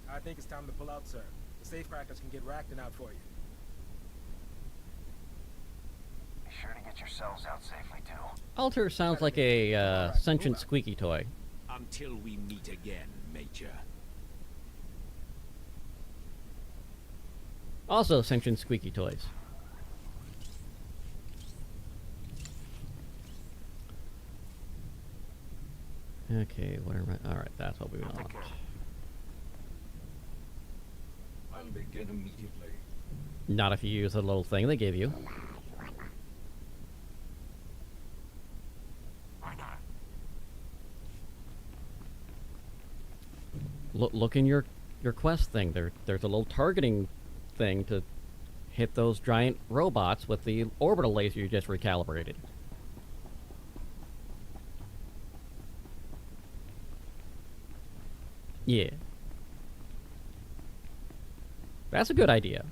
I think it's time to pull out, sir. The safecrackers can get Rackham out for you. Be sure to get yourselves out safely, too. Alter sounds like a sentient squeaky toy. Until we meet again, Major. Also sentient squeaky toys. Okay, what am I? Alright, that's what we want. I'll begin immediately. Not if you use the little thing they gave you. Why not? Look in your quest thing. There's a little targeting thing to hit those giant robots with the orbital laser you just recalibrated. Yeah. That's a good idea.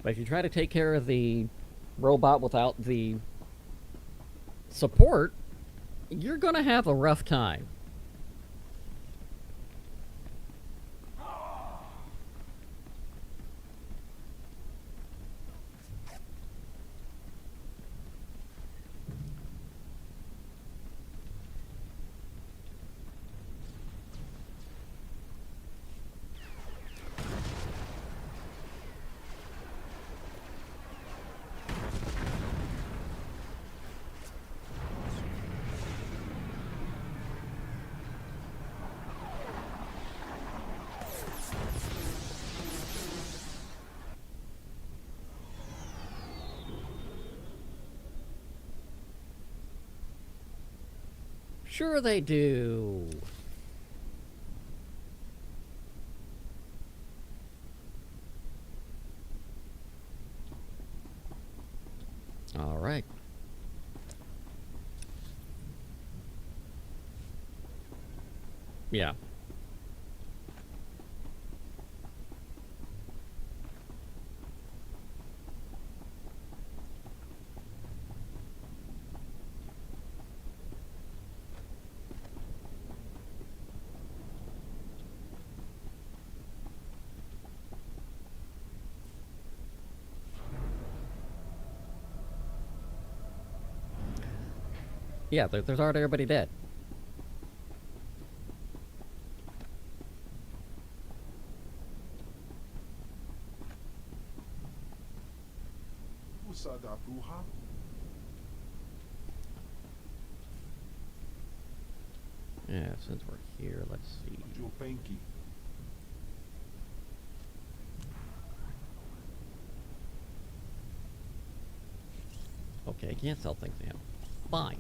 But if you try to take care of the robot without the support, you're gonna have a rough time. Sure they do. All right. Yeah. Yeah, there's already everybody dead. Yeah, since we're here, let's see. Okay, I can't sell things to him. Fine.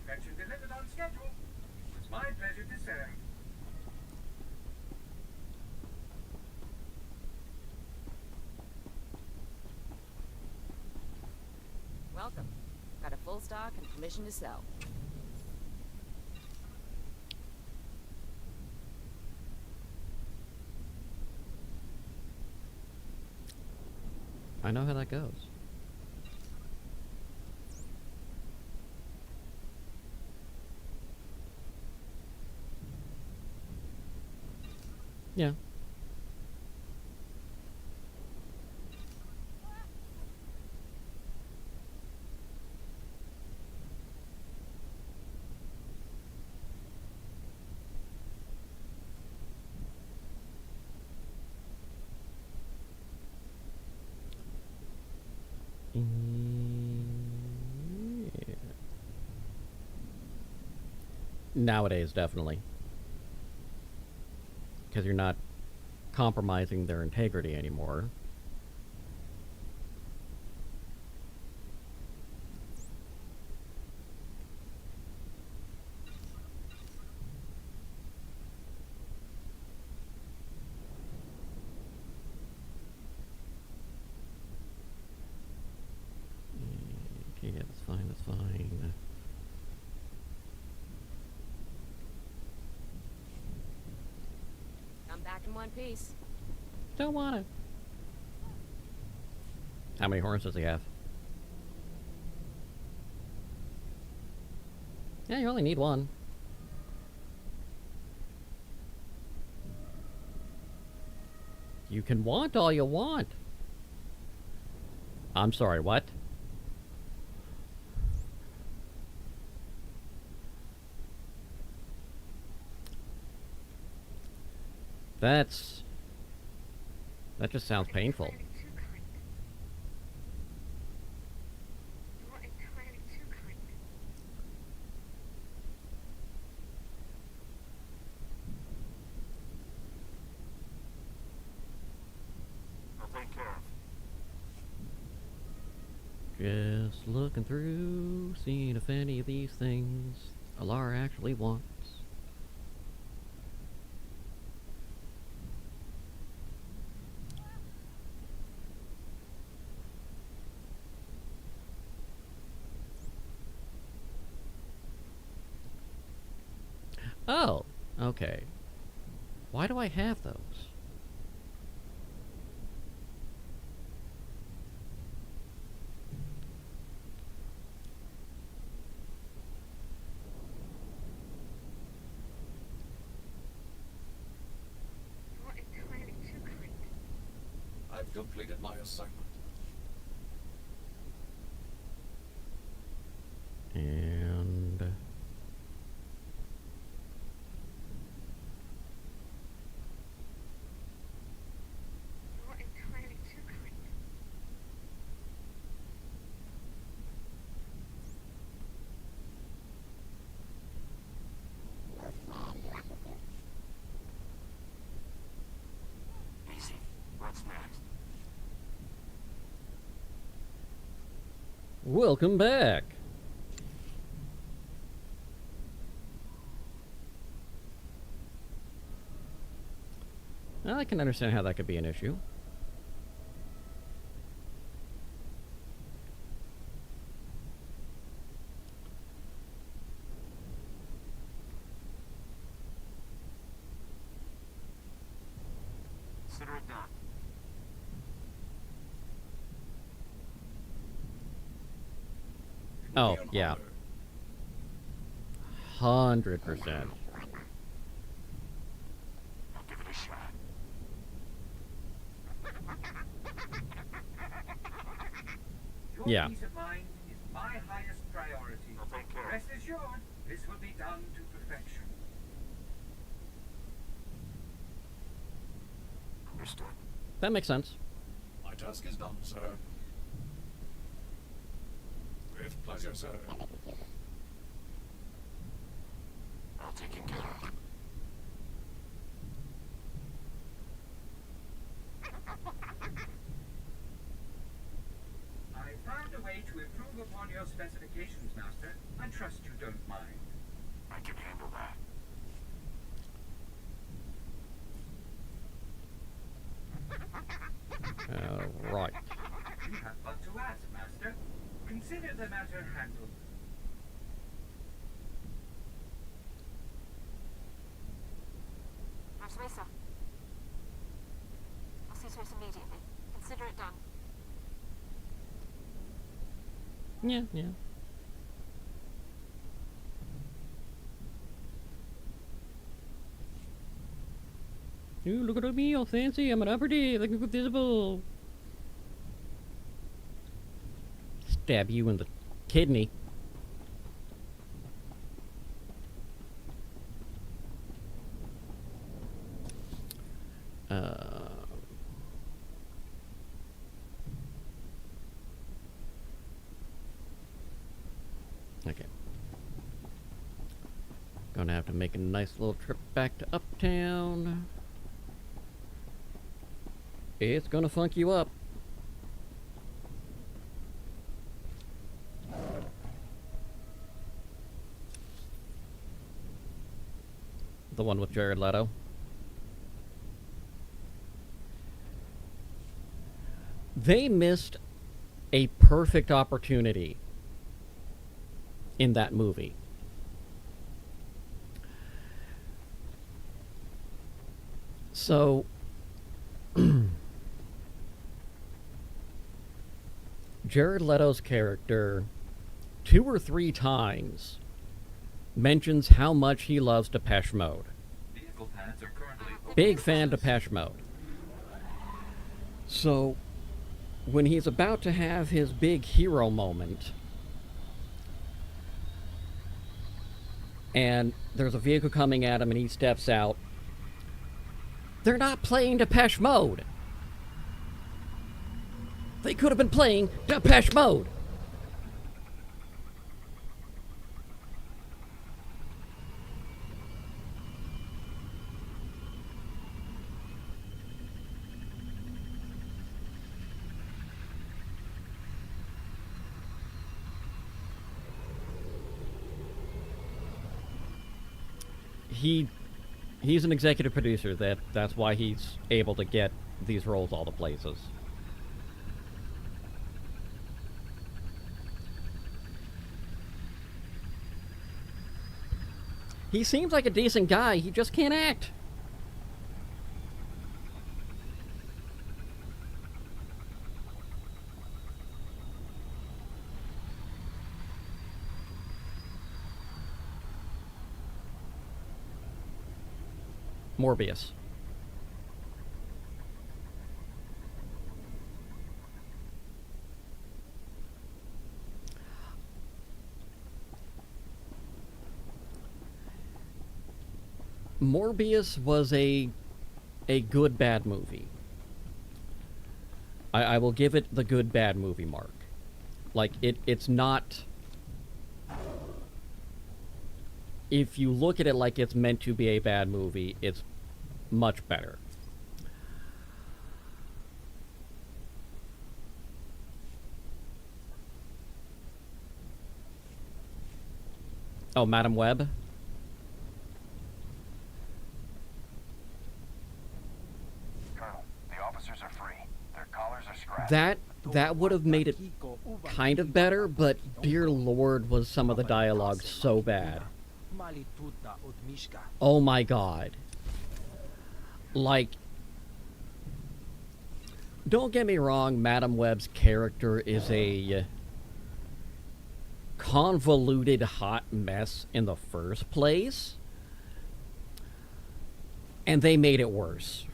Got you delivered on schedule. It's my pleasure to serve. Welcome. Got a full stock and permission to sell. I know how that goes. Yeah. Yeah. Nowadays, definitely. Because you're not compromising their integrity anymore. Okay, yeah, that's fine, that's fine. I'm back in one piece. Don't wanna. How many horns does he have? Yeah, you only need one. You can want all you want. I'm sorry, what? That just sounds painful. Just looking through, seeing if any of these things Alara actually wants. Oh, okay. Why do I have those? I've completed my assignment. And Easy. What's next? welcome back. I can understand how that could be an issue. Consider it done. Oh, yeah. 100%. I'll give it a shot. Your Yeah. peace of mind is my highest priority. I'll take care of it. Rest assured, this will be done to perfection. Understood. That makes sense. My task is done, sir. With pleasure, sir. I'll take it care of. I found a way to improve upon your specifications, Master. I trust you don't mind. I can handle that. the matter handled. Nurse Mesa. I'll see to it immediately. Consider it done. Yeah, yeah. Ooh, look at me, all fancy. I'm an uppity, like invisible. Stab you in the kidney. Okay. Gonna have to make a nice little trip back to Uptown. It's gonna funk you up. The one with Jared Leto. They missed a perfect opportunity in that movie. So, Jared Leto's character 2 or 3 times mentions how much he loves Depeche Mode. Vehicle pads are currently Big fan Depeche Mode. So, when he's about to have his big hero moment, and there's a vehicle coming at him and he steps out, they're not playing Depeche Mode. They could have been playing Depeche Mode. He's an executive producer. That's why he's able to get these roles all the places. He seems like a decent guy. He just can't act. Morbius. Morbius was a good bad movie. I will give it the good bad movie mark. Like it's not, if you look at it like it's meant to be a bad movie, it's much better. Oh, Madam Web? Colonel, the officers are free. Their collars are scratched. That would have made it kind of better, but dear Lord, was some of the dialogue so bad. Oh my God. Like, don't get me wrong, Madam Web's character is a convoluted hot mess in the first place, and they made it worse.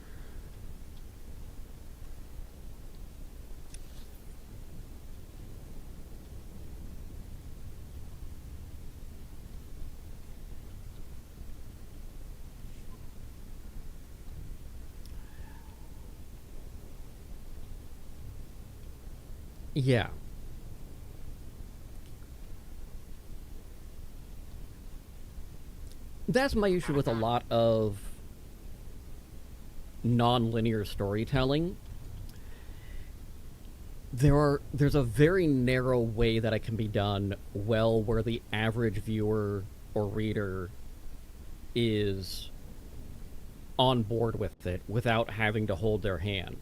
Yeah. That's my issue with a lot of non-linear storytelling. There's a very narrow way that it can be done well, where the average viewer or reader is on board with it without having to hold their hand.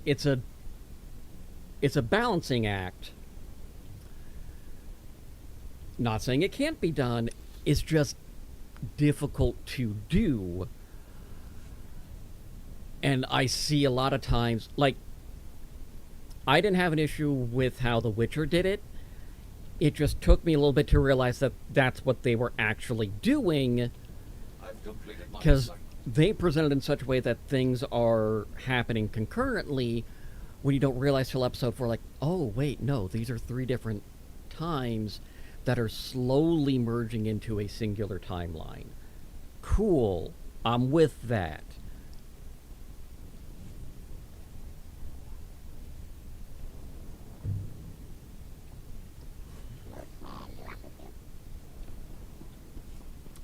It's a it's a balancing act. Not saying it can't be done, it's just difficult to do. And I see a lot of times, like, I didn't have an issue with how The Witcher did it. It just took me a little bit to realize that that's what they were actually doing, because they presented in such a way that things are happening concurrently when you don't realize till episode 4, like, oh, wait, no, these are 3 different times that are slowly merging into a singular timeline. Cool. I'm with that.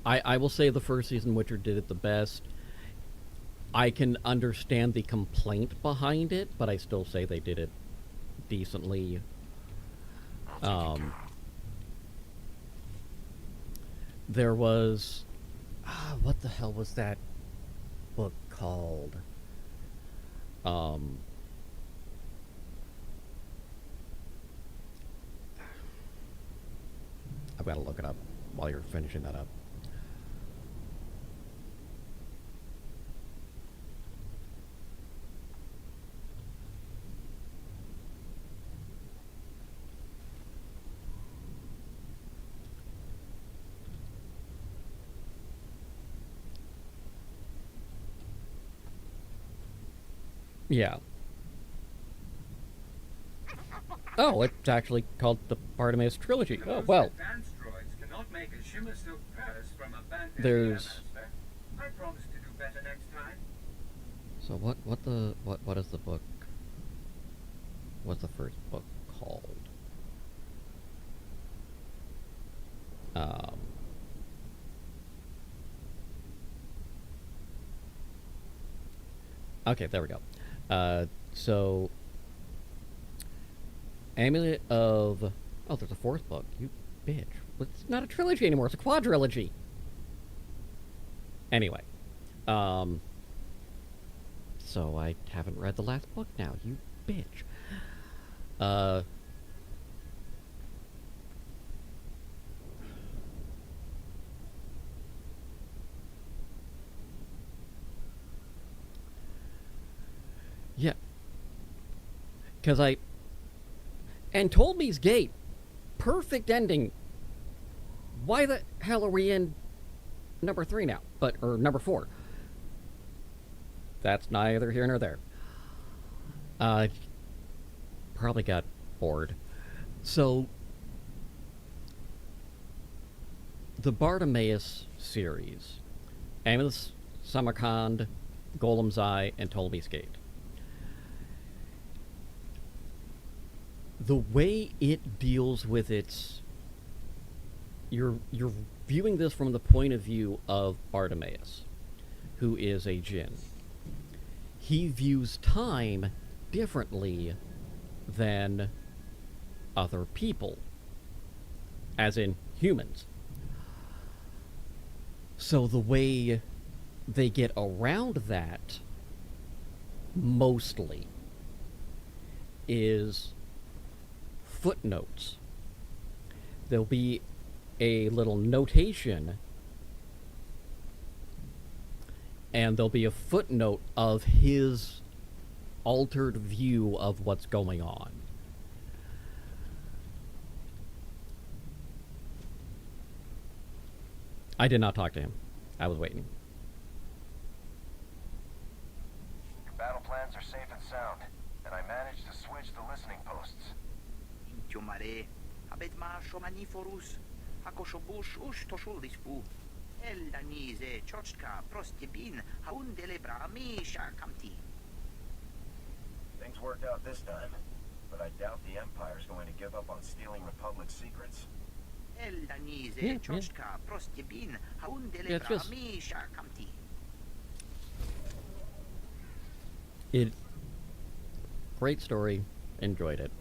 I will say the first season Witcher did it the best. I can understand the complaint behind it, but I still say they did it decently. There was... what the hell was that book called? I've got to look it up while you're finishing that up. Yeah. Oh, it's actually called the Bartimaeus Trilogy. Oh, well. There's... I promise to do better next time. So what is the book? What's the first book called? Okay, there we go. So, Amulet of... Oh, there's a 4th book. You bitch. It's not a trilogy anymore. It's a quadrilogy. Anyway. So I haven't read the last book now. You bitch. Yeah. Because And Ptolemy's Gate. Perfect ending. Why the hell are we in number 3 now? Or number 4? That's neither here nor there. Probably got bored. So, the Bartimaeus series. Amulet, Samarkand, Golem's Eye, and Ptolemy's Gate. The way it deals with its... You're viewing this from the point of view of Bartimaeus, who is a djinn. He views time differently than other people, as in humans. So the way they get around that, mostly, is footnotes. There'll be a little notation, and there'll be a footnote of his altered view of what's going on. I did not talk to him. I was waiting. Your battle plans are safe and sound, and I managed to switch the listening posts. Mare, abet ma shomaniforus, hakoshobush ush toshulispu. El danise chochka prostibin haundelebrami shakamti. Things worked out this time, but I doubt the Empire's going to give up on stealing Republic secrets. El danise chochka prostibin haundelebrami shakamti. Great story. Enjoyed it.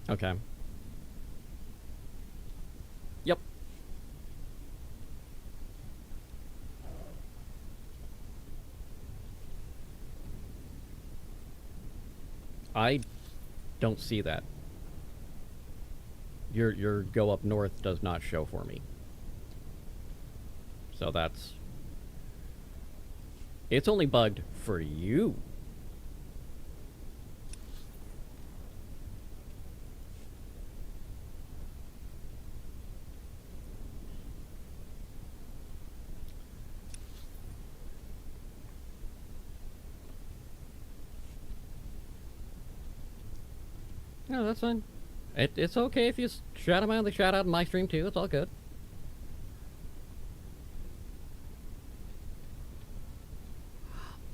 Okay. Yep. I don't see that. Your go up north does not show for me. So that's... It's only bugged for you. No, that's fine. It's okay if you shout them out. They shout out in my stream too. It's all good.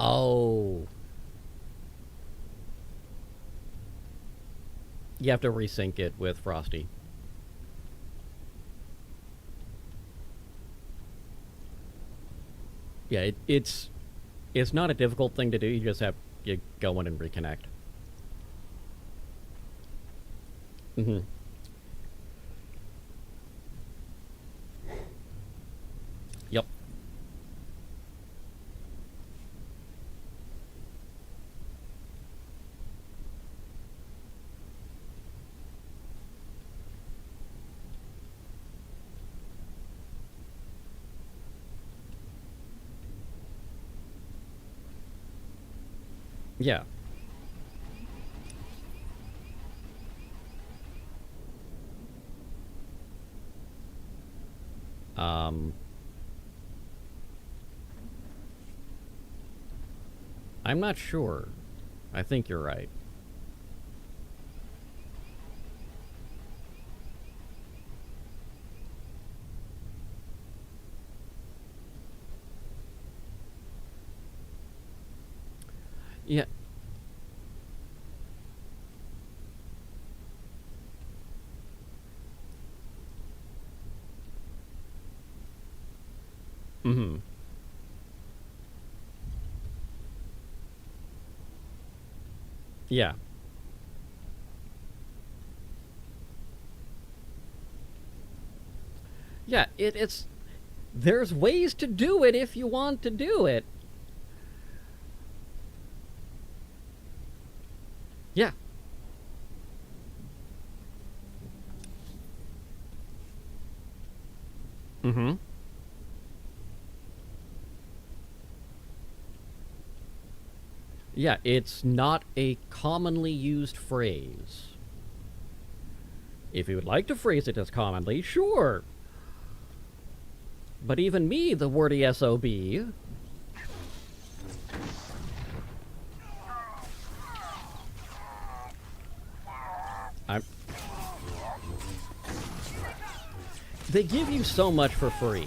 Oh. You have to resync it with Frosty. Yeah, it's not a difficult thing to do. You just have to go in and reconnect. Mm-hmm. Yep. Yeah. I'm not sure. I think you're right. Yeah. Mm-hmm. Yeah. Yeah, it's... There's ways to do it if you want to do it. Yeah. Mm-hmm. Yeah, it's not a commonly used phrase. If you would like to phrase it as commonly, sure. But even me, the wordy SOB... They give you so much for free.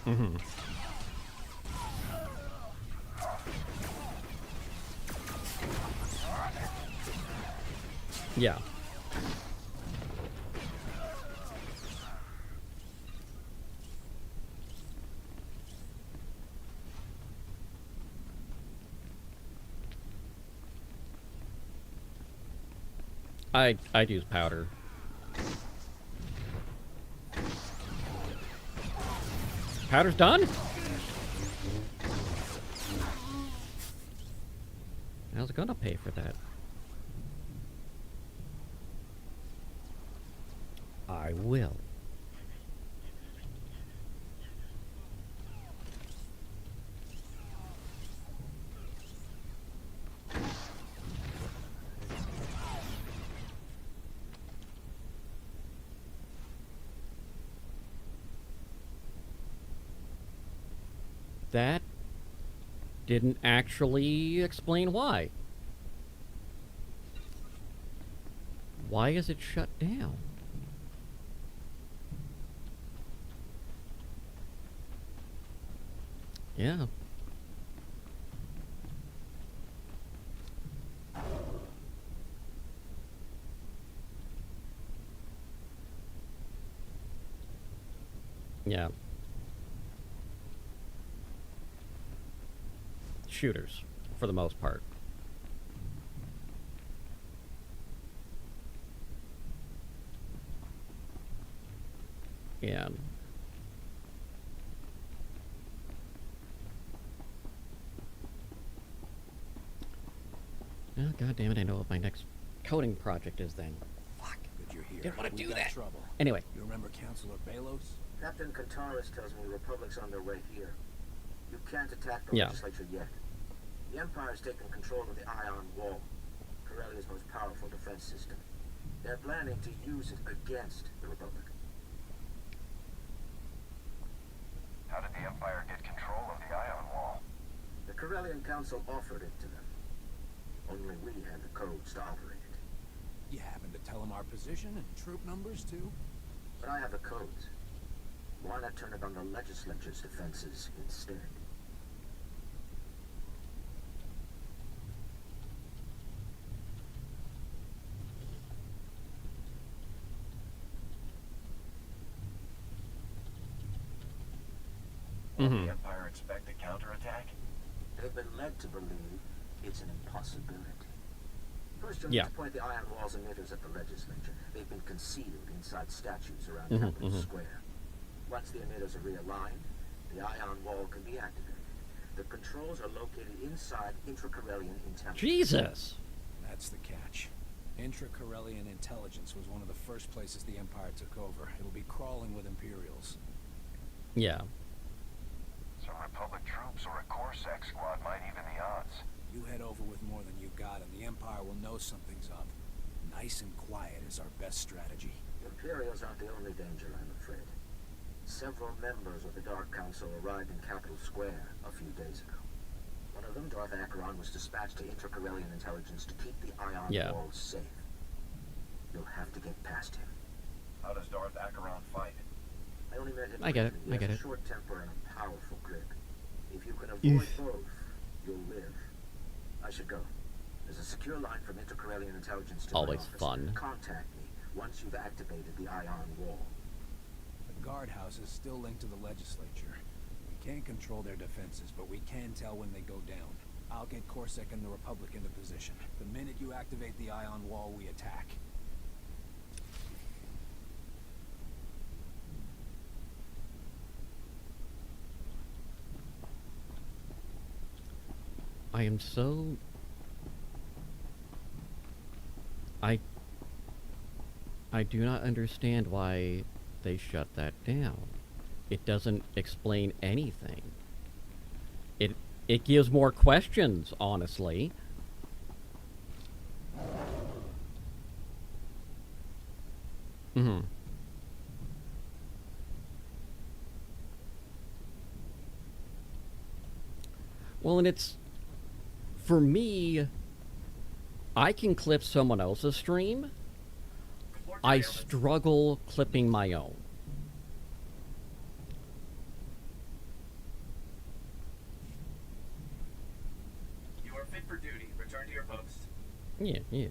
Mm-hmm. Yeah. I'd use powder. Powder's done? I was gonna pay for that. I will. That didn't actually explain why. Why is it shut down? Yeah. Yeah. Shooters, for the most part. Yeah. Oh, God damn it, I know what my next coding project is then. Fuck. Good you're here. Didn't want to We've do got that. trouble. Anyway. You remember Councilor Balos? Captain Kantaris tells me the Republic's on their way here. You can't attack the Yeah. legislature yet. The Empire's taken control of the Ion Wall, Corellia's most powerful defense system. They're planning to use it against the Republic. How did the Empire get control of the Ion Wall? The Corellian Council offered it to them. Only we had the codes to operate it. You happen to tell them our position and troop numbers, too? But I have the codes. Why not turn it on the legislature's defenses instead? Will the Empire expect a counterattack? They've been led to believe it's an impossibility. First, you'll Yeah. need to point the Iron Wall's emitters at the legislature. They've been concealed inside statues around Mhm, Capitol mhm. Square. Once the emitters are realigned, the Ion Wall can be activated. The controls are located inside intra-Corellian intelligence. Jesus! That's the catch. Intra-Corellian intelligence was one of the first places the Empire took over. It'll be crawling with Imperials. Yeah. Some Republic troops or a Corsac squad might even the odds. You head over with more than you got, and the Empire will know something's up. Nice and quiet is our best strategy. The Imperials aren't the only danger, I'm afraid. Several members of the Dark Council arrived in Capitol Square a few days ago. One of them, Darth Acheron, was dispatched to intra-Corellian intelligence to keep the Ion Wall safe. You'll have to get past him. How does Darth Acheron fight? I only met him I get it, briefly. I He get has it. a short temper and a powerful grip. If you can avoid Oof. both, you'll live. I should go. There's a secure line from intra-Corellian intelligence to Always my office. fun. Contact me once you've activated the Ion Wall. The guardhouse is still linked to the legislature. We can't control their defenses, but we can tell when they go down. I'll get Corsac and the Republic into position. The minute you activate the Ion Wall, we attack. I am so... I do not understand why they shut that down. It doesn't explain anything. It gives more questions, honestly. Mm-hmm. Well, and it's... For me, I can clip someone else's stream. I struggle clipping my own. You are fit for duty. Return to your post. Yeah, yeah.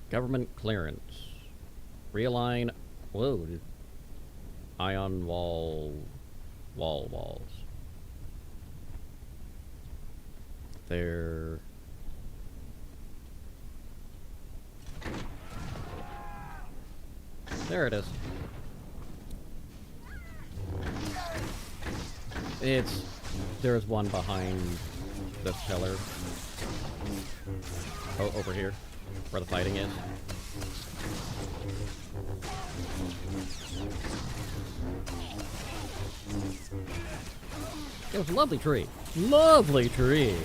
Government clearance. Realign. Whoa. Dude. Ion walls. There. There it is. There's one behind this pillar. Oh, over here, where the fighting is. It was a lovely tree. Lovely tree.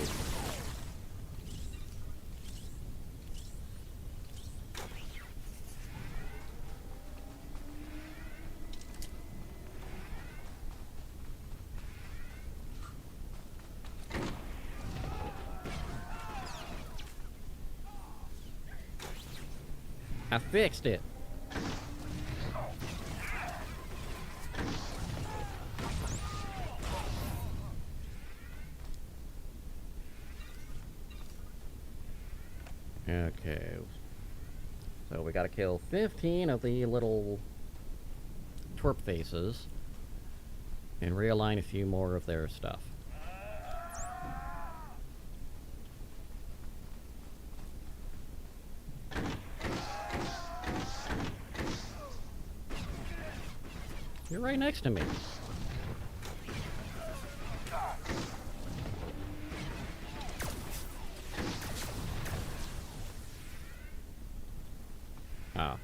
I fixed it. Okay. So we gotta kill 15 of the little twerp faces and realign a few more of their stuff. You're right next to me. Ah.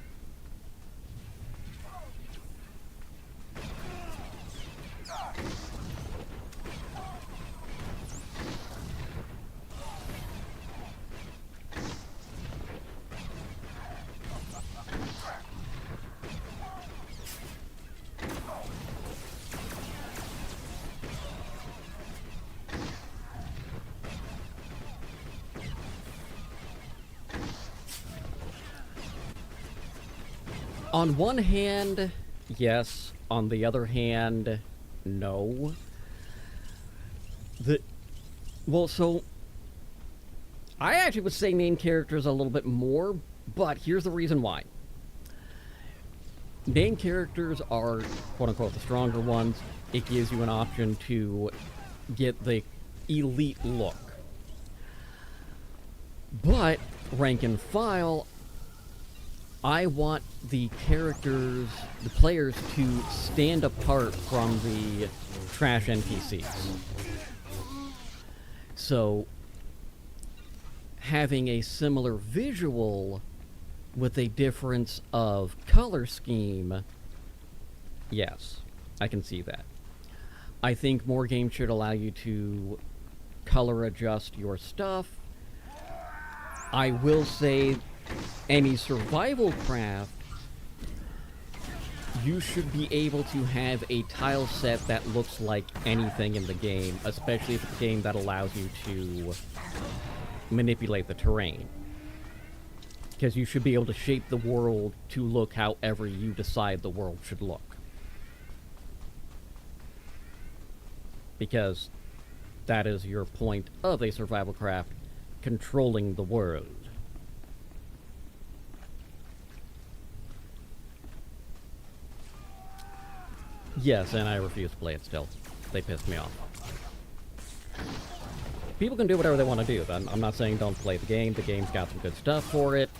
On one hand, yes. On the other hand, no. Well, so I actually would say main characters a little bit more, but here's the reason why. Main characters are, quote-unquote, the stronger ones. It gives you an option to get the elite look. But, rank and file, I want the characters, the players, to stand apart from the trash NPCs. So, having a similar visual with a difference of color scheme, yes, I can see that. I think more games should allow you to color adjust your stuff. I will say, any survival craft, you should be able to have a tile set that looks like anything in the game, especially if it's a game that allows you to manipulate the terrain. Because you should be able to shape the world to look however you decide the world should look. Because that is your point of a survival craft, controlling the world. Yes, and I refuse to play it still. They pissed me off. People can do whatever they want to do. I'm not saying don't play the game. The game's got some good stuff for it.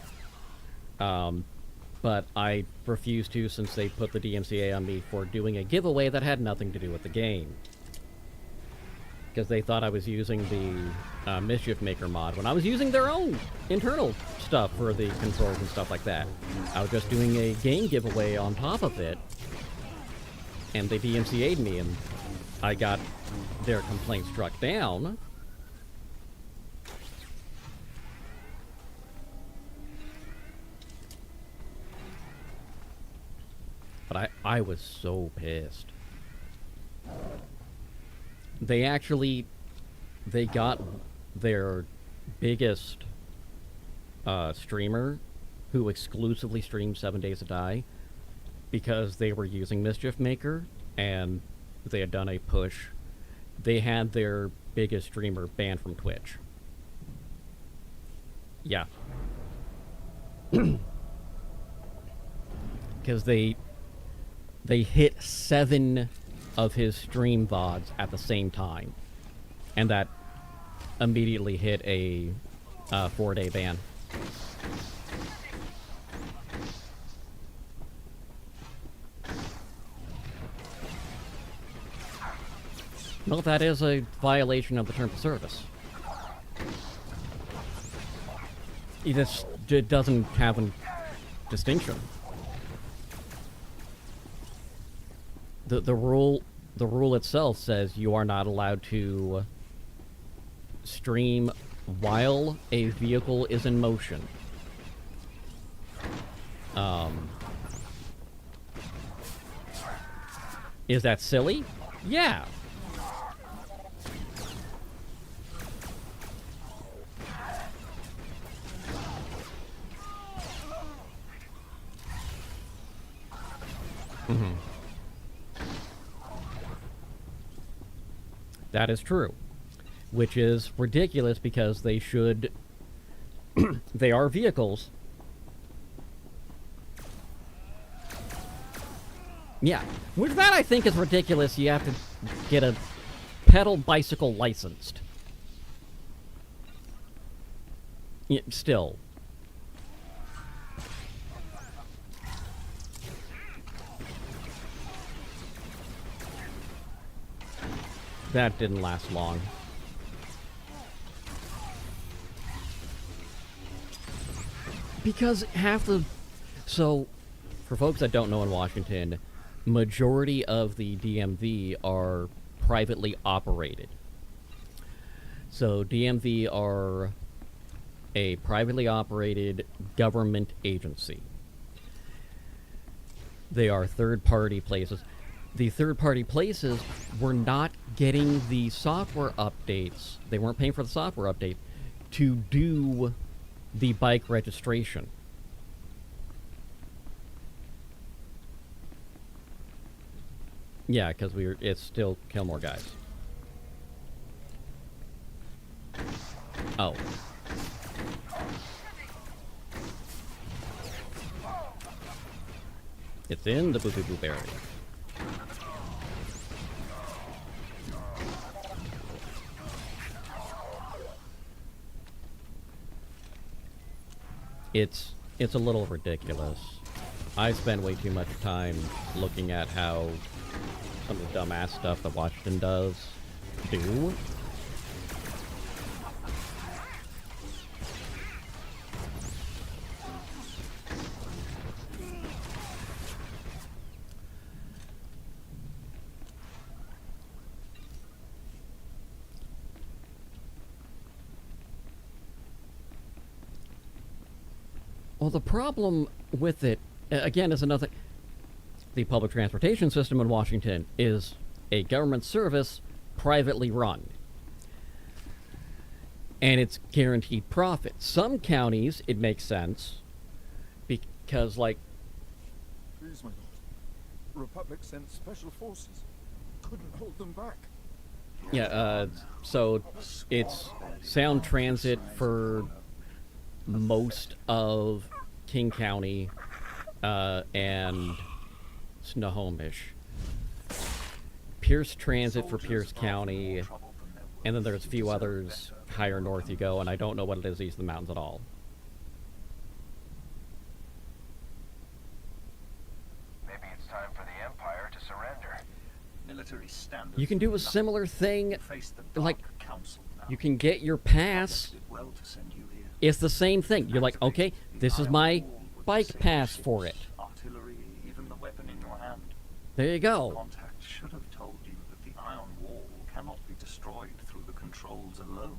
But I refuse to, since they put the DMCA on me for doing a giveaway that had nothing to do with the game. Because they thought I was using the Mischief Maker mod when I was using their own internal stuff for the controls and stuff like that. I was just doing a game giveaway on top of it. And they DMCA'd me, and I got their complaint struck down. But I was so pissed. They got their biggest streamer, who exclusively streamed 7 Days to Die, because they were using Mischief Maker, and they had done a push. They had their biggest streamer banned from Twitch. Yeah. Because they hit 7 of his stream VODs at the same time. And that immediately hit a 4-day ban. Well, that is a violation of the terms of service. It doesn't have a distinction. The rule itself says you are not allowed to stream while a vehicle is in motion. Is that silly? Yeah. Mm-hmm. That is true. Which is ridiculous because they should... they are vehicles. Yeah, which that I think is ridiculous. You have to get a pedal bicycle licensed. Yeah, still. That didn't last long. Because half the... So, for folks that don't know in Washington, majority of the DMV are privately operated. So DMV are a privately operated government agency. They are third-party places. The third-party places were not getting the software updates. They weren't paying for the software update to do the bike registration. Yeah, because it's still kill more guys. Oh. It's in the boo-boo-boop area. It's a little ridiculous. I spend way too much time looking at how some of the dumbass stuff that Washington does do. Well, the problem with it, again, is another... The public transportation system in Washington is a government service privately run. And it's guaranteed profit. Some counties, it makes sense, because, like... Please, my lord. Republic sent special forces. Couldn't hold them back. Yeah, so it's Sound Transit for most of King County, and Snohomish. Pierce Transit for Pierce County, and then there's a few others higher north you go, and I don't know what it is east of the mountains at all. Maybe it's time for the Empire to surrender. Military standards. You can do a similar thing, like, you can get your pass. It's the same thing. You're like, okay, this is my bike pass for it. Artillery, even the weapon in your hand. There you go. Contact should have told you that the iron wall cannot be destroyed through the controls alone.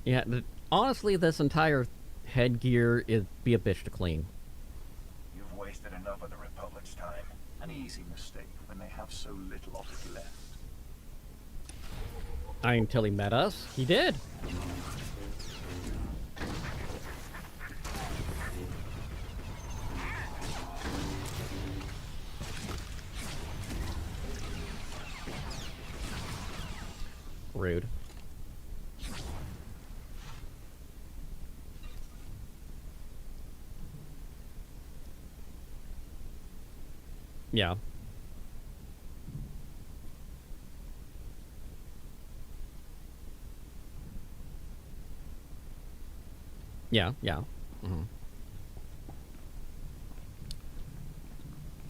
Yeah, honestly, this entire headgear is be a bitch to clean. You've wasted enough of the Republic's time. An easy mistake when they have so little of it left. Until he met us, he did. Rude. Yeah. Yeah, yeah. Mm-hmm.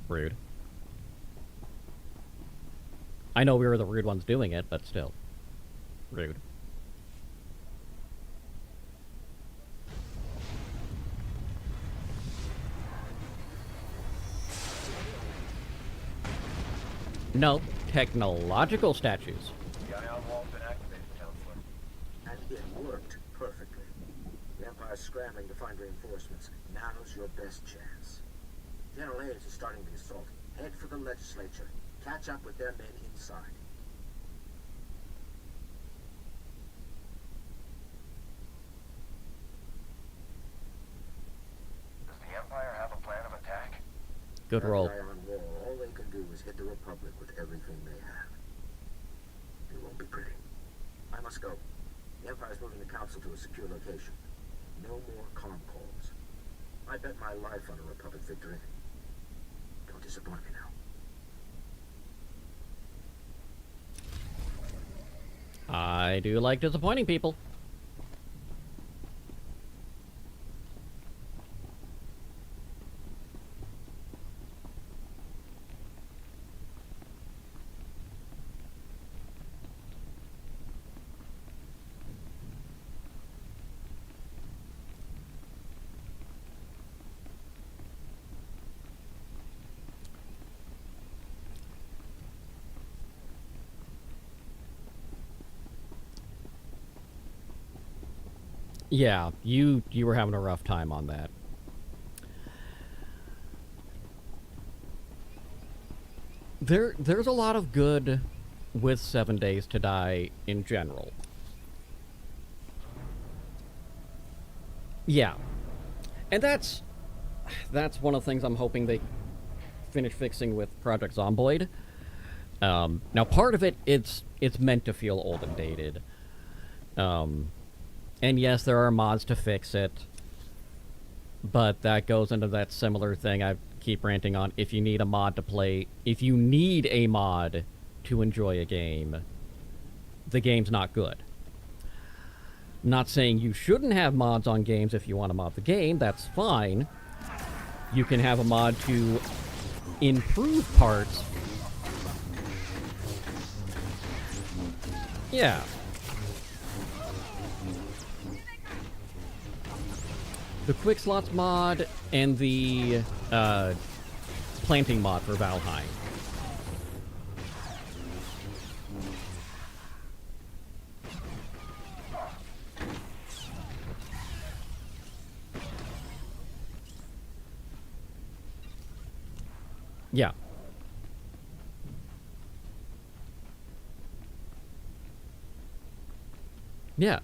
Rude. I know we were the rude ones doing it, but still. Rude. No, technological statues. The ion wall's been activated, Counselor. And it worked perfectly. The Empire's scrambling to find reinforcements. Now's your best chance. General Hayes is starting the assault. Head for the legislature. Catch up with their men inside. Does the Empire have a plan of attack? Good roll. Iron wall. All they can do is hit the Republic with everything they have. It won't be pretty. I must go. The Empire's moving the Council to a secure location. No more comm calls. I bet my life on a Republic victory. Come disappoint me now. I do like disappointing people. Yeah, you were having a rough time on that. There's a lot of good with 7 Days to Die in general. Yeah. And that's one of the things I'm hoping they finish fixing with Project Zomboid. Now part of it's meant to feel old and dated. And yes, there are mods to fix it, but that goes into that similar thing I keep ranting on. If you need a mod to play, if you need a mod to enjoy a game, the game's not good. Not saying you shouldn't have mods on games if you want to mod the game, that's fine. You can have a mod to improve parts. Yeah. The Quick Slots mod and the planting mod for Valheim. Yeah. Yeah.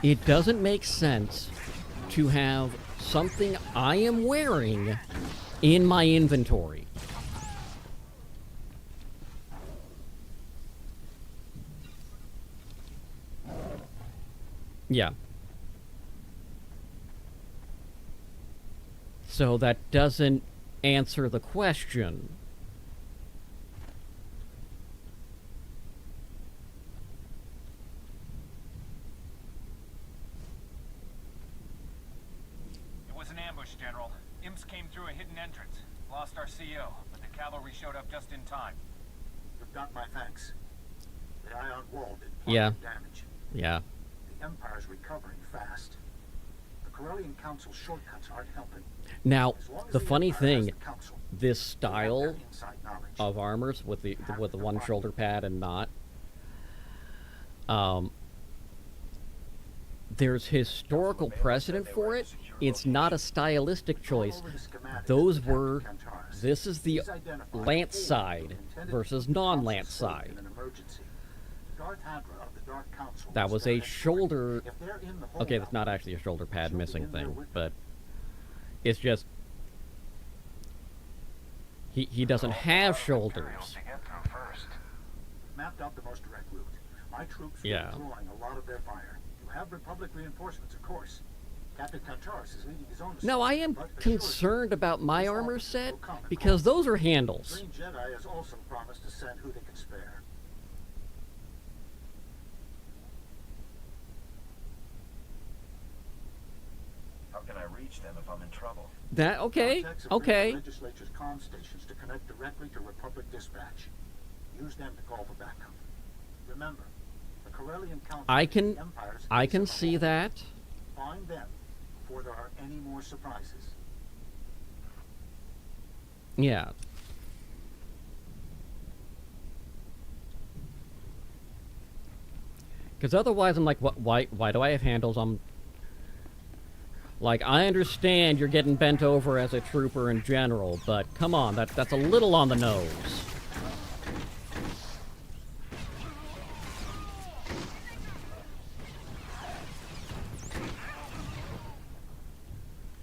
It doesn't make sense to have something I am wearing in my inventory. Yeah. So that doesn't answer the question. General. Imps came through a hidden entrance. Lost our CO, but the cavalry showed up just in time. You've got my thanks. The ion wall did damage. Yeah. The Empire's recovering fast. The Corellian Council shortcuts aren't helping. Now, the funny thing, this style of armors with the one shoulder pad and not, there's historical precedent for it. It's not a stylistic choice. This is the lance side versus non-lance side. That was a shoulder... Okay, that's not actually a shoulder pad missing thing, but it's just... He doesn't have shoulders. Mapped out the most direct route. My troops were drawing a lot of their fire. You have Republic reinforcements, of course. Captain Kantaris is leading his own. No, I am concerned about my armor set because those are handles. Green Jedi has also promised to send who they can spare. How can I reach them if I'm in trouble? That okay? Okay. Legislature's comm stations to connect directly to Republic dispatch. Use them to call for backup. Remember, the Corellian Council. I can see that. Find them before there are any more surprises. Yeah. Because otherwise, I'm like, what? Why do I have handles? Like, I understand you're getting bent over as a trooper in general, but come on, that's a little on the nose.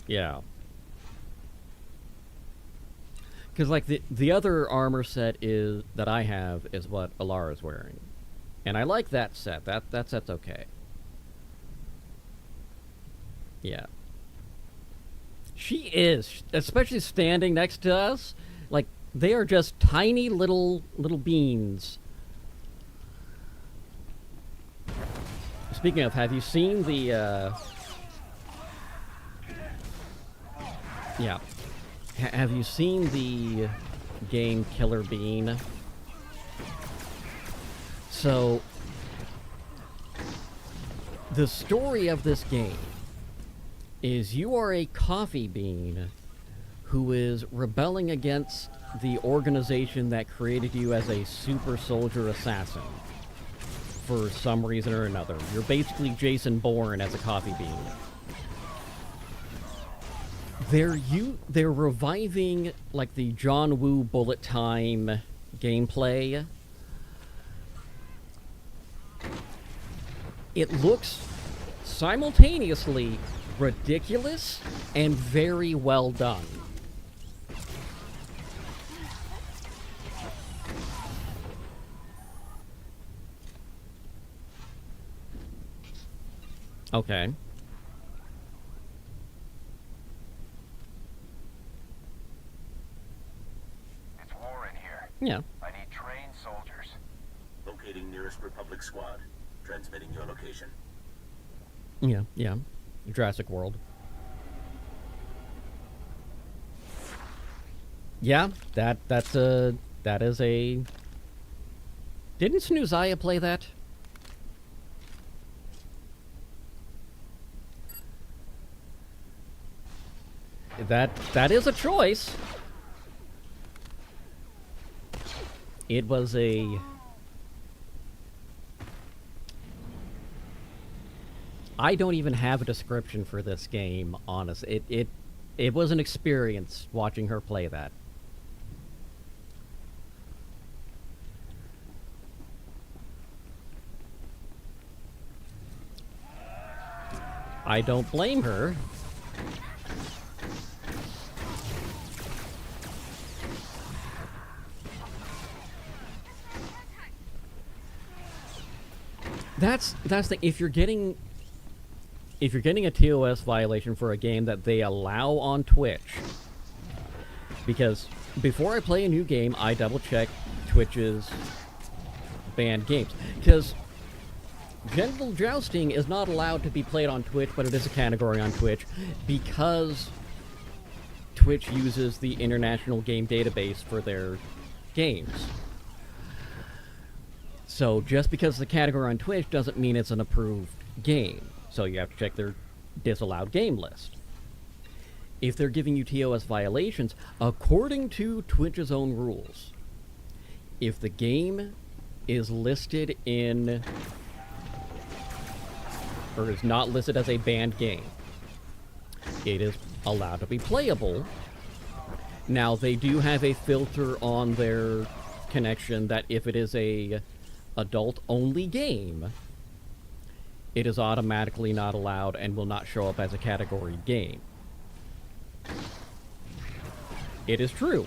Yeah. Because, like, the other armor set that I have is what Alara's wearing. And I like that set. That set's okay. Yeah. She is, especially standing next to us. Like, they are just tiny little beans. Speaking of, have you seen the, yeah. Have you seen the game Killer Bean? So, the story of this game is you are a coffee bean who is rebelling against the organization that created you as a super soldier assassin for some reason or another. You're basically Jason Bourne as a coffee bean. They're reviving like the John Woo bullet time gameplay. It looks simultaneously ridiculous and very well done. Okay. It's war in here. Yeah. I need trained soldiers. Locating nearest Republic squad. Transmitting your location. Yeah. Jurassic World. Yeah, that is a... Didn't Snoozaya play that? That is a choice. It was a... I don't even have a description for this game, honestly. It was an experience watching her play that. I don't blame her. That's the if you're getting a TOS violation for a game that they allow on Twitch, because before I play a new game, I double check Twitch's banned games, because genital jousting is not allowed to be played on Twitch, but it is a category on Twitch because Twitch uses the International Game Database for their games. So just because it's a category on Twitch doesn't mean it's an approved game. So you have to check their disallowed game list. If they're giving you TOS violations, according to Twitch's own rules, if the game is listed in, or is not listed as a banned game, it is allowed to be playable. Now, they do have a filter on their connection that if it is a adult-only game, it is automatically not allowed and will not show up as a category game. It is true.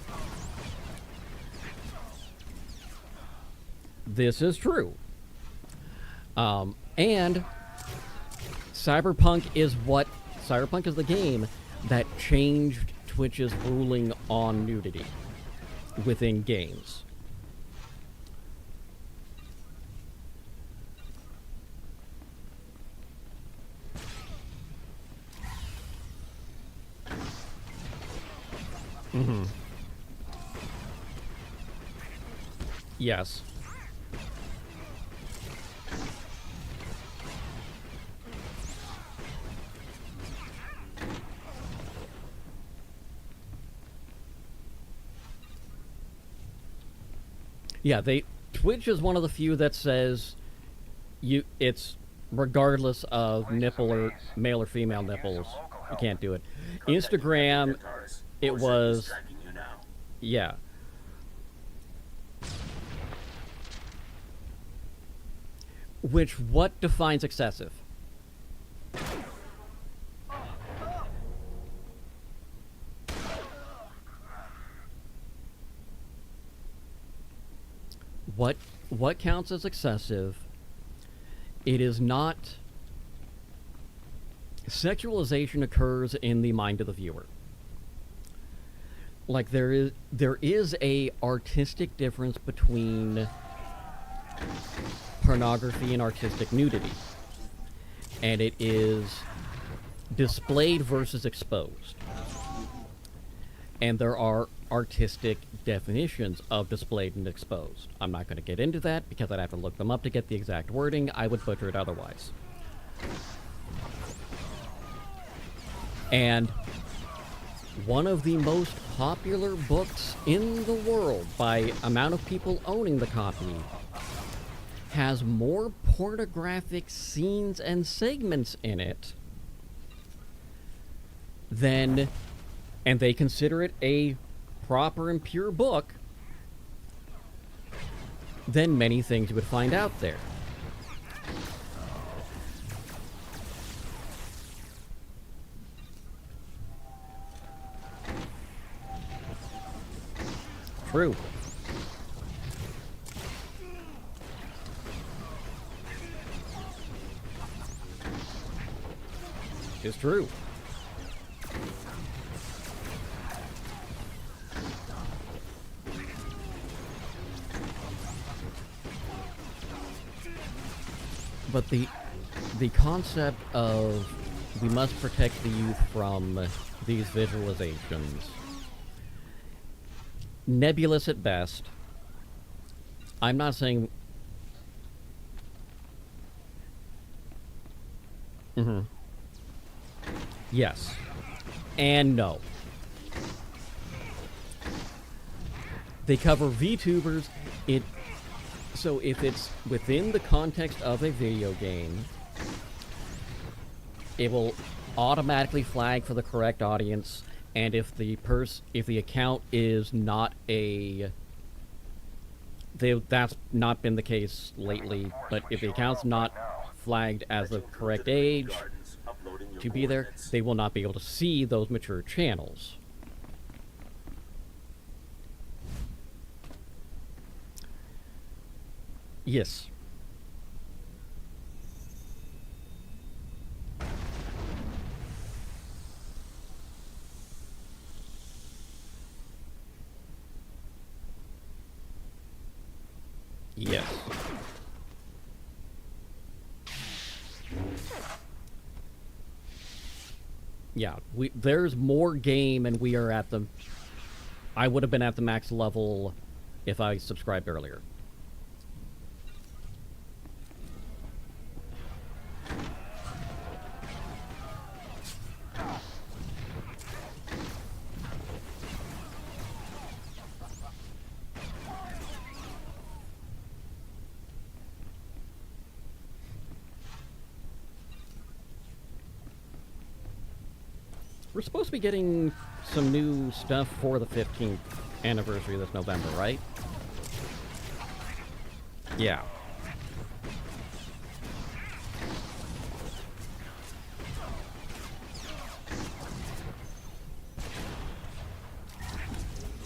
This is true. And Cyberpunk is the game that changed Twitch's ruling on nudity within games. Mm-hmm. Yes. Yeah, Twitch is one of the few that says it's regardless of nipple or male or female nipples. You can't do it. Instagram, it was, yeah. What defines excessive? What counts as excessive? It is not... Sexualization occurs in the mind of the viewer. like there is a artistic difference between pornography and artistic nudity, and it is displayed versus exposed. And there are artistic definitions of displayed and exposed. I'm not going to get into that because I'd have to look them up to get the exact wording. I would butcher it otherwise. And one of the most popular books in the world by amount of people owning the copy has more pornographic scenes and segments in it than, and they consider it a proper and pure book, than many things you would find out there. True. It's true. But the concept of we must protect the youth from these visualizations, nebulous at best. I'm not saying... Yes. And no. They cover VTubers. So if it's within the context of a video game, it will automatically flag for the correct audience, and if the account is not a... that's not been the case lately, but if the account's not flagged as the correct age to be there, they will not be able to see those mature channels. Yes. Yes. Yeah, there's more game, and we are at the... I would have been at the max level if I subscribed earlier. We're supposed to be getting some new stuff for the 15th anniversary this November, right? Yeah.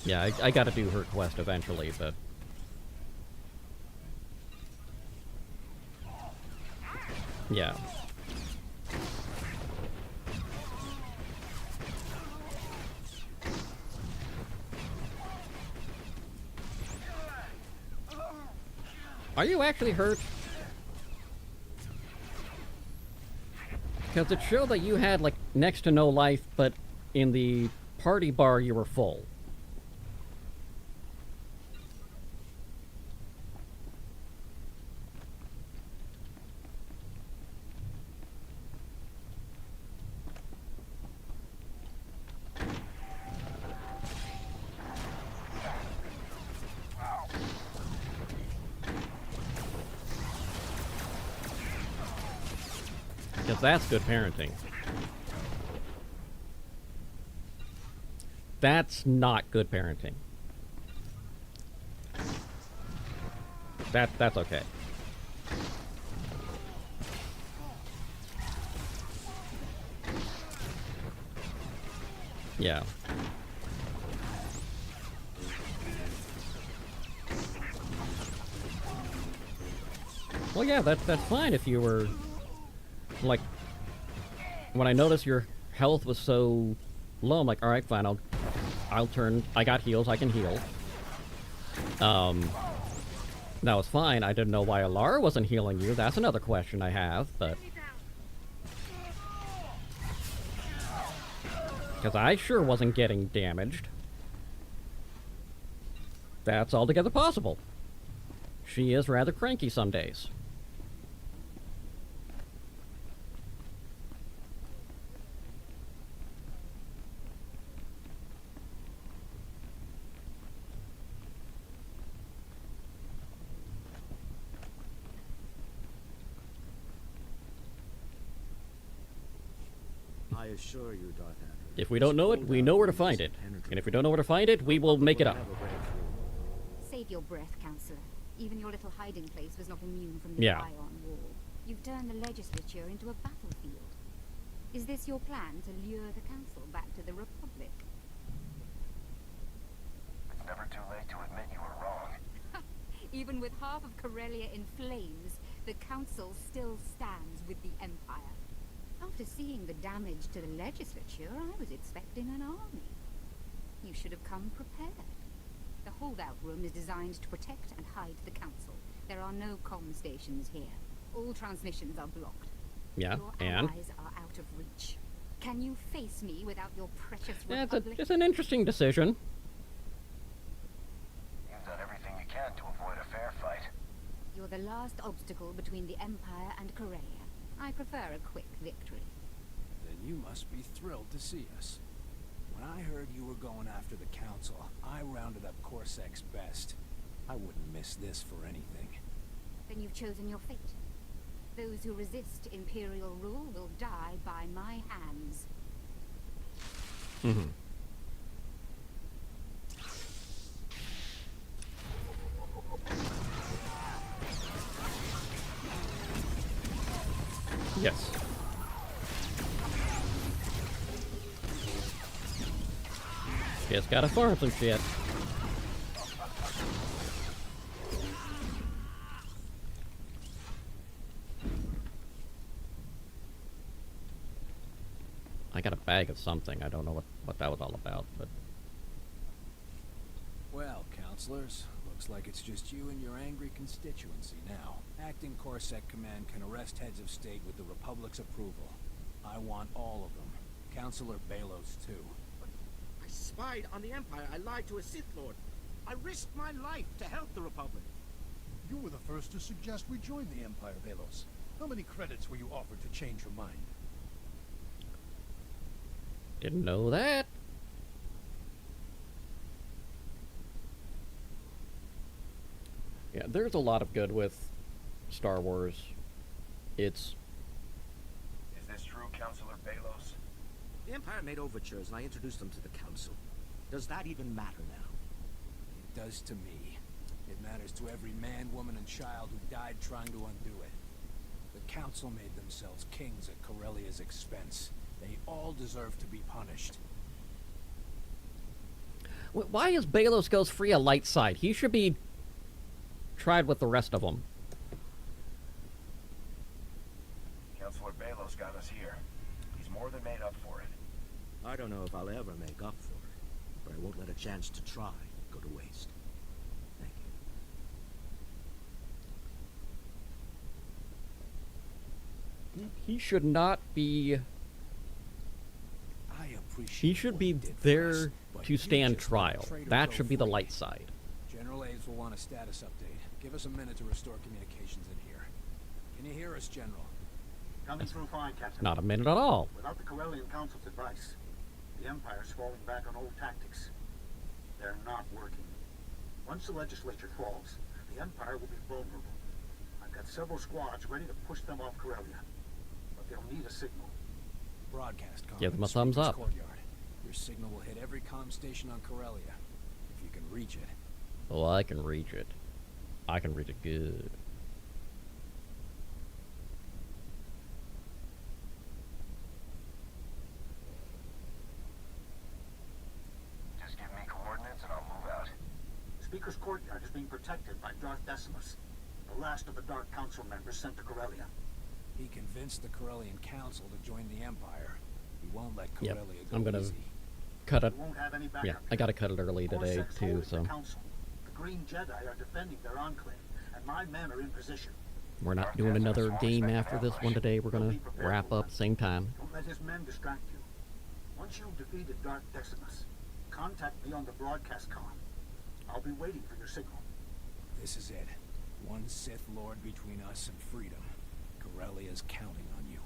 Yeah, I gotta do her quest eventually, but... yeah. Are you actually hurt? Because it showed that you had, like, next to no life, but in the party bar you were full. Because that's good parenting. That's not good parenting. That's okay. Yeah. Well, yeah, that's fine if you were... like, when I noticed your health was so low, I'm like, alright, fine, I got heals, I can heal. That was fine. I didn't know why Alara wasn't healing you. That's another question I have, but... Because I sure wasn't getting damaged. That's altogether possible. She is rather cranky some days. I assure you, Darth Andrew. If we don't know it, we know where to find it. And if we don't know where to find it, we will make it up. Save your breath, Counselor. Even your little hiding place was not immune from the ion wall. You've turned the legislature into a battlefield. Is this your plan to lure the Council back to the Republic? It's never too late to admit you were wrong. Even with half of Corellia in flames, the Council still stands with the Empire. After seeing the damage to the legislature, I was expecting an army. You should have come prepared. The holdout room is designed to protect and hide the Council. There are no comm stations here. All transmissions are blocked. Yeah, your and? allies are out of reach. Can you face me without your precious Yeah, Republic? it's an interesting decision. You've done everything you can to avoid a fair fight. You're the last obstacle between the Empire and Corellia. I prefer a quick victory. Then you must be thrilled to see us. When I heard you were going after the Council, I rounded up Corsek's best. I wouldn't miss this for anything. Then you've chosen your fate. Those who resist Imperial rule will die by my hands. Mm-hmm. Yes. Just gotta farm some shit. I got a bag of something. I don't know what that was all about, but... Well, counselors, looks like it's just you and your angry constituency now. Acting Corsec Command can arrest heads of state with the Republic's approval. I want all of them. Counselor Balos, too. I spied on the Empire. I lied to a Sith Lord. I risked my life to help the Republic. You were the first to suggest we join the Empire, Balos. How many credits were you offered to change your mind? Didn't know that. Yeah, there's a lot of good with Star Wars. Is this true, Counselor Balos? The Empire made overtures and I introduced them to the Council. Does that even matter now? It does to me. It matters to every man, woman, and child who died trying to undo it. The Council made themselves kings at Corellia's expense. They all deserve to be punished. Why is Balos goes free a light side? He should be tried with the rest of them. Counselor Balos got us here. He's more than made up for it. I don't know if I'll ever make up for it, but I won't let a chance to try go to waste. Thank you. He should not be... He should be there to stand trial. That should be the light side. General Aves will want a status update. Give us a minute to restore communications in here. Can you hear us, General? Coming through fine, Captain. Not a minute at all. Without the Corellian Council's advice, the Empire's falling back on old tactics. They're not working. Once the legislature falls, the Empire will be vulnerable. I've got several squads ready to push them off Corellia. But they'll need a signal. Broadcast comms. Give them a thumbs up. Courtyard. Your signal will hit every comm station on Corellia, if you can reach it. Oh, I can reach it. I can reach it good. Just give me coordinates and I'll move out. Speaker's Courtyard is being protected by Darth Decimus, the last of the Dark Council members sent to Corellia. He convinced the Corellian Council to join the Empire. He won't let Corellia Yep. go I'm gonna easy. cut it. We won't have any Yeah, backup. I gotta cut it early today Corsair's too. holding So the council. The Green Jedi are defending their enclave, and my men are in position. we're not doing another game after this one today. We're gonna wrap up same time. Don't let his men distract you. Once you've defeated Dark Decimus, contact me on the broadcast comm. I'll be waiting for your signal. This is it. One Sith Lord between us and freedom. Corellia's counting on you.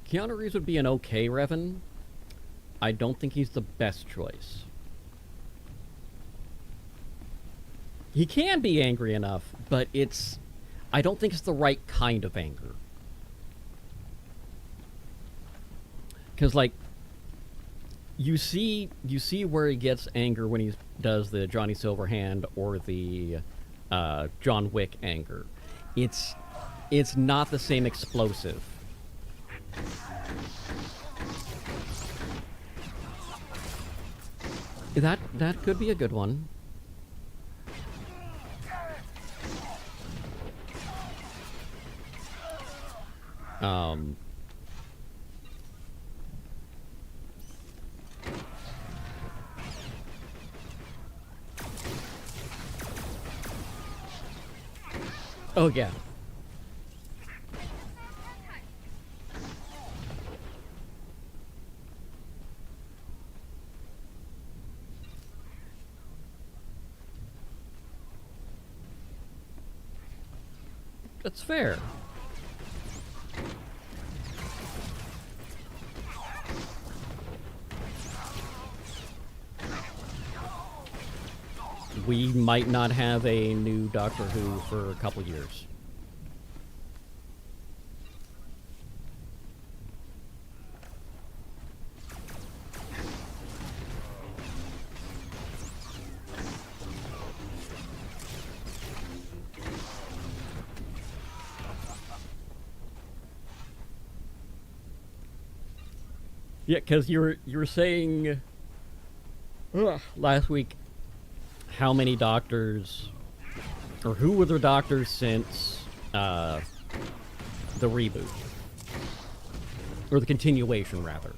Keanu Reeves would be an okay Revan. I don't think he's the best choice. He can be angry enough, but I don't think it's the right kind of anger. Because, like, you see where he gets anger when he does the Johnny Silverhand or the John Wick anger. It's not the same explosive. That could be a good one. Oh yeah. That's fair. We might not have a new Doctor Who for a couple years. Yeah, because you were saying last week how many doctors, or who were the doctors since the reboot, or the continuation rather.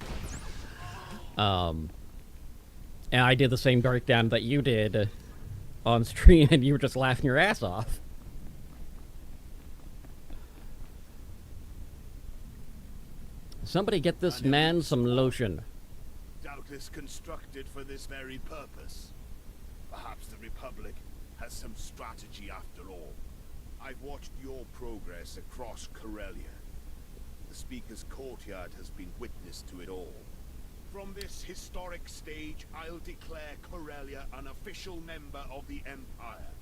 And I did the same breakdown that you did on stream, and you were just laughing your ass off. Somebody get this man some lotion. Doubtless constructed for this very purpose. Perhaps the Republic has some strategy after all. I've watched your progress across Corellia. The Speaker's courtyard has been witness to it all. From this historic stage, I'll declare Corellia an official member of the Empire.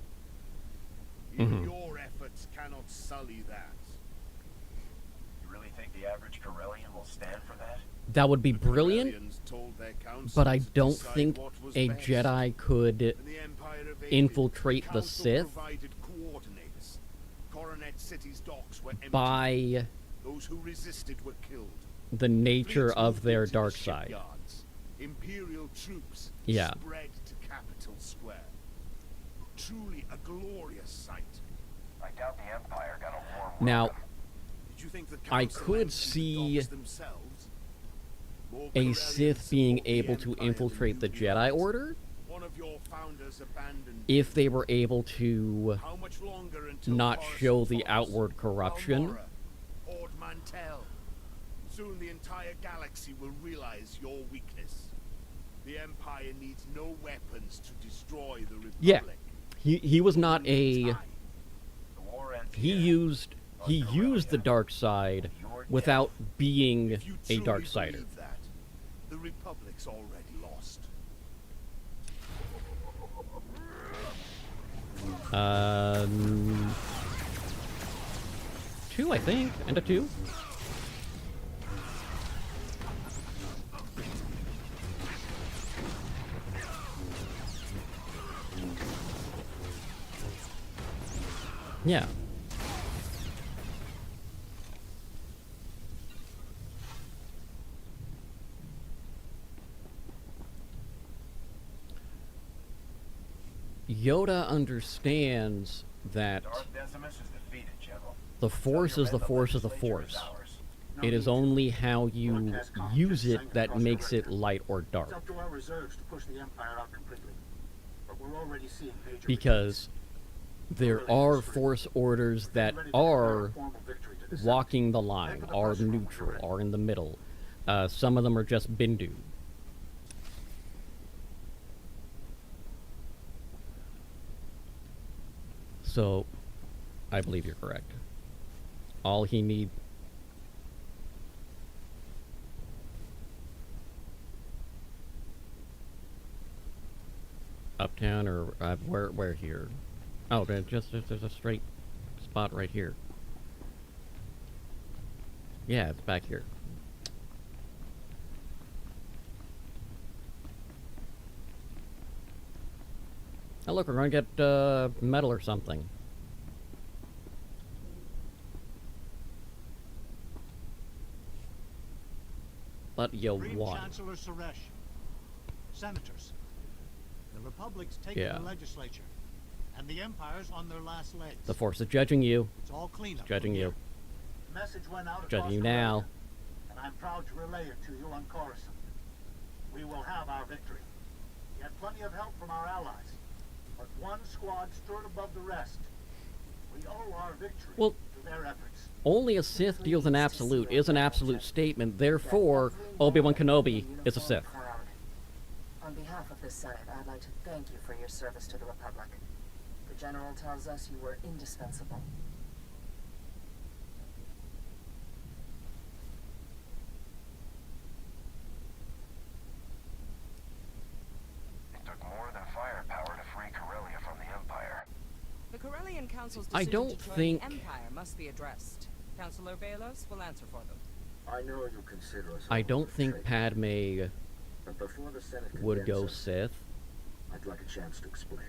Even your efforts cannot sully that. You really think the average Corellian will stand for that? That would be brilliant, but I don't think a Jedi could infiltrate the Sith by the nature of their dark side. Imperial troops spread to Capital Square. Truly a glorious sight. I doubt the Empire got a warm Now, Did you think the I Council could emptied the see docks themselves? More a Corellians Sith being support the able to Empire infiltrate the than you Jedi realize. Order One of your founders abandoned if they were able to How much longer until not Coruscant show the follows? outward corruption. Almora, Ord Mantell. Soon the entire galaxy will realize your weakness. The Empire needs no weapons to destroy the Republic. Yeah, he was not a. He used the dark side without being If you a truly dark sider. believe that, the Republic's already lost. 2, I think. End of 2. Yeah. Yoda understands that Darth Decimus is defeated, General. The Force is the Force is the Force. It is only how you use it that makes it light or dark. It's up to our reserves to push the Empire out completely. But we're already seeing major Because there are Force orders that are walking the line, are neutral, are in the middle. Some of them are just Bindu. So, I believe you're correct. All he need... Uptown or where here? Oh, there's a straight spot right here. Yeah, it's back here. Oh look, we're gonna get metal or something. But you won. Chancellor Suresh. Senators. The Republic's taken the legislature, and the Empire's on their last legs. The Force is judging you. It's all clean up. Judging you. Message went out Judging across you the now. world, and I'm proud to relay it to you on Coruscant. We will have our victory. We had plenty of help from our allies, but one squad stood above the rest. We owe our victory to their efforts. Only a Sith deals in absolute is an absolute statement. Therefore, Obi-Wan Kenobi is a Sith. On behalf of the Senate, I'd like to thank you for your service to the Republic. The General tells us you were indispensable. It took more than firepower to free Corellia from the Empire. The Corellian Council's I decision don't to join think- the Empire must be addressed. Councilor Balos will answer for them. I know you consider us I don't think Padme but before the Senate would condemns go us, Sith, I'd like a chance to explain.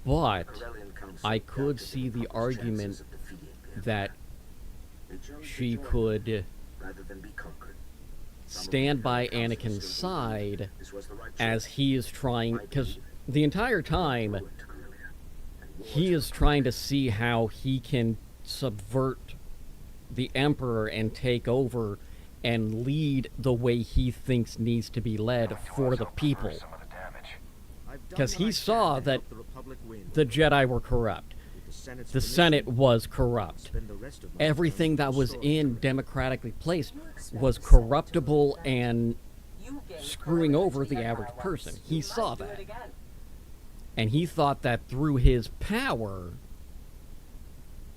but The Corellian Council I could doubted see the Republic's argument chances of defeating the that They chose to she join could rather than be conquered. stand by Anakin's side as he is trying, because the entire time he is trying to see how he can subvert the Emperor and take over and lead the way he thinks needs to be led for the people. Because he saw that the Jedi were corrupt. The Senate was corrupt. Everything that was in democratically placed was corruptible and screwing over the average person. He saw that. And he thought that through his power,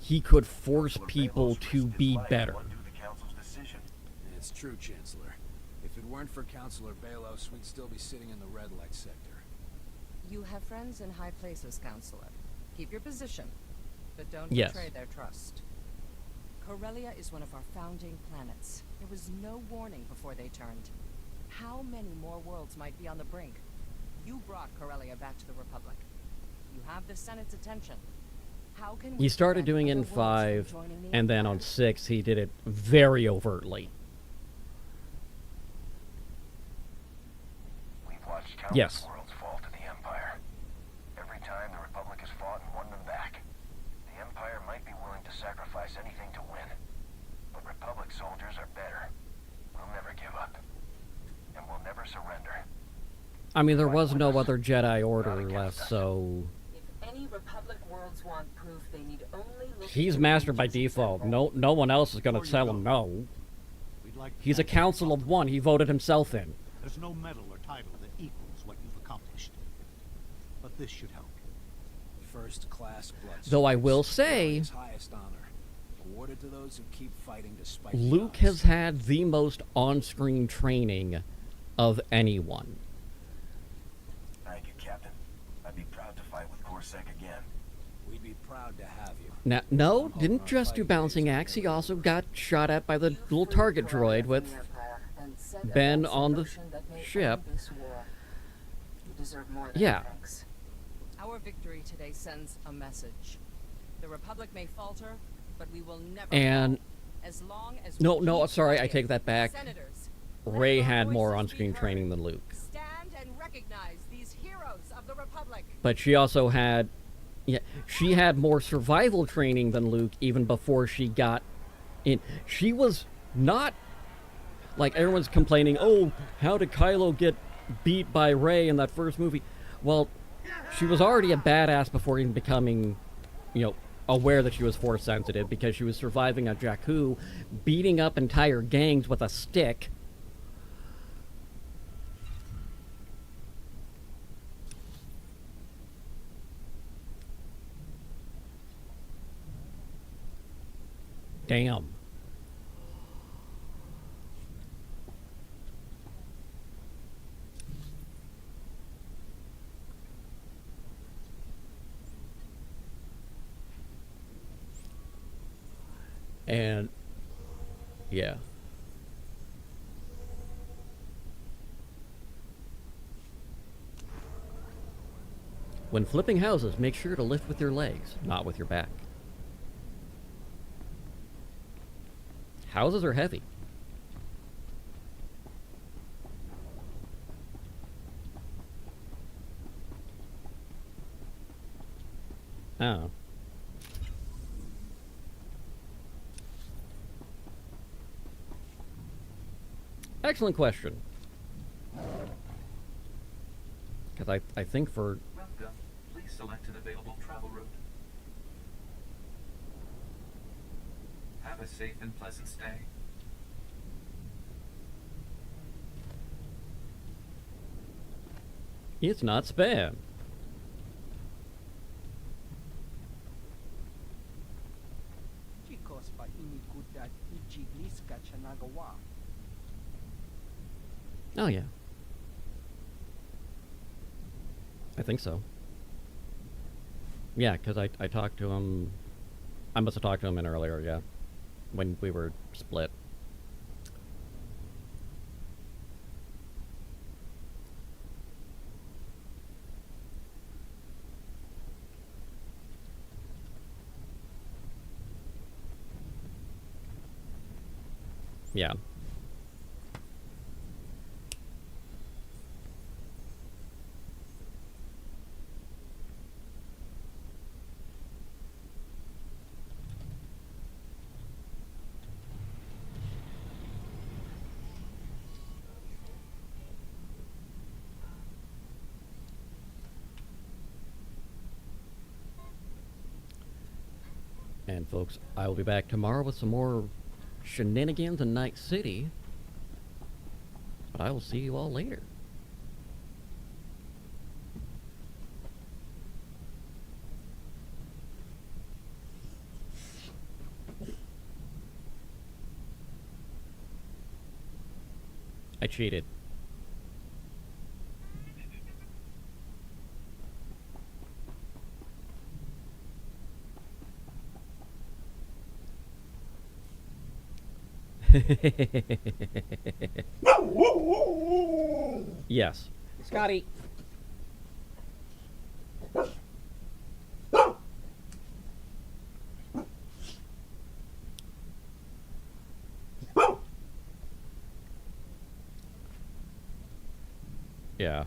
he could force people to be better. It's true, Chancellor. If it weren't for Councilor Balos, we'd still be sitting in the red light sector. You have friends in high places, Councilor. Keep your position, but don't Yes. betray their trust. Corellia is one of our founding planets. There was no warning before they turned. How many more worlds might be on the brink? You brought Corellia back to the Republic. You have the Senate's attention. How can we He started prevent doing it in other worlds from 5, joining the and then on 6 he did it very overtly. We've watched countless Yes. worlds fall to the Empire. Every time the Republic has fought and won them back, the Empire might be willing to sacrifice anything to win. But Republic soldiers are better. We'll never give up. And we'll never surrender. I mean, there was no other Jedi Order left, so If any Republic worlds want proof, they need only look he's to master by default. No one else is going to tell him no. We'd like to He's a thank council of one. He voted himself in. There's no medal or title that equals what you've accomplished. But this should help. First class blood. Though I will say, His highest honor, awarded to those who keep fighting despite Luke has had the most on-screen training of anyone. Thank you, Captain. I'd be proud to fight with Corsac again. We'd be proud to have you. Now, no, didn't just do balancing axe. He also got shot at by the little target droid with Ben on the ship. You deserve more than Yeah. thanks. Our victory today sends a message. The Republic may falter, but we will never And fall. As long as no, we no, keep sorry, I fighting. take that back. Senators, Rey let our had more voices on-screen be training heard. than Luke. Stand and recognize these heroes of the Republic. But she also had Yeah, she had more survival training than Luke even before she got in. She was not like everyone's complaining, oh, how did Kylo get beat by Rey in that first movie? Well, she was already a badass before even becoming, aware that she was force sensitive, because she was surviving on Jakku, beating up entire gangs with a stick. Damn. And yeah. When flipping houses, make sure to lift with your legs, not with your back. Houses are heavy. Oh. Excellent question. Because I think for... Welcome. Please select an available travel route. Have a safe and pleasant stay. It's not spam. Oh, yeah. I think so. Yeah, because I talked to him... I must have talked to him in earlier, yeah. When we were split. Yeah. And folks, I will be back tomorrow with some more shenanigans in Night City. But I will see you all later. I cheated. Yes. Scotty. Yeah.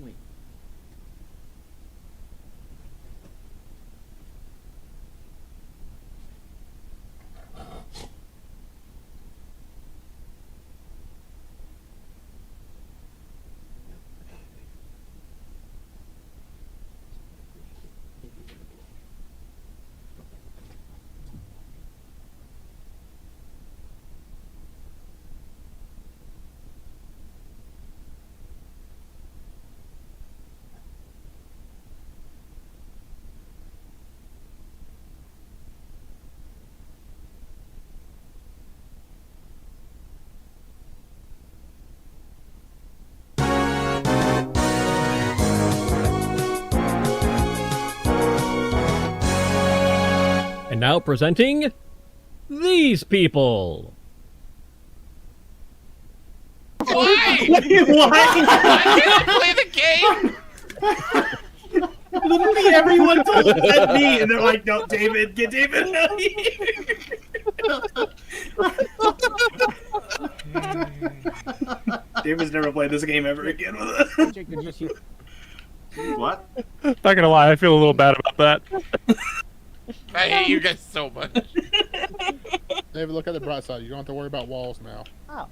Wait. And now presenting these people. Why? What? I can't play the game. Literally everyone told at me, and they're like, "No, David, get David out of here." David's never played this game ever again with us. What? Not gonna lie, I feel a little bad about that. I hate you guys so much. David, look at the bright side. You don't have to worry about walls now. Oh.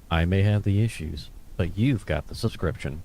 I may have the issues, but you've got the subscription.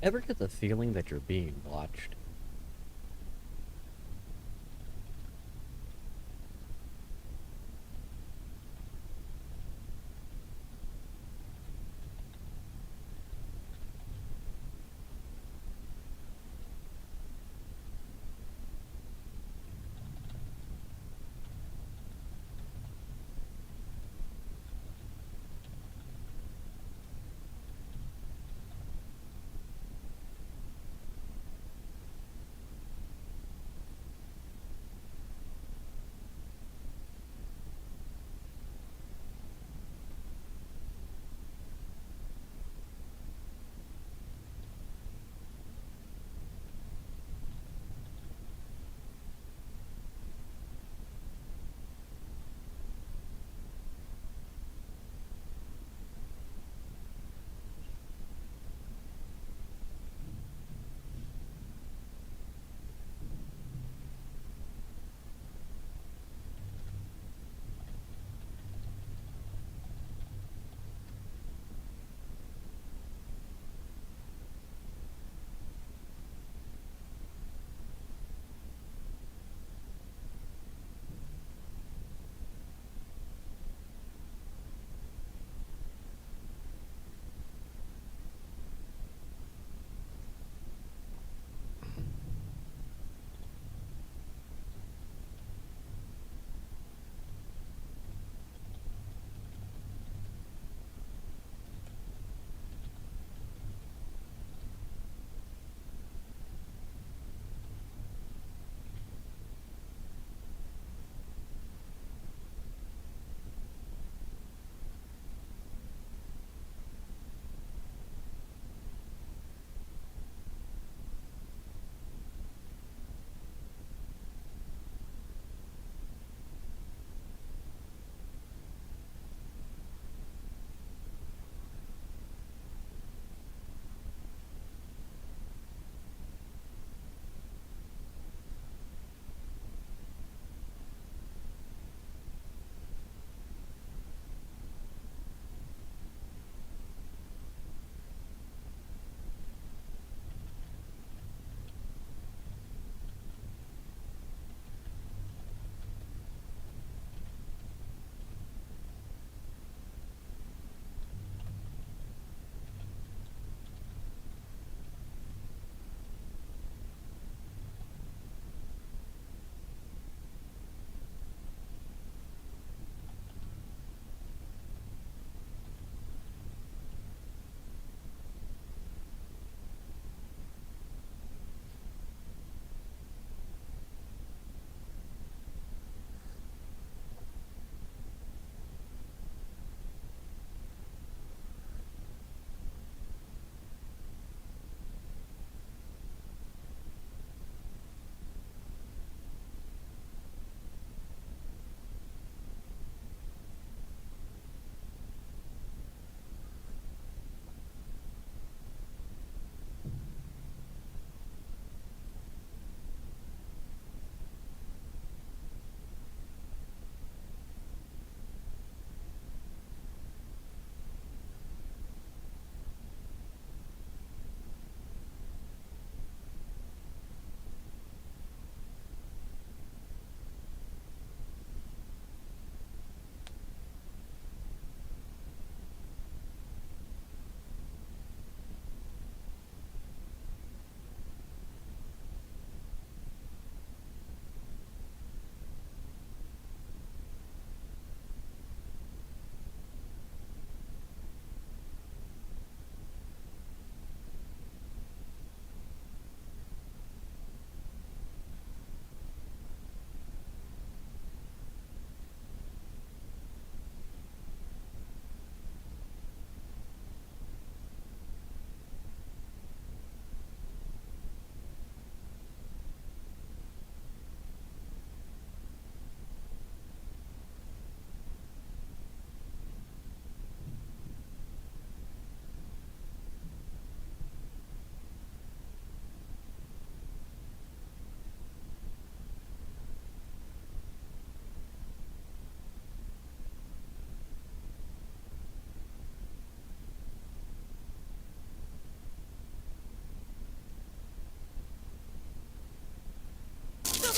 Ever get the feeling that you're being watched?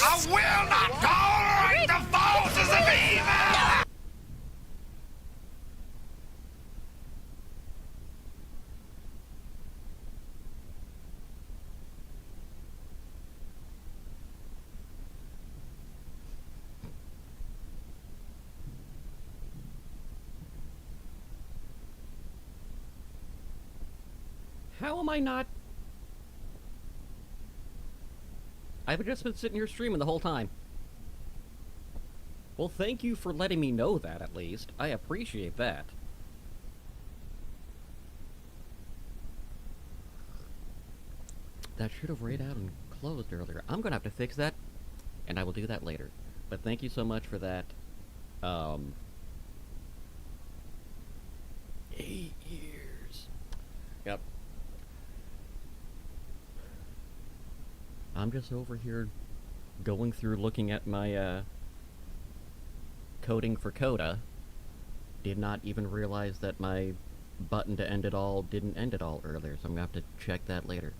I will not tolerate the forces of evil! How am I not? I've just been sitting here streaming the whole time. Well, thank you for letting me know that, at least. I appreciate that. That should have rayed out and closed earlier. I'm gonna have to fix that, and I will do that later. But thank you so much for that. 8 years. Yep. I'm just over here going through looking at my coding for Coda. Did not even realize that my button to end it all didn't end it all earlier, so I'm gonna have to check that later.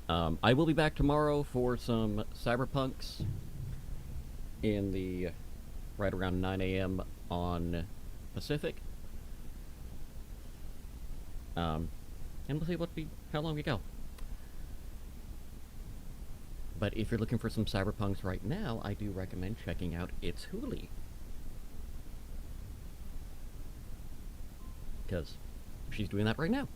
I will be back tomorrow for some Cyberpunks in the right around 9 a.m. on Pacific. And we'll see how long we go. But if you're looking for some Cyberpunks right now, I do recommend checking out It's Huli. Because she's doing that right now.